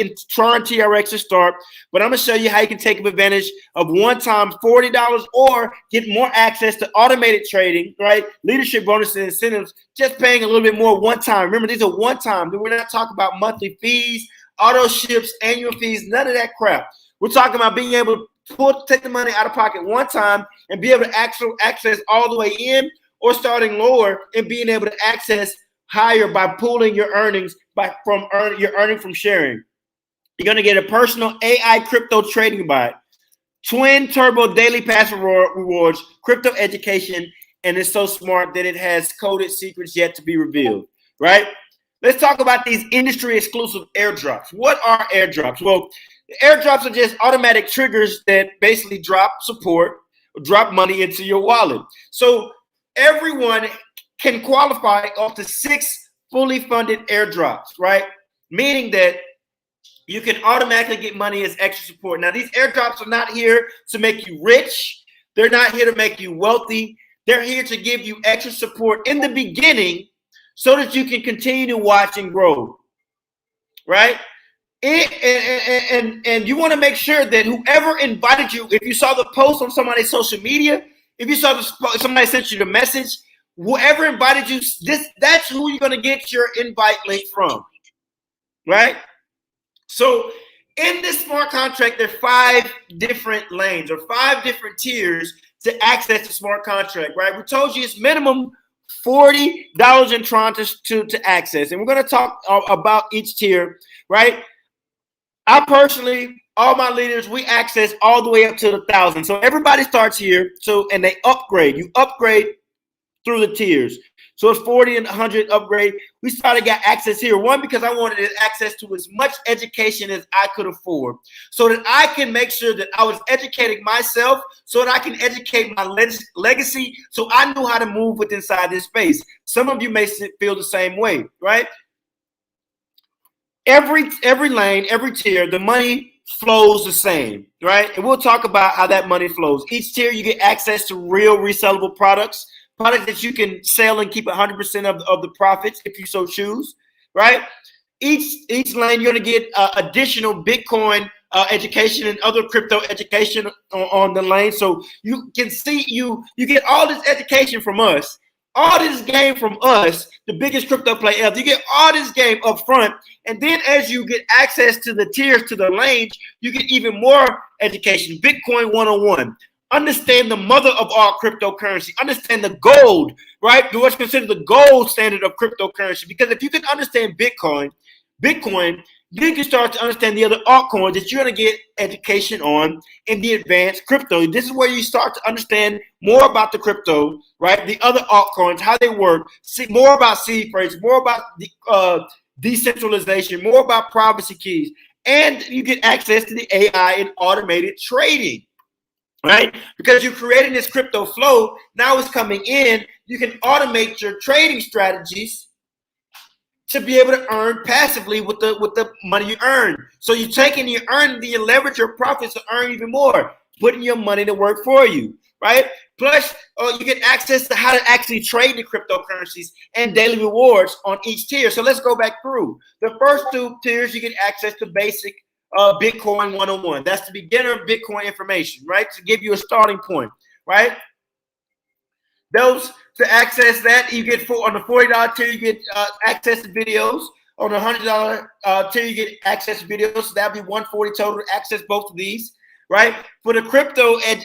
in Tron TRX to start, but I'm going to show you how you can take advantage of one-time $40 or get more access to automated trading, right? Leadership bonuses and incentives, just paying a little bit more one time. Remember, these are one time. We're not talking about monthly fees, auto ships, annual fees, none of that crap. We're talking about being able to take the money out of pocket one time and be able to access all the way in, or starting lower and being able to access higher by pooling your earnings you're earning from sharing. You're going to get a personal AI crypto trading bot, Twin Turbo daily pass rewards, crypto education, and it's so smart that it has coded secrets yet to be revealed, right? Let's talk about these industry exclusive airdrops. What are airdrops? Well, airdrops are just automatic triggers that basically drop money into your wallet. So everyone can qualify up to 6 fully funded airdrops, right? Meaning that you can automatically get money as extra support. Now, these airdrops are not here to make you rich. They're not here to make you wealthy. They're here to give you extra support in the beginning so that you can continue to watch and grow, right? And you want to make sure that whoever invited you, if you saw the post on somebody's social media, if you saw somebody sent you the message, whoever invited you, that's who you're going to get your invite link from, right? So in this smart contract, there are 5 different lanes or 5 different tiers to access the smart contract, right? We told you it's minimum $40 in Tron to access. And we're going to talk about each tier, right? I personally, all my leaders, we access all the way up to 1,000. So everybody starts here. And they upgrade. You upgrade through the tiers. So it's 40 and 100 upgrade. We started got access here. One, because I wanted access to as much education as I could afford, so that I can make sure that I was educating myself, so that I can educate my legacy, so I knew how to move with inside this space. Some of you may feel the same way, right? Every lane, every tier, the money flows the same, right? And we'll talk about how that money flows. Each tier, you get access to real resellable products that you can sell and keep 100% of the profits if you so choose, right? Each lane, you're going to get additional Bitcoin education and other crypto education on the lane. So you can see, you get all this education from us. all this game from us, the biggest crypto play ever. You get all this game up front, and then as you get access to the tiers, to the lanes, you get even more education. Bitcoin 101. Understand the mother of all cryptocurrency. Understand the gold, right? What's considered the gold standard of cryptocurrency. Because if you can understand Bitcoin, then you can start to understand the other altcoins that you're going to get education on in the advanced crypto. This is where you start to understand more about the crypto, right? The other altcoins, how they work, see more about seed phrases, more about the decentralization, more about privacy keys, and you get access to the AI and automated trading, right? Because you're creating this crypto flow, now it's coming in, you can automate your trading strategies to be able to earn passively with the money you earn. So you're taking your earn, you leverage your profits to earn even more, putting your money to work for you, right? Plus, you get access to how to actually trade the cryptocurrencies and daily rewards on each tier. So let's go back through. The first two tiers, you get access to basic Bitcoin 101. That's the beginner Bitcoin information, right? To give you a starting point, right? Those to access that, you get on the $40 tier, you get access to videos. On the $100 tier, you get access to videos. So that'll be $140 total to access both of these, right? For the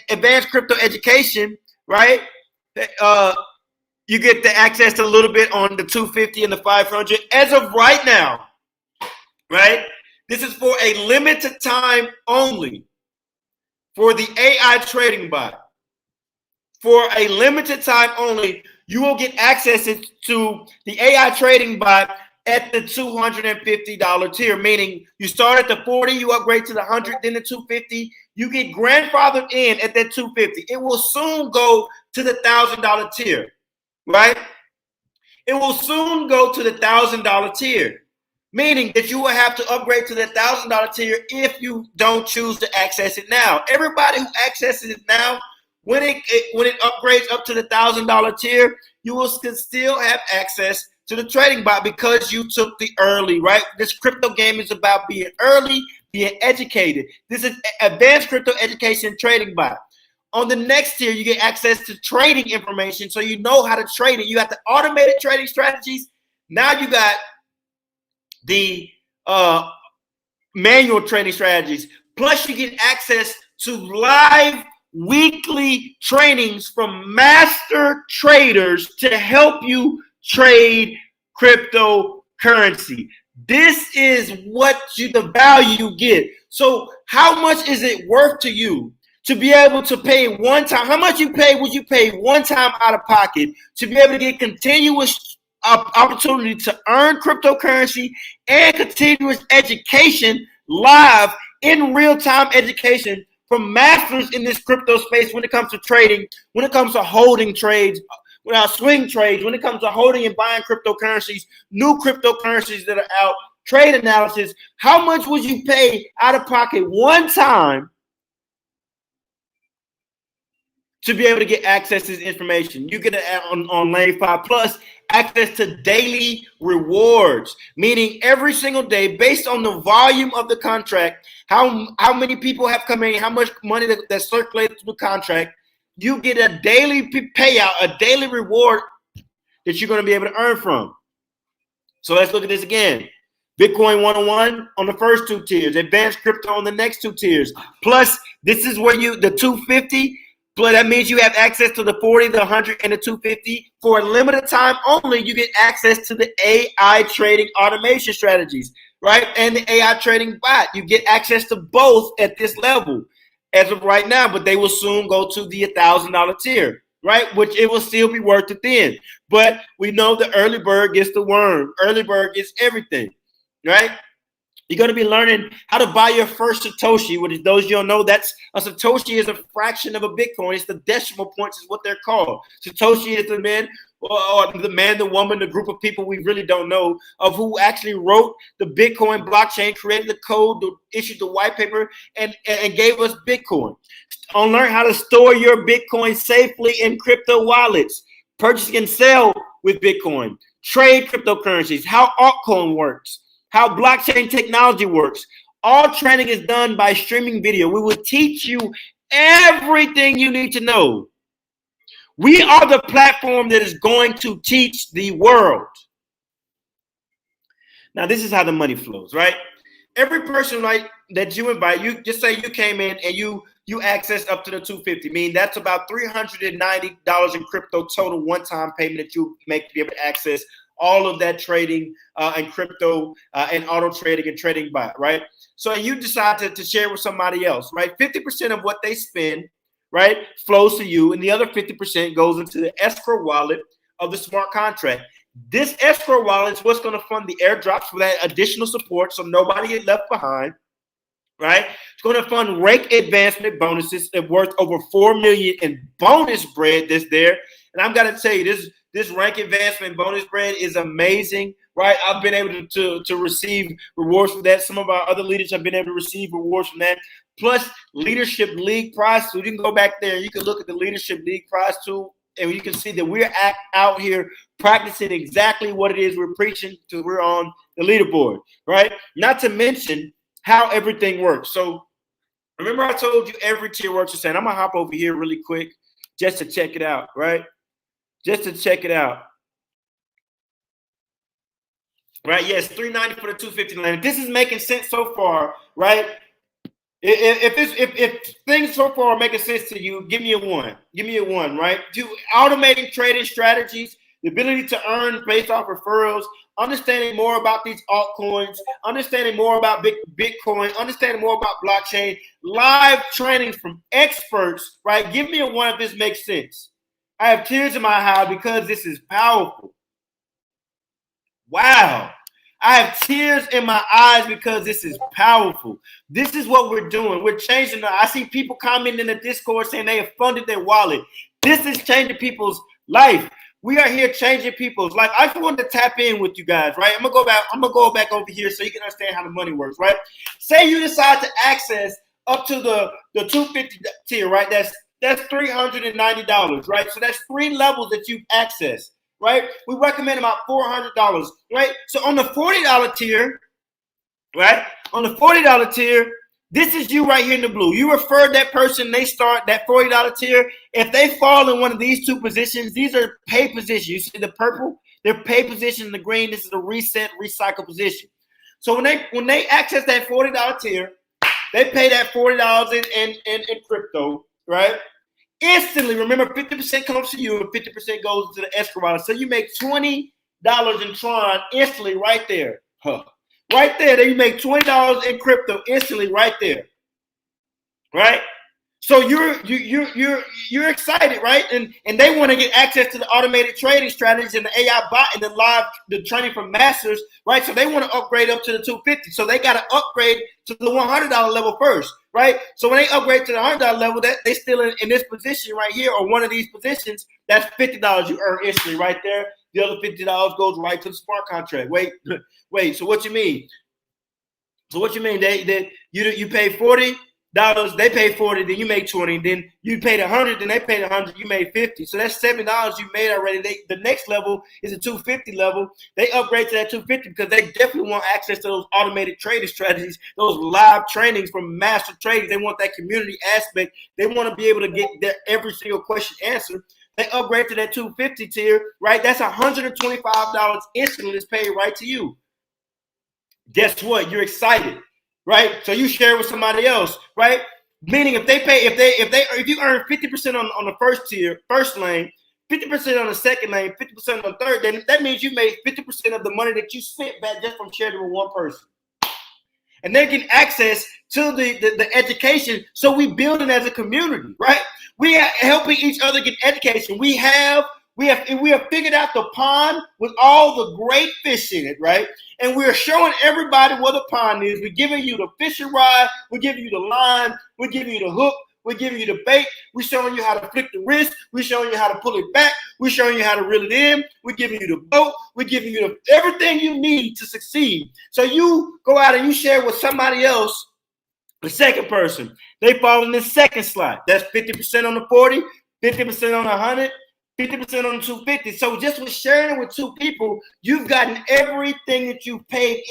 advanced crypto education, right? You get the access to a little bit on the 250 and the 500. As of right now, right? This is for a limited time only for the AI trading bot. For a limited time only, you will get access to the AI trading bot at the $250 tier, meaning you start at the 40, you upgrade to the 100, then the 250. You get grandfathered in at that 250. It will soon go to the $1,000 tier, right? It will soon go to the $1,000 tier, meaning that you will have to upgrade to the $1,000 tier if you don't choose to access it now. Everybody who accesses it now, when it upgrades up to the $1,000 tier, you will still have access to the trading bot because you took the early, right? This crypto game is about being early, being educated. This is advanced crypto education trading bot. On the next tier, you get access to trading information, so you know how to trade it. You got the automated trading strategies. Now you got the manual trading strategies. Plus, you get access to live weekly trainings from master traders to help you trade cryptocurrency. This is the value you get. So how much is it worth to you to be able to pay one time? How much would you pay one time out of pocket to be able to get continuous opportunity to earn cryptocurrency and continuous education live in real-time education from masters in this crypto space when it comes to trading, when it comes to holding trades, swing trades, when it comes to holding and buying cryptocurrencies, new cryptocurrencies that are out, trade analysis? How much would you pay out of pocket one time to be able to get access to this information? You get it on Lane 5 Plus, access to daily rewards, meaning every single day, based on the volume of the contract, how many people have come in, how much money that's circulated through the contract, you get a daily payout, a daily reward that you're going to be able to earn from. So let's look at this again. Bitcoin 101 on the first two tiers, advanced crypto on the next two tiers. Plus, this is where the 250, but that means you have access to the 40, the 100, and the 250. For a limited time only, you get access to the AI trading automation strategies, right? And the AI trading bot. You get access to both at this level as of right now, but they will soon go to the $1,000 tier, right? Which it will still be worth it then. But we know the early bird gets the worm. Early bird gets everything, right? You're going to be learning how to buy your first Satoshi, which those you don't know, that's a Satoshi is a fraction of a Bitcoin. It's the decimal points is what they're called. Satoshi is the man, or the man, the woman, the group of people we really don't know of who actually wrote the Bitcoin blockchain, created the code, issued the white paper, and gave us Bitcoin. Learn how to store your Bitcoin safely in crypto wallets, purchase and sell with Bitcoin, trade cryptocurrencies, how altcoin works, how blockchain technology works. All training is done by streaming video. We will teach you everything you need to know. We are the platform that is going to teach the world. Now, this is how the money flows, right? Every person, right, that you invite, you just say you came in and you access up to the 250. I mean, that's about $390 in crypto total one-time payment that you make to be able to access all of that trading and crypto and auto trading and trading bot, right? So you decide to share with somebody else, right? 50% of what they spend, right, flows to you, and the other 50% goes into the escrow wallet of the smart contract. This escrow wallet is what's going to fund the airdrops for that additional support, so nobody get left behind, right? It's going to fund rank advancement bonuses that worth over $4 million in bonus bread that's there. And I'm going to tell you, this rank advancement bonus bread is amazing, right? I've been able to receive rewards for that. Some of our other leaders have been able to receive rewards from that. Plus, Leadership League prize. So you can go back there and you can look at the Leadership League prize tool, and you can see that we're out here practicing exactly what it is we're preaching till we're on the leaderboard, right? Not to mention how everything works. So remember I told you every tier works the same. I'm going to hop over here really quick just to check it out, right? Just to check it out. Right, yes, $390 for the 250 lane. If this is making sense so far, right? If things so far are making sense to you, give me a 1. Give me a 1, right? Automating trading strategies, the ability to earn based off referrals, understanding more about these altcoins, understanding more about Bitcoin, understanding more about blockchain, live trainings from experts, right? Give me a 1 if this makes sense. I have tears in my eye because this is powerful. Wow. I have tears in my eyes because this is powerful. This is what we're doing. We're changing. I see people commenting in the Discord saying they have funded their wallet. This is changing people's life. We are here changing people's life. I just wanted to tap in with you guys, right? I'm gonna go back over here so you can understand how the money works, right? Say you decide to access up to the 250 tier, right? That's $390, right? So that's 3 levels that you've accessed. Right? We recommend about $400, right? So on the $40 tier, right? On the $40 tier, this is you right here in the blue. You referred that person, they start that $40 tier. If they fall in one of these 2 positions, these are pay positions. You see the purple? They're pay position. The green, this is a reset, recycle position. So when they access that $40 tier, they pay that $40 in crypto, right? Instantly, remember, 50% comes to you and 50% goes to the escrow wallet. So you make $20 in Tron instantly right there. Right there. Then you make $20 in crypto instantly right there. Right? So you're excited, right? And they want to get access to the automated trading strategies and the AI bot and the training from masters, right? So they want to upgrade up to the 250. So they got to upgrade to the $100 level first, right? So when they upgrade to the $100 level, that they still in this position right here or one of these positions, that's $50 you earn instantly right there. The other $50 goes right to the smart contract. Wait. So what you mean? You pay $40. They pay 40, then you make 20, then you paid 100, then they paid 100, you made 50. So that's $7 you made already. The next level is a 250 level. They upgrade to that 250 because they definitely want access to those automated trading strategies, those live trainings from master traders. They want that community aspect. They want to be able to get every single question answered. They upgrade to that 250 tier, right? That's $125 instantly that's paid right to you. Guess what? You're excited. Right, so you share with somebody else, right? Meaning, if you earn 50% on the first lane, 50% on the second lane, 50% on the third, then that means you made 50% of the money that you spent back just from sharing with one person. And they get access to the education. So we building as a community, right? We are helping each other get education. We have figured out the pond with all the great fish in it, right? And we're showing everybody what a pond is. We're giving you the fishing rod. We're giving you the line. We're giving you the hook. We're giving you the bait. We're showing you how to flick the wrist. We're showing you how to pull it back. We're showing you how to reel it in. We're giving you the boat. We're giving you everything you need to succeed. So you go out and you share with somebody else, the second person. They fall in the second slot. That's 50% on the 40, 50% on the 100, 50% on the 250. So just with sharing with 2 people, you've gotten everything that you paid